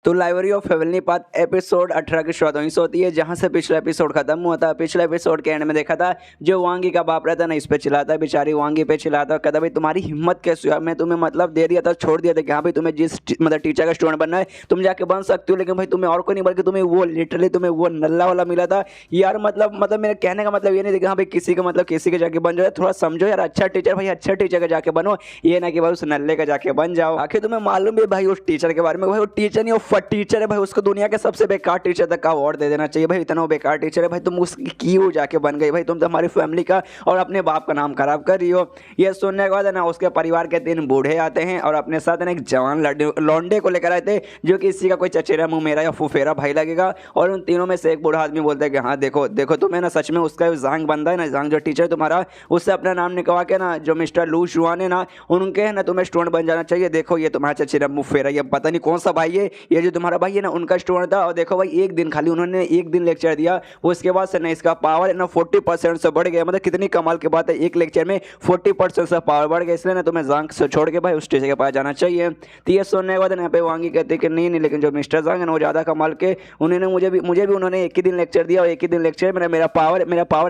तो library of heavenly path episode 18 की शुरुआत वहीं से होती है जहाँ से पिछला एपिसोड खत्म हुआ था। पिछले एपिसोड के एंड में देखा था जो वांगी का बाप रहता ना इस पे चिल्लाता है, बेचारी वांगी पे चिल्लाता है, कहता भाई तुम्हारी हिम्मत कैसे हुआ, मैं तुम्हें मतलब दे दिया था, छोड़ दिया था कि हाँ भाई तुम्हें जिस मतलब टीचर का स्टूडेंट बनना है तुम जाके बन सकते हो, लेकिन भाई तुम्हें और कोई नहीं बल्कि तुम्हें वो लिटरली तुम्हें वो नल्ला वाला मिला था यार। मतलब मेरे कहने का मतलब ये नहीं देखा हाँ भाई किसी का मतलब किसी के जाके बन जाए, थोड़ा समझो यार, अच्छा टीचर भाई अच्छा टीचर का जाके बनो, ये ना कि भाई उस नल्ले का जाके बन जाओ। आखिर तुम्हें मालूम है भाई उस टीचर के बारे में, भाई वो टीचर नहीं वो फट टीचर है भाई, उसको दुनिया के सबसे बेकार टीचर तक का अवार्ड दे देना चाहिए भाई, इतना बेकार टीचर है भाई, तुम उसकी क्यों जाके बन गई भाई, तुम तो हमारी फैमिली का और अपने बाप का नाम खराब कर रही हो। ये सुनने के बाद है ना उसके परिवार के 3 बूढ़े आते हैं और अपने साथ है ना एक जवान लौंडे को लेकर आए थे जो कि इसी का कोई चचेरा मुँह मेरा या फुफेरा भाई लगेगा। और उन तीनों में से एक बूढ़ा आदमी बोलता है कि हाँ देखो देखो तुम्हें ना सच में उसका जांग बंदा है ना, जांग जो टीचर तुम्हारा उससे अपना नाम निकलवा के ना जो मिस्टर लू शुआन है ना उनके है ना तुम्हें स्टूडेंट बन जाना चाहिए। देखो ये तुम्हारा चचेरा मुँह फेरा, ये पता नहीं कौन सा भाई है, ये जो तुम्हारा भाई है ना उनका स्टूडेंट था। और देखो भाई एक दिन खाली उन्होंने एक दिन लेक्चर दिया, उसके बाद से ना इसका पावर ना 40% से बढ़ गया। मतलब कितनी कमाल की बात है, एक लेक्चर में 40% से पावर बढ़ गया, इसलिए ना तुम्हें जांग से छोड़ के भाई उस टीचर के पास जाना चाहिए। तो ये सुनने के बाद यहाँ पे वांगी कहते कि नहीं लेकिन जो मिस्टर जांग है ना वो ज़्यादा कमाल के, उन्होंने मुझे भी उन्होंने एक ही दिन लेक्चर दिया और एक ही दिन लेक्चर में मेरा पावर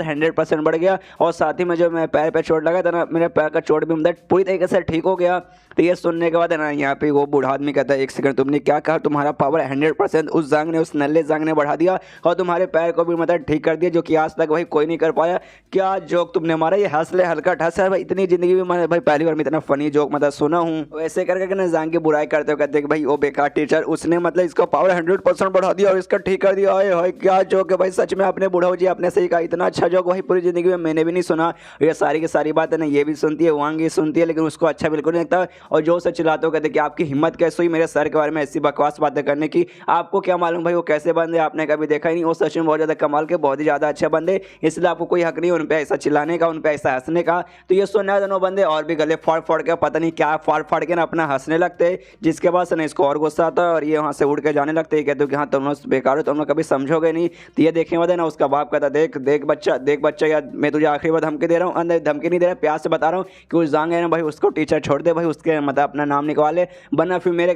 100% बढ़ गया और साथ ही में जो मैं पैर पे चोट लगा था ना मेरे पैर का चोट भी मतलब पूरी तरीके से ठीक हो गया। तो ये सुनने के बाद है ना यहाँ पे वो बूढ़ा आदमी कहता है, एक सेकंड तुमने क्या कहा, तुम्हारा पावर 100% उस जांग ने, उस नल्ले जांग ने बढ़ा दिया और तुम्हारे पैर को भी मतलब ठीक कर दिया, जो कि आज तक भाई कोई नहीं कर पाया। क्या जोक तुमने मारा, ये हंस ले हल्का हंस है भाई, इतनी जिंदगी में मैंने भाई पहली बार में इतना फनी जोक मतलब सुना हूँ। वैसे करके ना जांग की बुराई करते हो, कहते हैं कि भाई वो बेकार टीचर, उसने मतलब इसका पावर 100% बढ़ा दिया और इसका ठीक कर दिया। हाय क्या जोक है भाई, सच में आपने बूढ़ा जी आपने सही कहा, इतना अच्छा जोक भाई पूरी जिंदगी में मैंने भी नहीं सुना। ये सारी की सारी बात है ना ये भी सुनती है, वांग ये सुनती है, लेकिन उसको अच्छा बिल्कुल नहीं लगता और जो से चिल्लाते हो, कहते कि आपकी हिम्मत कैसे हुई मेरे सर के बारे में ऐसी बकवास बातें करने की, आपको क्या मालूम भाई वो कैसे बंदे, आपने कभी देखा ही नहीं। वो सच में बहुत ज़्यादा कमाल के, बहुत ही ज़्यादा अच्छे बंदे, इसलिए आपको कोई हक नहीं उन पर ऐसा चिल्लाने का, उन पर ऐसा हंसने का। तो ये सुनने दोनों बंदे और भी गले फाड़ फाड़ के पता नहीं क्या फाड़ फाड़ के ना अपना हंसने लगते, जिसके बाद से ना इसको और गुस्सा आता है और ये वहाँ से उड़ के जाने लगते हैं। कहते हो कि हाँ तुम लोग बेकार हो, तुम लोग कभी समझोगे नहीं। तो ये देखने वाले ना उसका बाप कहता, देख देख बच्चा यार, मैं तुझे आखिरी बार धमकी दे रहा हूँ, अंदर धमकी नहीं दे रहा, प्यार से बता रहा हूँ कि उस जांग है ना भाई उसको टीचर छोड़ दे भाई, उसके मतलब अपना नाम निकलवा ले, वरना फिर मेरे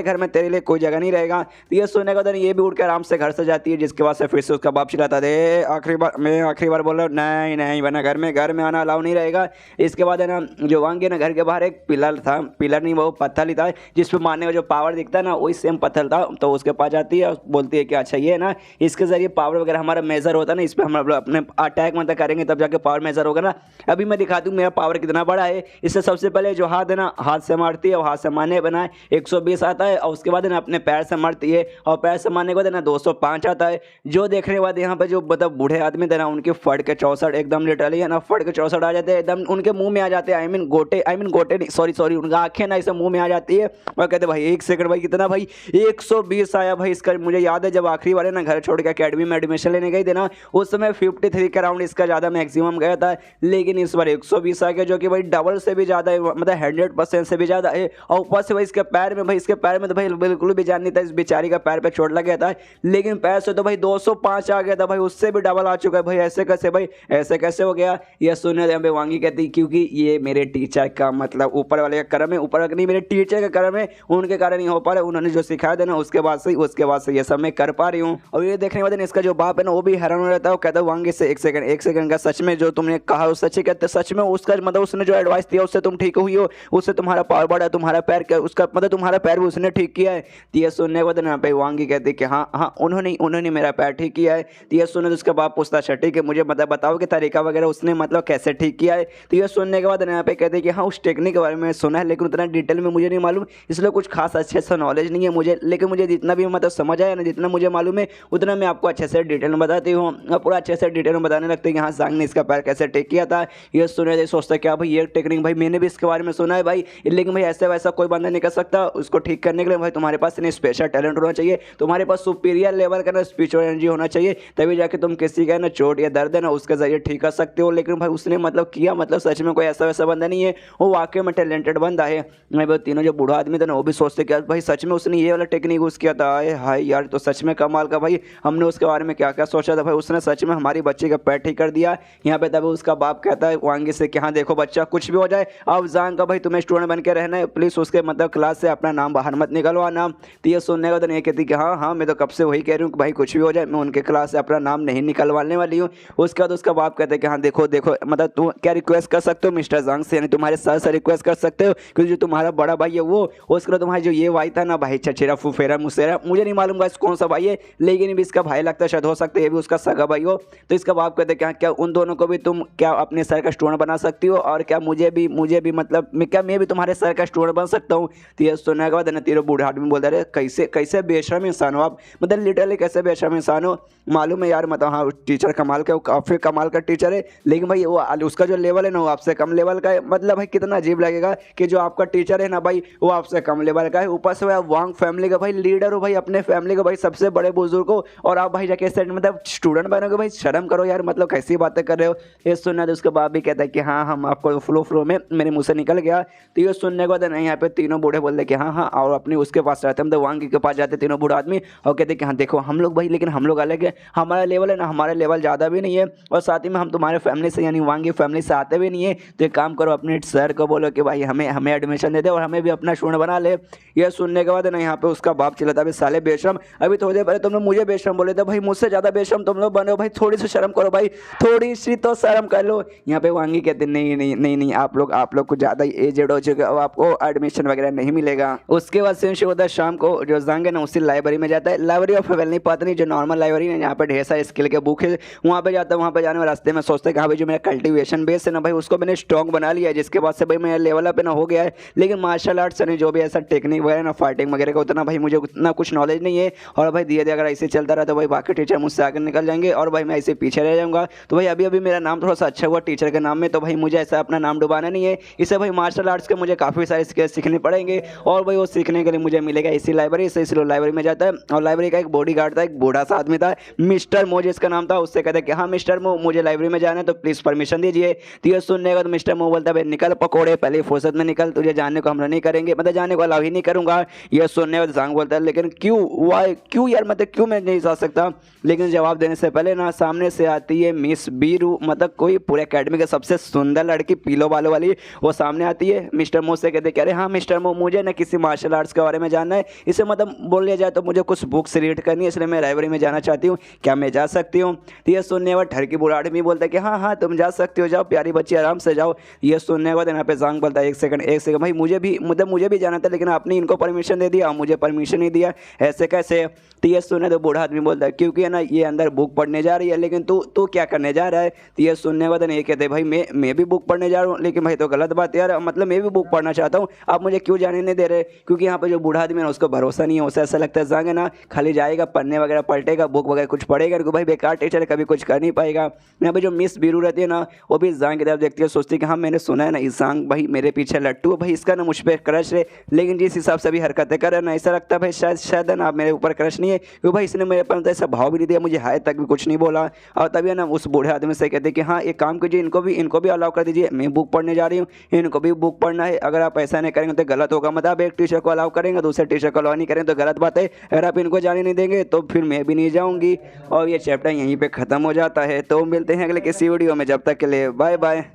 घर में तेरे लिए कोई जगह नहीं रहेगा। तो ये सुनने के बाद ये भी उठ के आराम से घर से जाती है, जिसके बाद से फिर से उसका बाप चिल्लाता है, मैं आखिरी बार बोल रहा हूँ, नहीं वरना घर में आना अलाउ नहीं रहेगा। इसके बाद है ना जो वांग है ना घर के बाहर एक पिलर था, पिलर नहीं वो पत्थर ही था, जिस पर मारने का जो पावर दिखता है ना वही सेम पत्थर था। तो उसके पास जाती है और बोलती है कि अच्छा ये है ना इसके जरिए पावर वगैरह हमारा मेजर होता है ना, इस पर हम अपने अटैक मतलब करेंगे तब जाके पावर मेजर होगा ना। अभी मैं दिखाती हूँ मेरा पावर कितना बड़ा है। इससे सबसे पहले जो हाथ है ना हाथ से मारती है और हाथ से मारने बनाए 120 आता है, और उसके बाद है ना अपने पैर से मारती है और पैर से मारने के बाद है ना 205 आता है। जो देखने के बाद यहाँ पे जो मतलब बूढ़े आदमी थे ना उनके फट के 64 एकदम लिटरली है ना फट के 64 आ जाते हैं, एकदम उनके मुंह में आ जाते हैं। आई मीन गोटे नहीं, सॉरी उनका आंखें ना इसे मुंह में आ जाती है और कहते भाई एक सेकंड भाई कितना भाई 120 आया भाई इसका। मुझे याद है जब आखिरी बार है ना घर छोड़ के अकेडमी में एडमिशन लेने गई थी ना, उस समय 53 के अराउंड इसका ज़्यादा मैक्सिमम गया था, लेकिन इस बार 120 आ गया, जो कि भाई डबल से भी ज़्यादा है, मतलब 100% से भी ज़्यादा है। और ऊपर से भाई इसके पैर में तो भाई बिल्कुल भी जान नहीं था, इस बेचारी का पैर पे चोट लग गया था, लेकिन पैर से तो भाई 205 आ गया था भाई, उससे भी डबल आ चुका है भाई। ऐसे कैसे हो गया। यह सुनने हमें वांगी कहती क्योंकि ये मेरे टीचर का मतलब ऊपर वाले का कर्म है, ऊपर नहीं मेरे टीचर का कर्म है, उनके कारण नहीं हो पा रहा, उन्होंने जो सिखाया था ना उसके बाद से ये सब मैं कर पा रही हूँ। और ये देखने के बाद इसका जो बाप है ना वो भी हैरान हो रहता है, वो कहता है वांगी से एक सेकंड का सच में जो तुमने कहा वो सच है, कहते सच में उसका मतलब उसने जो एडवाइस दिया उससे तुम ठीक हुई हो, उससे तुम्हारा पावर बढ़ा, तुम्हारा पैर उसका मतलब तुम्हारा पैर भी उसने ठीक किया है। तो ये सुनने के बाद ना पे वांगी कहते कि हाँ उन्होंने मेरा पैर ठीक किया है। तो ये सुनने उसका बाप पूछता अच्छा ठीक है मुझे मतलब बताओ कि तरीका वगैरह उसने मतलब कैसे ठीक किया है। तो ये सुनने के बाद यहाँ पे कहते कि हाँ उस टेक्निक के बारे में सुना है, लेकिन उतना डिटेल में मुझे नहीं मालूम, इसलिए कुछ खास अच्छे से नॉलेज नहीं है मुझे, लेकिन मुझे जितना भी मतलब समझ आया ना, जितना मुझे मालूम है उतना मैं आपको अच्छे से डिटेल में बताती हूँ। पूरा अच्छे से डिटेल में बताने लगते हैं कि हाँ जांग ने इसका पैर कैसे ठीक किया था। ये सुने सोचता क्या भाई ये टेक्निक भाई मैंने भी इसके बारे में सुना है भाई, लेकिन भाई ऐसे वैसा कोई बंदा नहीं कर सकता उसको ठीक करने के लिए। भाई तुम्हारे पास इतनी स्पेशल टैलेंट होना चाहिए, तुम्हारे पास सुपीरियर लेवल का ना स्पिरिचुअल एनर्जी होना चाहिए, तभी जाके तुम किसी का ना चोट या दर्द है ना उसके जरिए ठीक कर सकते हो। लेकिन भाई उसने मतलब किया, मतलब सच में कोई ऐसा वैसा बंदा नहीं है, वो वाकई में टैलेंटेड बंदा है। मैं वो तीनों जो बूढ़ा आदमी था ना वो भी सोचते कि भाई सच में उसने ये वाला टेक्निक यूज़ किया था। हाय यार तो सच में कमाल का भाई, हमने उसके बारे में क्या क्या सोचा था भाई, उसने सच में हमारी बच्ची का पैर ठीक कर दिया। यहाँ पे तभी उसका बाप कहता है वांगी से कि हाँ देखो बच्चा कुछ भी हो जाए अब जांग का भाई तुम्हें स्टूडेंट बन के रहना है, प्लीज़ उसके मतलब क्लास से अपना नाम बाहर मत निकलवाना। तो ये सुनने का तो नहीं कहती कि हाँ मैं तो कब से वही कह रही हूँ कि भाई कुछ भी हो जाए मैं उनके क्लास से अपना नाम नहीं निकलवाने वाली हूँ। उसके बाद उसका बाप कहता है कि हाँ देखो मतलब तुम क्या रिक्वेस्ट कर सकते हो मिस्टर जांग से, यानी तुम्हारे सर से रिक्वेस्ट कर सकते हो, क्योंकि जो तुम्हारा बड़ा भाई है वो, उसके बाद तुम्हारा जो ये भाई था ना भाई चचेरा फुफेरा मुसेरा, मुझे नहीं मालूम गाइस कौन सा भाई है, लेकिन भी इसका भाई लगता है शायद हो सकता है ये भी उसका सगा भाई हो। तो इसका बाप कहते हैं क्या उन दोनों को भी तुम क्या अपने सर का स्टूडेंट बना सकती हो, और क्या मुझे भी मतलब मैं भी तुम्हारे सर का स्टूडेंट बन सकता हूँ। तो ये सुनने के बाद ना तेरे बूढ़ा आदमी बोलता है कैसे बेशरम इंसान हो आप, मतलब लिटरली कैसे बेशरम इंसान हो। मालूम है यार मतलब हाँ टीचर कमाल का, काफ़ी कमाल का टीचर है, लेकिन भाई वो उसका जो लेवल है ना वो आपसे कम लेवल का है। मतलब भाई कितना अजीब लगेगा कि जो आपका टीचर है ना भाई वो आपसे कम लेवल का है, ऊपर से भाई वांग फैमिली का भाई लीडर हो भाई, अपने फैमिली का भाई सबसे बड़े बुजुर्ग हो, और आप भाई जाके मतलब स्टूडेंट बनोगे। भाई शर्म करो यार, मतलब कैसी बातें कर रहे हो। ये सुनना तो उसके बाप भी कहता है कि हाँ हम आपको फ्लो में मेरे मुँह से निकल गया। तो ये सुनने के बाद ना यहाँ पे तीनों बूढ़े बोलते कि हाँ और अपने उसके पास रहते हैं, मतलब वांग के पास जाते तीनों बूढ़ा आदमी और कहते कि हाँ देखो हम लोग भाई, लेकिन हम लोग अलग है, हमारा लेवल है ना हमारा लेवल ज़्यादा भी नहीं है, और साथ ही में हम तुम्हारे फैमिली से यानी वांग की फैमिली से आते भी नहीं है। तो एक काम करो अपने सर को बोलो कि भाई हमें एडमिशन दे दे और हमें भी अपना स्टूडेंट बना ले। यह सुनने के बाद ना यहाँ पे उसका बाप चिल्लाता है साले बेशरम, अभी थोड़ी देर पहले तुम लोग मुझे बेशरम बोले थे, भाई मुझसे ज़्यादा बेशरम तुम लोग बने हो, भाई थोड़ी सी शर्म करो भाई, थोड़ी सी तो शर्म कर लो। यहाँ पे वांगी कहते नहीं आप लोग कुछ ज़्यादा एजेड हो चुके चुके हो, अब आपको एडमिशन वगैरह नहीं मिलेगा। उसके बाद सीन शुरू होता है शाम को, जो जंग है ना उसी लाइब्रेरी में जाता है, लाइब्रेरी ऑफ हेवनली पाथ नहीं, जो नॉर्मल लाइब्रेरी है, यहाँ पे ढेर सारे स्किल के बुक है, वहाँ पे जाता है। वहाँ पे जाने में रास्ते में सोचते हैं कि हाँ भाई जो मेरा कल्टीवेशन बेस है ना भाई उसको मैंने स्ट्रॉन्ग बना लिया है, जिसके बाद से भाई मेरा लेवल अप ना हो गया है। लेकिन मार्शल आर्ट्स ने जो भी ऐसा टेक्निक वगैरह ना फाइटिंग वगैरह का उतना भाई मुझे उतना कुछ नॉलेज नहीं है, और भाई धीरे धीरे अगर ऐसे चलता रहा तो भाई बाकी टीचर मुझसे आगे निकल जाएंगे और भाई मैं ऐसे पीछे रह जाऊँगा। तो भाई अभी अभी मेरा नाम थोड़ा सा अच्छा हुआ टीचर के नाम में, तो भाई मुझे ऐसा अपना नाम डुबाना नहीं है। इससे भाई मार्शल आर्ट्स के मुझे काफ़ी सारे स्किल्स सीखने पड़ेंगे, और भाई वो सीखने के लिए मुझे मिलेगा इसी लाइब्रेरी से। इसलिए लाइब्रेरी में जाता है, और लाइब्रेरी का एक बॉडीगार्ड था, एक बूढ़ा सा आदमी था, मिस्टर मो जिसका नाम था। उससे कहते कि हाँ मिस्टर मो मुझे लाइब्रेरी में जाना है तो प्लीज़ परमिशन दीजिए। तो ये सुनने का तो मिस्टर मो बोलता है भाई निकल पकोड़े, पहले फुर्सत में निकल, तुझे जाने को हम लोग नहीं करेंगे, मतलब जाने को अलाउ ही नहीं करूँगा। ये सुनने का जांग बोलता है लेकिन क्यों, वाई क्यों यार, मतलब क्यों मैं नहीं जा सकता। लेकिन जवाब देने से पहले ना सामने से आती है मिस बीरू, मतलब कोई पूरे अकेडमी के सबसे सुंदर लड़की पीलो बालों वाली, वो सामने आती है। मिस्टर मो से कहते कह रहे हाँ मिस्टर मो मुझे ना किसी मार्शल आर्ट्स के बारे में जानना है, इसे मतलब बोल लिया जाए तो मुझे कुछ बुक्स रीड करनी है, इसलिए मैं लाइब्रेरी में जाना चाहती हूँ, क्या मैं जा सकती हूँ। तो ये सुनने के बाद ठरकी बूढ़ा आदमी बोलता है कि हाँ हाँ तुम जा सकती हो, जाओ प्यारी बच्ची आराम से जाओ। ये सुनने के बाद यहाँ पे जांग बोलता है एक सेकंड भाई मुझे भी जाना था, लेकिन आपने इनको परमिशन दे दिया, मुझे परमिशन नहीं दिया, ऐसे कैसे। तो ये सुनने तो बूढ़ा आदमी बोलता है क्योंकि है ना ये अंदर बुक पढ़ने जा रही है, लेकिन तू क्या करने जा रहा है। तो ये सुनने के बाद नहीं कहते भाई मैं भी बुक पढ़ने जा रहा हूँ, लेकिन भाई तो गलत बात है यार, मतलब मैं भी बुक पढ़ना चाहता हूँ, आप मुझे क्यों जाने नहीं दे रहे। क्योंकि यहाँ पे जो बूढ़ा आदमी है उसको भरोसा नहीं है, उसे ऐसा लगता है जाएंगे ना खाली जाएगा पढ़ने वगैरह पलटेगा, बुक वगैरह कुछ पढ़ेगा, क्योंकि भाई बेकार टीचर है, कभी कुछ कर नहीं पाएगा। यहाँ पे जो मिस बीरू रहती है ना वो भी जांग की तरफ देखती है, सोचती है कि हाँ मैंने सुना है ना इस जांग भाई मेरे पीछे लट्टू है, भाई इसका ना मुझ पर क्रश है, लेकिन जिस हिसाब से भी हरकतें कर रहा है ना ऐसा लगता है भाई शायद है ना मेरे ऊपर क्रश नहीं है, क्योंकि भाई इसने मेरे पर ऐसा भाव भी नहीं दिया, मुझे हाय तक भी कुछ नहीं बोला। और तभी है ना उस बूढ़े आदमी से कहते कि हाँ एक काम कीजिए, इनको भी अलाउ कर दीजिए, मैं बुक पढ़ने जा रही हूँ, इनको भी बुक पढ़ना है, अगर आप ऐसा नहीं करेंगे तो गलत होगा, मतलब आप एक टीचर को अलाउ करेंगे दूसरे टीचर को अलाउ नहीं करेंगे तो गलत बात है, अगर आप इनको जाने नहीं देंगे तो फिर मैं भी नहीं जाऊँगी। और ये चैप्टर यहीं पर ख़त्म हो जाता है। तो मिलते हैं अगले किसी वीडियो में, जब तक के लिए बाय बाय।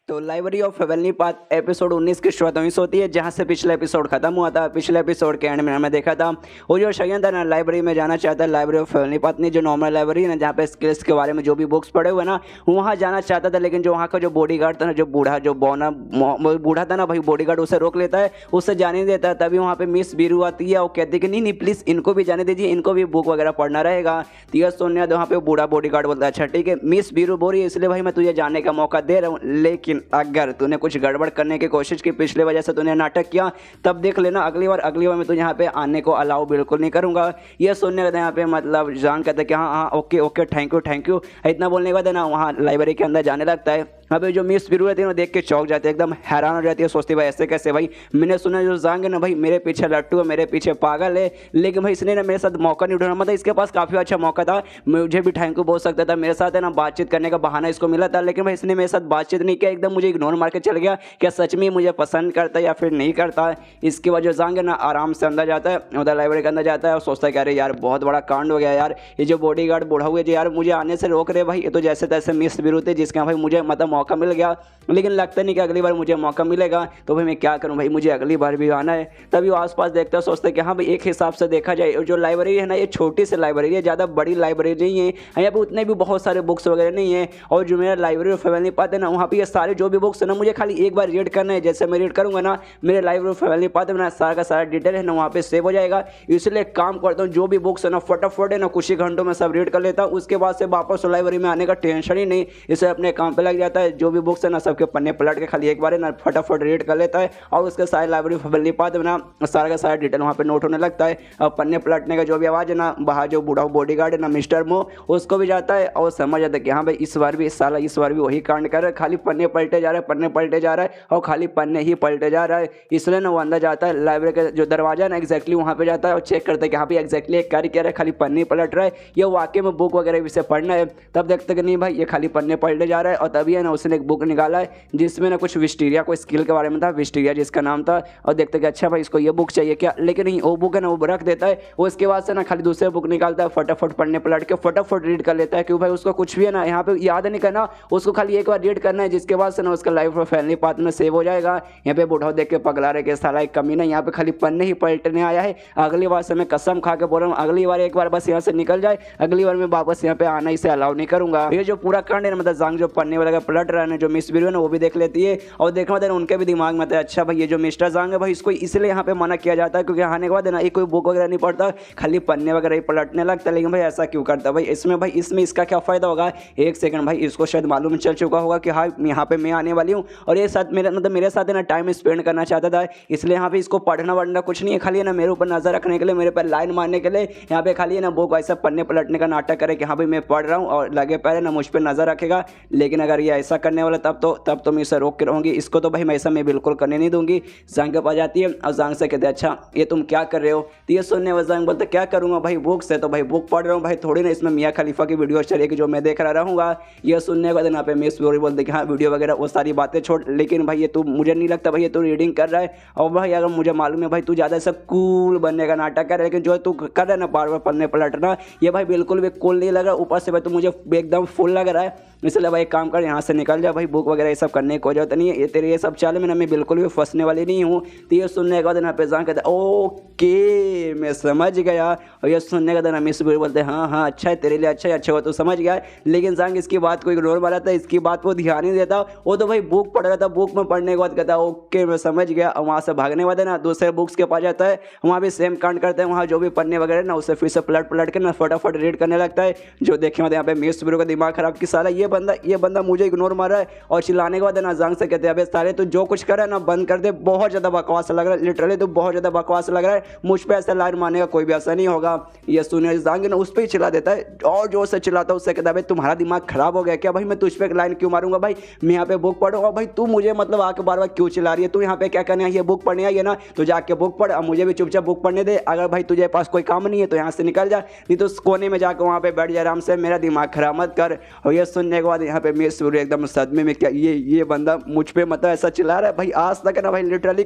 तो library of heavenly path episode 19 की शुरुआत वहीं से होती है जहाँ से पिछला एपिसोड खत्म हुआ था। पिछले एपिसोड के एंड में हमने देखा था वो जो शयन था ना लाइब्रेरी में जाना चाहता है, लाइब्रेरी ऑफ हेवनली पाथ नहीं जो नॉर्मल लाइब्रेरी है ना जहाँ पे स्किल्स के बारे में जो भी बुक्स पढ़े हुए ना वहाँ जाना चाहता था, लेकिन जो वहाँ का जो बॉडीगार्ड था ना, जो बूढ़ा था ना भाई, बॉडीगार्ड उसे रोक लेता है, उससे जाने नहीं देता है। तभी वहाँ पे मिस बीरू आती है, वो कहती है कि नहीं प्लीज़ इनको भी जाने दीजिए, इनको भी बुक वगैरह पढ़ना रहेगा। तो सोनिया वहाँ पे बूढ़ा बॉडीगार्ड बोलता है अच्छा ठीक है मिस बीरू बोल रही है इसलिए भाई मैं तुझे जाने का मौका दे रहा हूँ, लेकिन अगर तूने कुछ गड़बड़ करने की कोशिश की, पिछले वजह से तूने नाटक किया, तब देख लेना अगली बार मैं तुझे यहाँ पे आने को अलाउ बिल्कुल नहीं करूँगा। ये सुनने के यहाँ पे मतलब जान कहते हैं कि हाँ ओके थैंक यू। इतना बोलने के बाद ना वहाँ लाइब्रेरी के अंदर जाने लगता है। अभी जो मिस बीरू रहती है ना देख के चौंक जाती है, एकदम हैरान हो जाती है, सोचती भाई ऐसे कैसे, भाई मैंने सुना जो जांग है ना भाई मेरे पीछे लट्टू है, मेरे पीछे पागल है, लेकिन भाई इसने ना मेरे साथ मौका नहीं उठाना, मतलब इसके पास काफ़ी अच्छा मौका था, मुझे भी थैंक यू बोल सकता था, मेरे साथ है ना बातचीत करने का बहाना इसको मिला था, लेकिन भाई इसने मेरे साथ बातचीत नहीं किया, एकदम मुझे इग्नोर मार के चल गया। क्या सच में मुझे पसंद करता है या फिर नहीं करता है। इसके बाद जो जांग है ना आराम से अंदर जाता है, उधर लाइब्रेरी के अंदर जाता है और सोचता है कि अरे यार बहुत बड़ा कांड हो गया यार, ये जो बॉडीगार्ड बूढ़ा हुए जो यार मुझे आने से रोक रहे भाई, ये तो जैसे तैसे मिस बीरू थे जिसका भाई मुझे मतलब मौका मिल गया, लेकिन लगता नहीं कि अगली बार मुझे मौका मिलेगा, तो भाई मैं क्या करूं भाई, मुझे अगली बार भी आना है। तभी वो आसपास देखता है, सोचता है कि हाँ भाई एक हिसाब से देखा जाए जो लाइब्रेरी है ना ये छोटी सी लाइब्रेरी है, ज़्यादा बड़ी लाइब्रेरी नहीं है, यहाँ पे उतने भी बहुत सारे बुक्स वगैरह नहीं है, और जो मेरा लाइब्रेरी ऑफ हेवनली पाथ है ना वहाँ पे ये सारे जो भी बुक्स है ना मुझे खाली एक बार रीड करना है, जैसे मैं रीड करूँगा ना मेरे लाइब्रेरी ऑफ हेवनली पाथ में ना सारा का सारा डिटेल है ना वहाँ पे सेव हो जाएगा। इसलिए काम करता हूँ जो भी बुक्स है ना फटाफट है ना कुछ ही घंटों में सब रीड कर लेता हूँ, उसके बाद से वापस लाइब्रेरी में आने का टेंशन ही नहीं, इसे अपने काम पे लग जाता है, जो भी बुक्स है ना सबके पन्ने पलट के खाली एक बार ना फटाफट रीड कर लेता है, और उसके सारे लाइब्रेरी ऑफ हेवनली पाथ में ना सारा का सारा डिटेल वहाँ पे नोट होने लगता है। और पन्ने पलटने का जो भी आवाज़ है ना बाहर जो बूढ़ा बॉडीगार्ड है ना मिस्टर मो उसको भी जाता है, और समझ जाता है कि हाँ भाई इस बार भी वही कांड कर रहा है, खाली पन्ने पलटे जा रहा है और खाली पन्ने ही पलटे जा रहा है। इसलिए ना वो अंदर जाता है लाइब्रेरी का जो दरवाजा है ना एग्जैक्टली वहाँ पे जाता है और चेक करता है कि हाँ भाई एग्जैक्टली एक कार्य क्या रहा है, खाली पन्ने पलट रहा है, ये वाकई में बुक वगैरह भी से पढ़ना है। तब देखते कि नहीं भाई ये खाली पन्ने पलटे जा रहा है, और तभी है ना उसने एक बुक निकाला है जिसमें ना कुछ विस्टीरिया को स्किल के बारे में था, विस्टीरिया जिसका नाम था, और देखते कि अच्छा भाई इसको ये बुक चाहिए क्या, लेकिन नहीं वो बुक है ना वो रख देता है। वो इसके बाद से ना खाली दूसरे बुक निकालता है, फटाफट पढ़ने पलट के फटाफट रीड कर लेता है, क्योंकि भाई उसको कुछ भी है ना यहाँ पे याद नहीं करना, उसको खाली एक बार रीड करना है, जिसके बाद से ना उसका लाइफ ऑफ हेवनली पाथ में सेव हो जाएगा। यहाँ पे बूढ़ा देख के पगला रहे के साला एक कमी नहीं, यहाँ पे खाली पन्ने ही पलटने आया है, अगली बार से मैं कसम खा के बोल रहा हूँ, अगली बार एक बार बस यहाँ से निकल जाए, अगली बार मैं वापस यहाँ पे आना इसे अलाउ नहीं करूंगा। ये जो पूरा कांड है मतलब जांग जो पन्ने वाला पलट पलट रहा है जो मिस वीरू है ना वो भी देख लेती है और देखने बाद उनके भी दिमाग में आता है अच्छा भाई ये जो मिस्टर जांग है भाई इसको इसलिए यहाँ पे मना किया जाता है क्योंकि आने के बाद ना ये कोई बुक वगैरह नहीं पढ़ता, खाली पन्ने वगैरह ही पलटने लगता है। लेकिन भाई ऐसा क्यों करता है भाई इसमें इसका क्या फ़ायदा होगा। एक सेकंड भाई इसको शायद मालूम चल चुका होगा कि हाँ यहाँ पे मैं आने वाली हूँ और ये साथ मेरे साथ है ना टाइम स्पेंड करना चाहता था, इसलिए यहाँ पे इसको पढ़ना वढ़ना कुछ नहीं है, खाली है ना मेरे ऊपर नजर रखने के लिए, मेरे पर लाइन मारने के लिए यहाँ पे खाली है ना बुक ऐसा पन्ने पलटने का नाटक करे कि हाँ भाई मैं पढ़ रहा हूँ और लगे पहले ना मुझ पर नजर रखेगा। लेकिन अगर ये ऐसा करने वाला तब तो मैं इसे रोक के रहूँगी, इसको तो भाई मैं ऐसा मैं बिल्कुल करने नहीं दूंगी। जांग के पास जाती है और जांग से कहते हैं अच्छा ये तुम क्या कर रहे हो। तो ये सुनने वाला जांग बोलते क्या करूँगा भाई बुक से, तो भाई बुक पढ़ रहा हूँ भाई, थोड़ी ना इसमें मियाँ खलीफा की वीडियो चलेगी जो मैं देख रहा रहूँगा। ये सुनने के बाद यहाँ पे मिस वीरू बोलते कि हाँ वीडियो वगैरह वो सारी बातें छोड़, लेकिन भाई ये तू मुझे नहीं लगता भाई ये तू रीडिंग कर रहा है और भाई अगर मुझे मालूम है भाई तू ज़्यादा ऐसा कूल बनने का नाटक कर रहा है, लेकिन जो तू कर रहा है ना बार बार पन्ने पलटना ये भाई बिल्कुल भी कूल नहीं लग रहा, ऊपर से भाई तो मुझे एकदम फुल लग रहा है। इसलिए भाई एक काम कर यहाँ से निकल जा भाई, बुक वगैरह ये सब करने की कोई जरूरत नहीं है, ये तेरे ये सब चाल में ना मैं बिल्कुल भी फंसने वाली नहीं हूँ। तो ये सुनने के बाद यहाँ पे जान कहते ओके मैं समझ गया, और ये सुनने के बाद ना मिस वीरू बोलते हाँ अच्छा है तेरे लिए अच्छा है, अच्छा हो तो समझ गया। लेकिन जांग इसकी बात को इग्नोर मारा था, इसकी बात को ध्यान नहीं देता, वो तो भाई बुक पढ़ रहा था, बुक में पढ़ने के बाद कहता ओके मैं समझ गया, और वहाँ से भागने वाले ना दूसरे बुक्स के पास जाता है, वहाँ भी सेम कांड करते हैं, वहाँ जो भी पन्ने वगैरह ना उसे फिर से पलट के ना फटाफट रीड करने लगता है। जो देखने वाले यहाँ पे मिस वीरू का दिमाग खराब कि साला ये बंदा मुझे इग्नोर मार रहा है, और चिल्लाने के बाद ना जांग से कहते हैं अबे साले तू जो कुछ कर रहा है ना बंद कर दे, बहुत ज़्यादा बकवास लग रहा है, लिटरली तो बहुत ज़्यादा बकवास लग रहा है, मुझ पर ऐसा लाइन मारने का कोई भी असर नहीं होगा। ये सुने जांग ना उस पर ही चिल्ला देता है और जोर से चिल्लाता है, उससे कहता है भाई तुम्हारा दिमाग खराब हो गया क्या भाई, मैं तुझ पर लाइन क्यों मारूंगा भाई, मैं यहाँ पे बुक पढ़ूंगा भाई, तू मुझे मतलब आके बार बार क्यों चिल्ला रही है, तू यहाँ पे क्या करने आई है, बुक पढ़ने आई है ना, तो जाके बुक पढ़, और मुझे भी चुपचाप बुक पढ़ने दे, अगर भाई तुझे पास कोई काम नहीं है तो यहाँ से निकल जा, नहीं तो कोने में जाकर वहाँ पे बैठ जा आराम से, मेरा दिमाग खराब मत कर। और ये सुनने के बाद यहाँ पे मिस वीरू एकदम सदमे में क्या ये बंदा मुझ पे मतलब ऐसा चिल्ला रहा है भाई, आज तक ना भाई लिटरली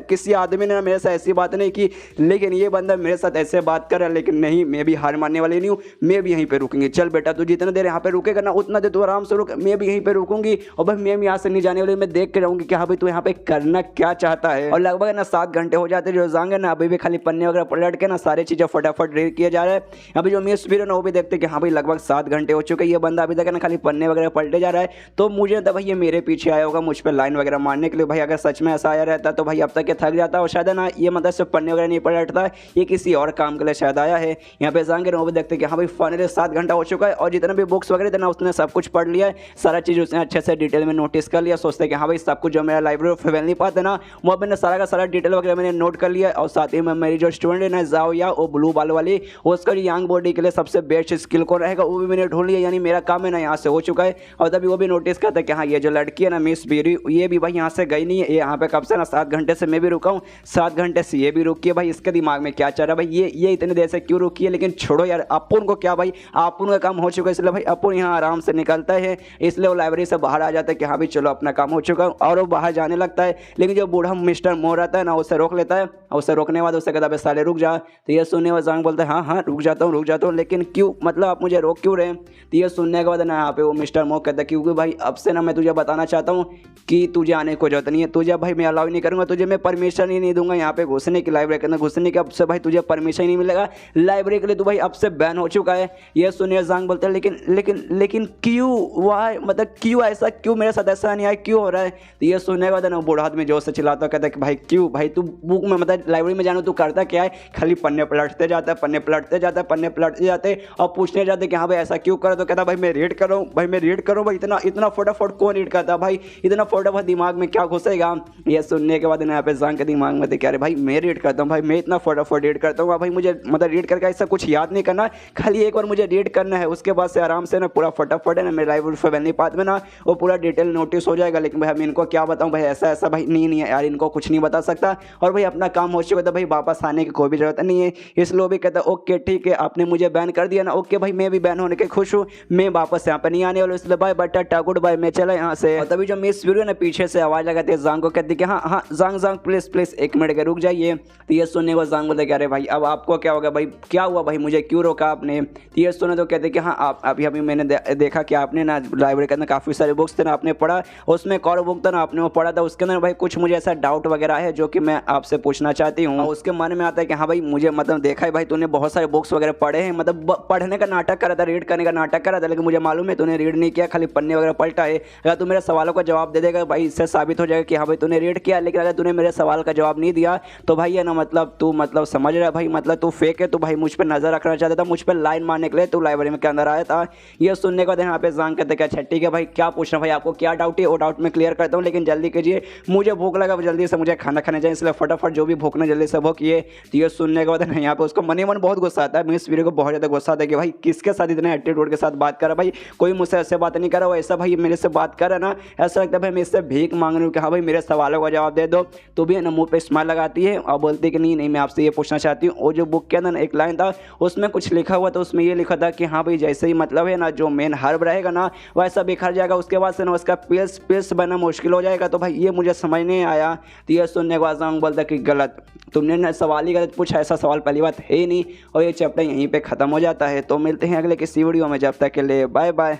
किसी आदमी ने ना मेरे साथ ऐसी बात नहीं की, लेकिन ये बंदा मेरे साथ ऐसे बात कर रहा है। लेकिन नहीं, मैं भी हार मानने वाली नहीं हूँ, मैं भी यहीं पे रुकूंगी, चल बेटा तू जितना देर यहाँ पे रुकेगा ना उतना देर तू आराम से रुक, मैं भी यहीं पे रुकूंगी, और भाई मैं भी यहाँ से नहीं जाने वाली, मैं देख के रहूंगी कि हाँ भाई तू यहाँ पे करना क्या चाहता है। और लगभग ना 7 घंटे हो जाते जो जांग है ना अभी भी खाली पन्ने वगैरह पलट के ना सारी चीज़ें फटाफट रीड किए जा रहे हैं। अभी जो मिस वीरू ना वो भी देखते कि हाँ भाई लगभग 7 घंटे हो चुके, ये बंदा अभी तक ना खाली पन्ने वगैरह पलटे जा रहा है, तो मुझे तो भाई ये मेरे पीछे आया होगा मुझ पर लाइन वगैरह मारने के लिए। भाई अगर सच में ऐसा आया रहता तो भाई अब तक ये थक जाता, और शायद ना ये मतलब सिर्फ पन्ने वगैरह नहीं पलटता, ये किसी और काम के लिए शायद आया है। यहाँ पे जाएंगे वो भी देखते कि हाँ भाई फाइनली 7 घंटा हो चुका है, और जितना भी बुक्स वगैरह थे ना उसने सब कुछ पढ़ लिया है, सारा चीज़ उसने अच्छे से डिटेल में नोटिस कर लिया। सोचते कि हाँ भाई सब कुछ जो मेरा लाइब्रेरी फैमिली नहीं पाते ना वो मैंने सारा का सारा डिटेल वगैरह मैंने नोट कर लिया, और साथ ही में मेरी जो स्टूडेंट है ना जाओ या वो ब्लू बाल वाली, उसका जो यंग बॉडी के लिए सबसे बेस्ट स्किल कौन रहेगा वो भी मैंने ढूंढ लिया, यानी मेरा काम है ना यहाँ से हो चुका है। और तभी वो भी नोटिस करता है कि हाँ ये जो लड़की है ना मिस वीरू ये भी भाई यहाँ से गई नहीं है, ये यहाँ पे कब से ना 7 घंटे से मैं भी रुका हूँ, 7 घंटे से ये भी रुकी है। भाई इसके दिमाग में क्या चल रहा है भाई, ये इतनी देर से क्यों रुकी है। लेकिन छोड़ो यार, अपुन को क्या भाई, अपुन का काम हो चुका है, इसलिए भाई अपुन यहाँ आराम से निकलता है, इसलिए वो लाइब्रेरी से बाहर आ जाता है कि हाँ भाई चलो अपना काम हो चुका है, और वो बाहर जाने लगता है। लेकिन जो बूढ़ा मिस्टर मोर रहता है ना उसे रोक लेता है, और उसे रोकने के बाद उससे कहता है साले रुक जा। तो ये सुनने वाला जांग बोलता है हाँ रुक जाता हूँ, लेकिन क्यों, मतलब आप मुझे रोक क्यों रहे। तो ये सुनने के बाद ना यहाँ पे वो मिस्टर मोर कहता है क्योंकि भाई अब से ना मैं तुझे बताना चाहता हूँ कि तुझे आने को जरूरत नहीं है, तुझे भाई मैं अलाउ नहीं करूँगा, तुझे मैं परमिशन ही नहीं दूंगा यहाँ पे घुसने की, लाइब्रेरी के अंदर घुसने की अब से भाई तुझे परमिशन नहीं मिलेगा, लाइब्रेरी के लिए तू भाई अब से बैन हो चुका है। ये सुनिए जांग बोलते हैं लेकिन क्यों, वाई मतलब क्यों ऐसा, क्यों मेरे साथ ऐसा नहीं आया, क्यों हो रहा है। तो ये सुनने के बाद ना बूढ़ा आदमी जोर से चिल्लाता कहता है कि भाई क्यों भाई तू बुक में मतलब लाइब्रेरी में जाना तू करता क्या है, खाली पन्ने पलटते जाता है, पन्ने पलटते जाते और पूछने जाते कि हाँ भाई ऐसा क्यों करा। तो कहता भाई मैं रीड कर रहा हूँ भाई इतना फटाफट कौन रीड करता भाई, इतना फटाफट दिमाग में क्या घुसेगा। ये सुनने के बाद यहाँ पे जांग के दिमाग में क्या भाई मैं रीड करता हूँ, भाई मैं इतना फटाफट रीड करता हूँ भाई, मुझे मतलब रीड करके ऐसा कुछ याद नहीं करना, खाली एक बार मुझे रीड करना है, उसके बाद से आराम से ना पूरा फटाफट है ना मेरे लाइब्रेरी फैमिली पाथ में ना वो पूरा डिटेल नोटिस हो जाएगा। लेकिन भाई हम इनको क्या बताऊँ भाई, ऐसा भाई नहीं है यार, इनको कुछ नहीं बता सकता, और भाई अपना काम हो चुका था भाई वापस आने की कोई भी जरूरत नहीं है। इसलिए भी कहता ओके ठीक है आपने मुझे बैन कर दिया ना, ओके भाई मैं भी बैन होने के खुश हूँ, मैं वापस यहाँ पर नहीं आने वाला, इसलिए बाय टाटा गुड बाय, मैं चला यहाँ से। और तभी जो मिस वीरू ने पीछे से आवाज लगाती है जांग को, कहती कि हाँ जांग प्लीज 1 मिनट के रुक जाइए। तो ये सुनने को जांग बोलते अरे भाई अब आपको क्या होगा भाई, क्या हुआ भाई, मुझे क्यों रोका आपने। तो ये सुने तो कहते कि हाँ आप अभी मैंने देखा कि आपने ना लाइब्रेरी के अंदर काफ़ी सारे बुक्स थे ना आपने पढ़ा, उसमें एक और बुक था ना आपने वो पढ़ा था, उसके अंदर भाई कुछ मुझे ऐसा डाउट वगैरह है जो कि मैं आपसे पूछना चाहती हूँ। उसके मन में आता है कि हाँ भाई मुझे मतलब देखा है भाई तूने बहुत सारे बुक्स वगैरह पढ़े हैं, मतलब पढ़ने का नाटक कर रहा था, रीड करने का नाटक कर रहा था, लेकिन मुझे मालूम है तूने रीड नहीं किया, खाली पन्ने वगैरह पलटा है। अगर तू मेरे सवालों का जवाब दे देगा भाई, इससे साबित हो जाएगा कि हाँ भाई तूने रीड किया। लेकिन अगर तूने मेरे सवाल का जवाब नहीं दिया तो भाई है ना मतलब तू मतलब समझ रहा है भाई, मतलब तू फेक है। तो भाई मुझ पर नजर रखना चाहता था, मुझ पर लाइन मारने के लिए तू लाइब्रेरी में के अंदर आया था। ये सुनने के बाद यहाँ पे जांग कहते क्या, अच्छा ठीक है भाई, क्या पूछना भाई, आपको क्या डाउट है वो डाउट मैं क्लियर करता हूँ, लेकिन जल्दी कीजिए, मुझे भूख लगा, जल्दी से मुझे खाना खाने चाहिए, इसलिए फटाफट जो भी भूखना जल्दी से भूखिए। तो ये सुनने के बाद ना यहाँ पे उसको मन ही मन बहुत गुस्सा आता है। मिस वीडियो को बहुत ज़्यादा गुस्सा आता है कि भाई किसके साथ इतने एटीट्यूड के साथ बात कर रहा है भाई, कोई मुझसे ऐसे बात नहीं कर रहा, वो ऐसा भाई मेरे से बात कर रहा है ना, ऐसा लगता है भाई मैं इससे भीख मांग रही हूँ कि हाँ भाई मेरे सवालों का जवाब दे दो। तो भी है ना मुँह पे स्माइल लगाती है और बोलती है कि नहीं नहीं मैं आपसे ये पूछना चाहती हूँ। और जो बुक के अंदर एक लाइन था उसमें कुछ लिखा हुआ था, उसमें ये लिखा था कि हाँ भाई जैसे ही मतलब है ना जो मेन हर्ब रहेगा ना वैसा बिखर जाएगा, उसके बाद से ना उसका पीस पीस बनना मुश्किल हो जाएगा। तो भाई ये मुझे समझ नहीं आया। तो ये सुनने के बाद जांग बोलता कि गलत, तुमने ना सवाल ही गलत पूछा, ऐसा सवाल पहली बात है ही नहीं। और ये चैप्टर यहीं पे ख़त्म हो जाता है। तो मिलते हैं अगले किसी वीडियो में, जब तक के लिए बाय बाय।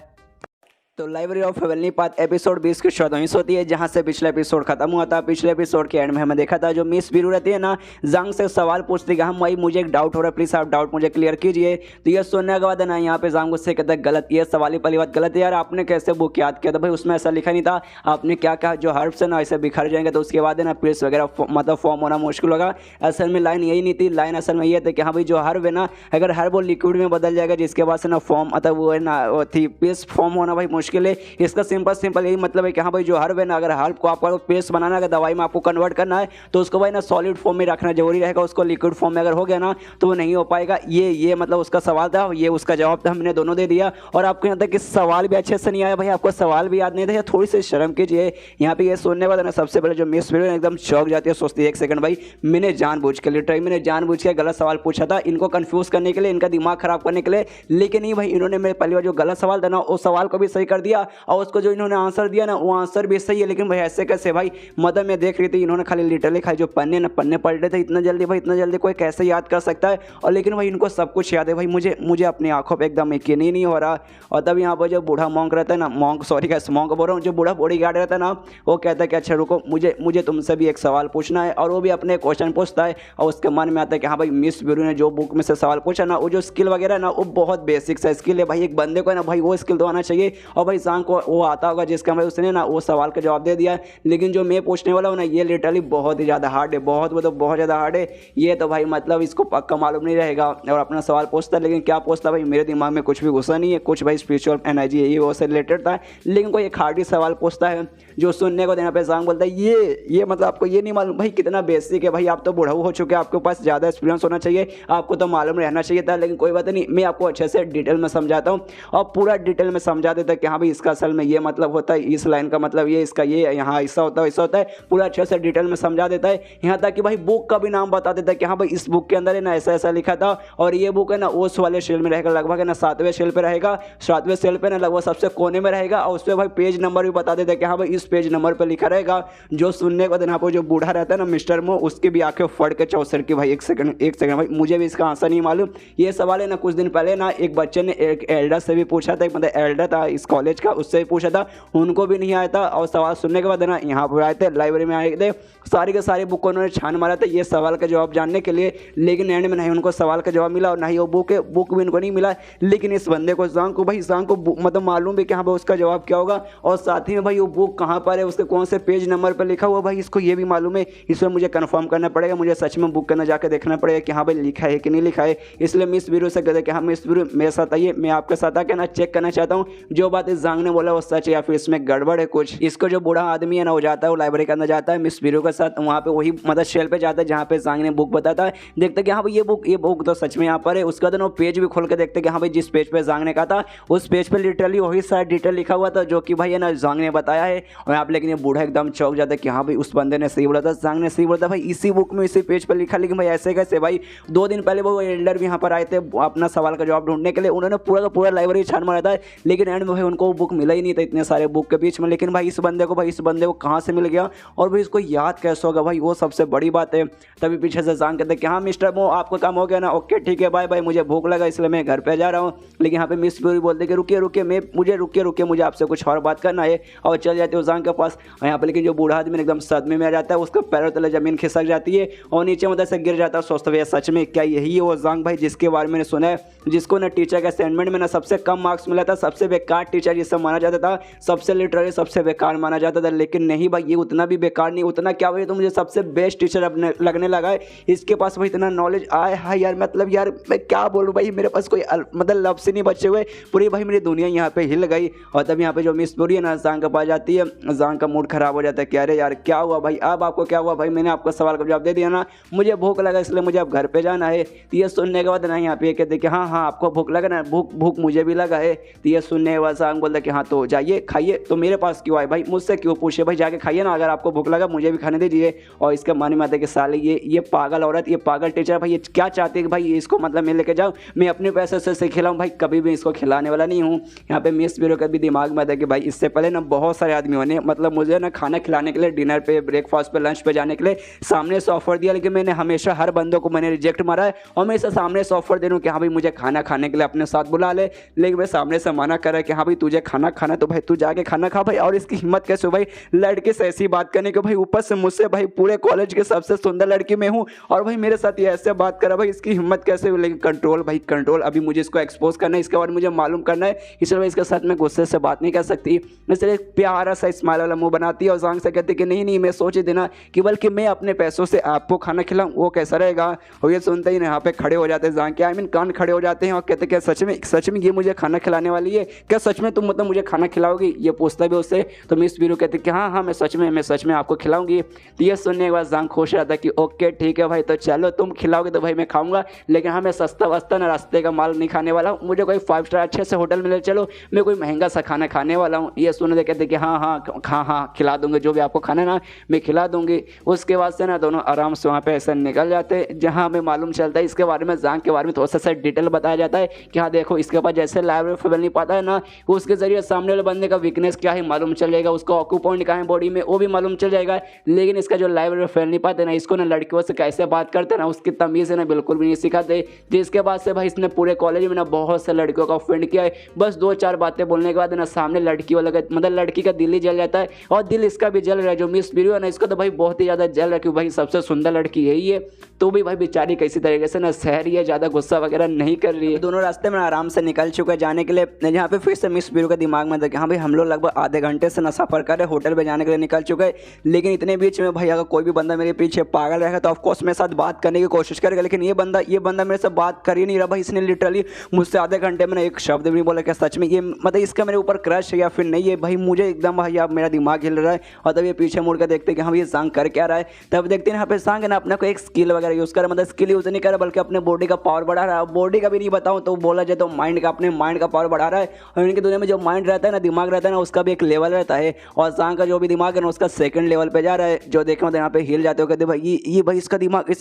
तो library of heavenly path episode 20 की 14वीं होती है, जहाँ से पिछला एपिसोड खत्म हुआ था। पिछले एपिसोड के एंड में हमें देखा था जो मिस वीरू रहती है ना, जांग से सवाल पूछती है, हम भाई मुझे एक डाउट हो रहा है, प्लीज़ आप डाउट मुझे क्लियर कीजिए। तो ये सुनने के बाद है ना यहाँ पे जांग उससे कहता है गलत, ये सवाल ही पहली बात गलत है यार, आपने कैसे बुक याद किया था भाई, उसमें ऐसा लिखा नहीं था, आपने क्या कहा जो हर्ब्स है ना ऐसे बिखर जाएंगे तो उसके बाद है ना पीस वगैरह मतलब फॉर्म होना मुश्किल होगा। असल में लाइन यही नहीं थी, लाइन असल में ये थी कि हाँ भाई जो हर्ब है ना अगर हर्ब वो लिक्विड में बदल जाएगा जिसके बाद से ना फॉर्म मतलब वो है ना वो थी पीस फॉर्म होना भाई मुश्किल है। इसका सिंपल यही मतलब है कि हाँ भाई जो हर्ब है ना अगर हर्ब को आपको पेस्ट बनाना है, दवाई में आपको कन्वर्ट करना है तो उसको भाई ना सॉलिड फॉर्म में रखना जरूरी रहेगा, उसको लिक्विड फॉर्म में अगर हो गया ना तो वो नहीं हो पाएगा। ये मतलब उसका सवाल था, ये उसका जवाब था, हमने दोनों दे दिया। और आपको यहाँ तक कि सवाल भी अच्छे से नहीं आया भाई, आपको सवाल भी याद नहीं था, थोड़ी सी शर्म कीजिए। यहाँ पे ये सुनने वाला ना सबसे पहले जो मिस वीडियो एकदम चौंक जाती है, सोचती है एक सेकंड भाई मैंने जानबूझ के लिटरली मैंने जानबूझ के गलत सवाल पूछा था, इनको कंफ्यूज करने के लिए, इनका दिमाग खराब करने के लिए। लेकिन नहीं भाई इन्होंने मेरे पहली बार जो गलत सवाल था ना उस सवाल को भी सही कर दिया और उसको जो इन्होंने आंसर दिया ना वो आंसर भी सही है। लेकिन भाई ऐसे कैसे भाई, मतलब मैं देख रही थी इन्होंने खाली लिटरली खाली जो पन्ने पलटे थे इतना जल्दी भाई, इतना जल्दी कोई कैसे याद कर सकता है। और लेकिन भाई इनको सब कुछ याद है भाई, मुझे अपनी आंखों पे एकदम यकीन ही नहीं हो रहा। और तब यहाँ पर जो बूढ़ा मॉन्क रहता है ना, मॉन्क बोल रहा हूँ, जो बूढ़ा बॉडी गार्ड रहता है ना वो कहता है कि अच्छा रुको मुझे तुमसे भी एक सवाल पूछना है। और वो भी अपने क्वेश्चन पूछता है और उसके मन में आता है कि हाँ भाई मिस वीरू ने जो बुक में से सवाल पूछा ना वो जो स्किल वगैरह ना वो बहुत बेसिक सा स्किल है भाई, एक बंदे को है ना भाई वो स्किल तो आना चाहिए। और भाई जांग को वो आता होगा जिसका भाई उसने ना वो सवाल का जवाब दे दिया। लेकिन जो मैं पूछने वाला हूँ ना ये लिटरली बहुत ही ज़्यादा हार्ड है, बहुत मतलब बहुत ज़्यादा हार्ड है। ये तो भाई मतलब इसको पक्का मालूम नहीं रहेगा और अपना सवाल पूछता है। लेकिन क्या पूछता भाई मेरे दिमाग में कुछ भी घुसा नहीं है, कुछ भाई स्पिरिचुअल एनर्जी है ये वो से रिलेटेड था। लेकिन कोई एक हार्ड ही सवाल पूछता है जो सुनने को देना पे जांग बोलता है ये मतलब आपको ये नहीं मालूम भाई कितना बेसिक है भाई, आप तो बूढ़ा हो चुके हैं, आपके पास ज़्यादा एक्सपीरियंस होना चाहिए, आपको तो मालूम रहना चाहिए था। लेकिन कोई बात नहीं, मैं आपको अच्छे से डिटेल में समझाता हूँ और पूरा डिटेल में समझा देता है कि हाँ भाई इसका असल में ये मतलब होता है, इस लाइन का मतलब ये, इसका ये यहाँ ऐसा होता है वैसा होता है, पूरा अच्छे से डिटेल में समझा देता है। यहाँ तक कि भाई बुक का भी नाम बता देता है कि हाँ भाई इस बुक के अंदर है ना ऐसा ऐसा लिखा था और ये बुक है ना उस वाले शेल में रहेगा, लगभग है ना 7वें शेल पे रहेगा, 7वें शेल पे ना लगभग सबसे कोने में रहेगा। और उस पर भाई पेज नंबर भी बता देता है कि हाँ भाई इस पेज नंबर पर लिखा रहेगा। जो सुनने को यहाँ पर जो बूढ़ा रहता है ना मिस्टर मो, उसकी भी आंखें फट के चौसर की भाई एक सेकंड भाई मुझे भी इसका आंसर नहीं मालूम। ये सवाल है ना कुछ दिन पहले ना एक बच्चे ने एक एल्डर से भी पूछा था, मतलब एल्डर था इस कॉलेज का, उससे भी पूछा था, उनको भी नहीं आया था। और सवाल सुनने के बाद ना यहाँ पर आए थे, लाइब्रेरी में आए थे, सारी के सारी बुक को उन्होंने छान मारा था ये सवाल का जवाब जानने के लिए। लेकिन एंड में नहीं उनको सवाल का जवाब मिला और ना ही वो बुक भी इनको नहीं मिला। लेकिन इस बंदे को जांग को मतलब मालूम भी कि हाँ भाई उसका जवाब क्या होगा और साथ ही में भाई वो बुक कहाँ पर है, उसके कौन से पेज नंबर पर लिखा हुआ भाई इसको ये भी मालूम है। इसमें मुझे कंफर्म करना पड़ेगा, मुझे सच में बुक करना जाकर देखना पड़ेगा कि हाँ भाई लिखा है कि नहीं लिखा है। इसलिए मिस वीरू से कहते कि हाँ मिस वीरू मेरे साथ आइए, मैं आपके साथ आके ना चेक करना चाहता हूँ जो बात इस जांग ने बोला वो सच है या फिर इसमें गड़बड़ है कुछ। इसको जो बूढ़ा आदमी है ना वो जाता है, वो लाइब्रेरी के अंदर जाता है मिस वीरू के साथ, वहाँ पे वही मतलब शेल पे जाता है जहाँ पे जांग ने बुक बताता है, देखते हैं कि हाँ भाई ये बुक तो सच में यहाँ पर है। उसके बाद वो पेज भी खोल के देखते हैं कि हाँ भाई जिस पेज पे जांग ने कहा था उस पेज पे लिटरली वही सारा डिटेल लिखा हुआ था जो कि भाई है ना जांग ने बताया है। और यहाँ पे लेकिन ये बूढ़ा एकदम चौंक जाता है कि हाँ भाई उस बंदे ने सही बोला था, जांग ने सही बोला था भाई, इसी बुक में इसी पेज पर लिखा। लेकिन भाई ऐसे कैसे भाई, 2 दिन पहले वो एल्डर भी यहाँ पर आए थे अपना सवाल का जवाब ढूंढने के लिए, उन्होंने पूरा का पूरा लाइब्रेरी छान मारा था। लेकिन एंड में भाई उनको वो बुक मिला ही नहीं था इतने सारे बुक के बीच में। लेकिन भाई इस बंदे को कहाँ से मिल गया और भाई इसको याद कैसे होगा भाई, वो सबसे बड़ी बात है। तभी पीछे से जांग कहते कि हाँ मिस्टर मो आपका काम हो गया ना, ओके ठीक है बाय बाय, मुझे भूख लगा इसलिए मैं घर पे जा रहा हूँ। लेकिन यहाँ पे मिस वीरू बोलते कि रुकिए मुझे आपसे कुछ और बात करना है और चल जाते हो जांग के पास। और यहाँ पे लेकिन जो बूढ़ा आदमी एकदम सदमे में आ जाता है, उसके पैरों तले जमीन खिसक जाती है और नीचे मतलब से गिर जाता है। सोचते हुए सच में क्या यही है वो जांग भाई जिसके बारे में सुना है, जिसको ना टीचर के असाइनमेंट में ना सबसे कम मार्क्स मिला था, सबसे बेकार टीचर टीचर जिसे माना जाता था सबसे लिटरली सबसे बेकार माना जाता था, लेकिन नहीं भाई ये उतना भी बेकार नहीं, उतना क्या भाई तो मुझे सबसे बेस्ट टीचर अब लगने लगा है। इसके पास भाई इतना नॉलेज आया है यार, मतलब यार मैं क्या बोलूँ भाई, मेरे पास कोई मतलब लफ्ज़ ही नहीं बचे हुए, पूरी भाई मेरी दुनिया यहाँ पे हिल गई। और तब यहाँ पे जो मिस पूरी है ना जांग के पास जाती है, जांग का मूड खराब हो जाता है कि अरे यार क्या हुआ भाई, अब आपको क्या हुआ भाई, मैंने आपको सवाल का जवाब दे दिया ना, मुझे भूख लगा इसलिए मुझे अब घर पे जाना है। तो ये सुनने के बाद ना यहाँ पे कहते कि हाँ हाँ आपको भूख लगा ना, भूख मुझे भी लगा है। तो ये सुनने के बाद जांग बोलता कि हाँ तो जाइए खाइए, तो मेरे पास क्यों आए भाई, मुझसे क्यों पूछे भाई, जाके खाइए ना, अगर आपको भूख लगा मुझे भी खाने दीजिए। और इसका मन में आता है कि साले ये पागल औरत, ये पागल टीचर भाई, ये क्या चाहते हैं कि भाई इसको मतलब मैं लेके जाऊँ, मैं अपने पैसे से खिलाऊँ भाई, कभी भी इसको खिलाने वाला नहीं हूँ। यहाँ पे मिस ब्यूरो का भी दिमाग में आता है कि भाई इससे पहले ना बहुत सारे आदमी होने मतलब मुझे ना खाना खिलाने के लिए, डिनर पे, ब्रेकफास्ट पे, लंच पे जाने के लिए सामने से ऑफर दिया, लेकिन मैंने हमेशा हर बंदों को मैंने रिजेक्ट मारा है। और मैं इसे सामने से ऑफर दे दूँ कि हाँ भाई मुझे खाना खाने के लिए अपने साथ बुला ले, लेकिन मैं सामने से मना कर रहा है कि हाँ भाई तुझे खाना खाना तो भाई तू जाके खाना खा भाई। और इसकी हिम्मत कैसे हो भाई लड़के से ऐसी बात करने के, भाई ऊपर से मुझसे भाई पूरे कॉलेज के सबसे सुंदर लड़की में हूँ और भाई मेरे साथ ये ऐसे बात करा भाई, इसकी हिम्मत कैसे हुई। लेकिन कंट्रोल भाई कंट्रोल, अभी मुझे इसको एक्सपोज करना है, इसके बाद मुझे मालूम करना है, इसलिए भाई इसके साथ में गुस्से से बात नहीं कर सकती, इसलिए प्यारा सा स्माइल वाला मुंह बनाती है और जांग से कहती कि नहीं नहीं मैं सोच ही देना कि बल्कि मैं अपने पैसों से आपको खाना खिलाऊं, वो कैसा रहेगा। और ये सुनते ही यहाँ पे खड़े हो जाते हैं जांग के, आई मीन कान खड़े हो जाते हैं और कहते क्या सच में ये मुझे खाना खिलाने वाली है क्या, सच में तुम मतलब मुझे खाना खिलाओगी, ये पूछता भी उससे। तो मिस वीरू कहती कि हाँ हाँ मैं सच में आपको खिलाऊंगी। तो ये सुनने के बाद जांग खुश रहता कि ओके ठीक है भाई, तो चलो तुम खिलाओगे तो भाई मैं खाऊंगा, लेकिन हाँ मैं सस्ता वस्ता ना रास्ते का माल नहीं खाने वाला हूँ, मुझे कोई 5 स्टार अच्छे से होटल में ले चलो, मैं कोई महंगा सा खाना खाने वाला हूँ। ये सुनने कहते कि हाँ खिला दूंगे, जो भी आपको खाना ना मैं खिला दूंगी। उसके बाद से ना दोनों आराम से वहाँ पे ऐसा निकल जाते हैं, जहाँ हमें मालूम चलता है इसके बारे में, जांग के बारे में थोड़ा सा डिटेल बताया जाता है कि हाँ देखो इसके पास जैसे लाइब्रेरी फैल नहीं पाता है ना, उसके जरिए सामने वाले बंदे का वीकनेस क्या है मालूम चल जाएगा, उसका ऑक्यू पॉइंट क्या है बॉडी में वो भी मालूम चल जाएगा। लेकिन इसका जो लाइब्रेरी फैल नहीं पाते ना, इसको ना लड़कियों से कैसे बात करते ना, उसकी तमीज़ है ना बिल्कुल भी नहीं सिखाते। जिसके बाद से भाई इसने पूरे कॉलेज में ना बहुत से लड़कियों का ऑफेंड किया है, बस 2-4 बातें बोलने के बाद ना सामने लड़की वाला मतलब लड़की का दिल ही जल जाता है, और दिल इसका भी जल रहा है। जो मिस ब्यूरो है ना इसको तो भाई बहुत ही ज़्यादा जल रहा है कि भाई सबसे सुंदर लड़की यही है, तो भी भाई बेचारी कैसी तरीके से ना सह रही है, ज़्यादा गुस्सा वगैरह नहीं कर रही है। दोनों रास्ते में आराम से निकल चुके जाने के लिए, यहाँ पे फिर से मिस ब्यूरो के दिमाग में था कि हाँ भाई हम लोग लगभग आधे घंटे से ना सफ़र कर रहे, होटल पे जाने के लिए निकल चुके, लेकिन इतने बीच में भाई अगर कोई भी बंदा मेरे पीछे पागल रहेगा तो ऑफकोर्स मेरे साथ बात करने की कोशिश करेगा, लेकिन ये बंदा मेरे से बात कर ही नहीं रहा भाई। इसने लिटरली मुझसे आधे घंटे में एक शब्द भी नहीं बोला कि सच में ये मतलब इसका मेरे ऊपर क्रश है या फिर नहीं है भाई, मुझे एकदम भाई अब मेरा दिमाग हिल रहा है। और तब ये पीछे मुड़ कर देखते हैं कि हाँ ये जांग कर क्या रहा है, तब देखते हैं यहाँ पे जांग है ना अपने को एक स्किल वगैरह यूज़ कर, मतलब स्किल यूज़ नहीं कर रहा बल्कि अपने बॉडी का पावर बढ़ा रहा है। बॉडी का भी नहीं बताऊँ तो बोला जाए तो माइंड का, अपने माइंड का पावर बढ़ा रहा है। और इनकी दुनिया में जो माइंड रहता है ना, दिमाग रहता है ना, उसका भी एक लेवल रहता है, और जांग का जो भी दिमाग है ना उसका सेकंड लेवल पे जा रहा है। जो देखे मतलब यहाँ पे हिल जाते हो, कहते भाई ये भाई इसका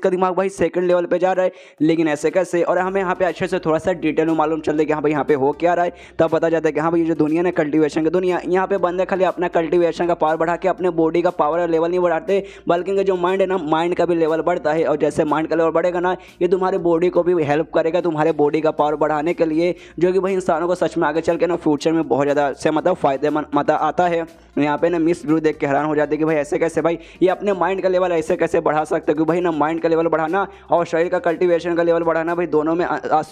दिमाग भाई सेकंड लेवल पे जा रहा है, लेकिन ऐसे कैसे। और हमें यहाँ पे अच्छे से थोड़ा सा डिटेल में मालूम चलता है कि हाँ भाई यहाँ पे हो क्या रहा है, तब पता जाता है कि हाँ भाई ये जो दुनिया ना कल्टीवेशन की दुनिया, यहाँ पे बंदे खाली अपना कल्टीवेशन का पावर बढ़ा के अपने बॉडी का पावर लेवल नहीं बढ़ाते, बल्कि जो माइंड है ना, माइंड का भी लेवल बढ़ता है। और जैसे माइंड का लेवल बढ़ेगा ना, ये तुम्हारे बॉडी को भी हेल्प करेगा तुम्हारे बॉडी का पावर बढ़ाने के लिए, जो कि भाई इंसानों को सच में आगे चल के ना फ्यूचर में बहुत ज़्यादा से मतलब फ़ायदेमंद मतलब आता है। यहाँ पे ना मिस ब्रू देख के हैरान हो जाते कि भाई ऐसे कैसे भाई ये अपने माइंड का लेवल ऐसे कैसे बढ़ा सकते, क्योंकि भाई ना माइंड का लेवल बढ़ाना और शरीर का कल्टीवेशन का लेवल बढ़ाना भाई दोनों में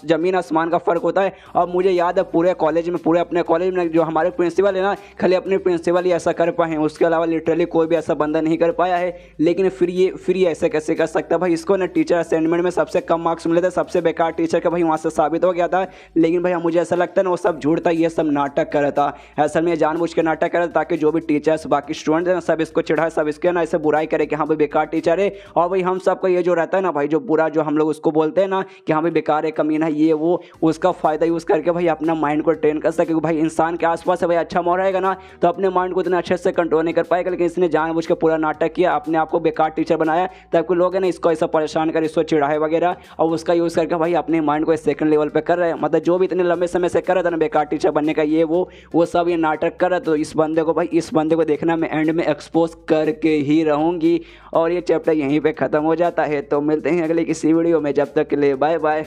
ज़मीन आसमान का फ़र्क होता है। और मुझे याद है पूरे कॉलेज में, पूरे अपने कॉलेज में जो हमारे प्रिंसिपल है ना, खाली अपने प्रिंसिपल ही ऐसा कर पाए हैं, उसके अलावा लिटरली कोई भी ऐसा बंदा नहीं कर पाया है। लेकिन फिर ये ऐसे कैसे कर सकता भाई, इसको ना टीचर असाइनमेंट में सबसे कम मार्क्स मिले थे, सबसे बेकार टीचर का भाई वहाँ से साबित हो गया था। लेकिन भाई मुझे ऐसा लगता है ना वो सब झूठ था, ये सब नाटक कर रहा था, असल में जानबूझ के नाटक कर रहा था ताकि जो भी टीचर्स बाकी स्टूडेंट है ना सब इसको चिढ़ाए, सब इसके ना ऐसे बुराई करे कि हाँ भाई बेकार टीचर है। और भाई हम सबका ये जो रहता है ना भाई, जो बुरा जो हम लोग उसको बोलते हैं ना कि हाँ भाई बेकार है, कमीना है, ये वो, उसका फ़ायदा यूज़ करके भाई अपना माइंड को ट्रेन कर सके। क्योंकि भाई इंसान के आसपास है भाई अच्छा माहौल रहेगा ना तो अपने माइंड को इतना अच्छे से कंट्रोल नहीं कर पाएगा, लेकिन इसने जानबूझ के पूरा नाटक किया, अपने आप को बेकार टीचर बनाया ताकि लोग है ना इसको ऐसा परेशान कर, इसको चिढ़ाए वगैरह, और उसका यूज़ करके भाई अपने माइंड को सेकंड लेवल पे कर रहे हैं। मतलब जो भी इतने लंबे समय से कर रहा था ना बेकार टीचर बनने का, ये वो सब ये नाटक कर रहा। तो इस बंदे को देखना मैं एंड में एक्सपोज करके ही रहूँगी। और ये चैप्टर यहीं पे ख़त्म हो जाता है। तो मिलते हैं अगले किसी वीडियो में, जब तक के लिए बाय बाय।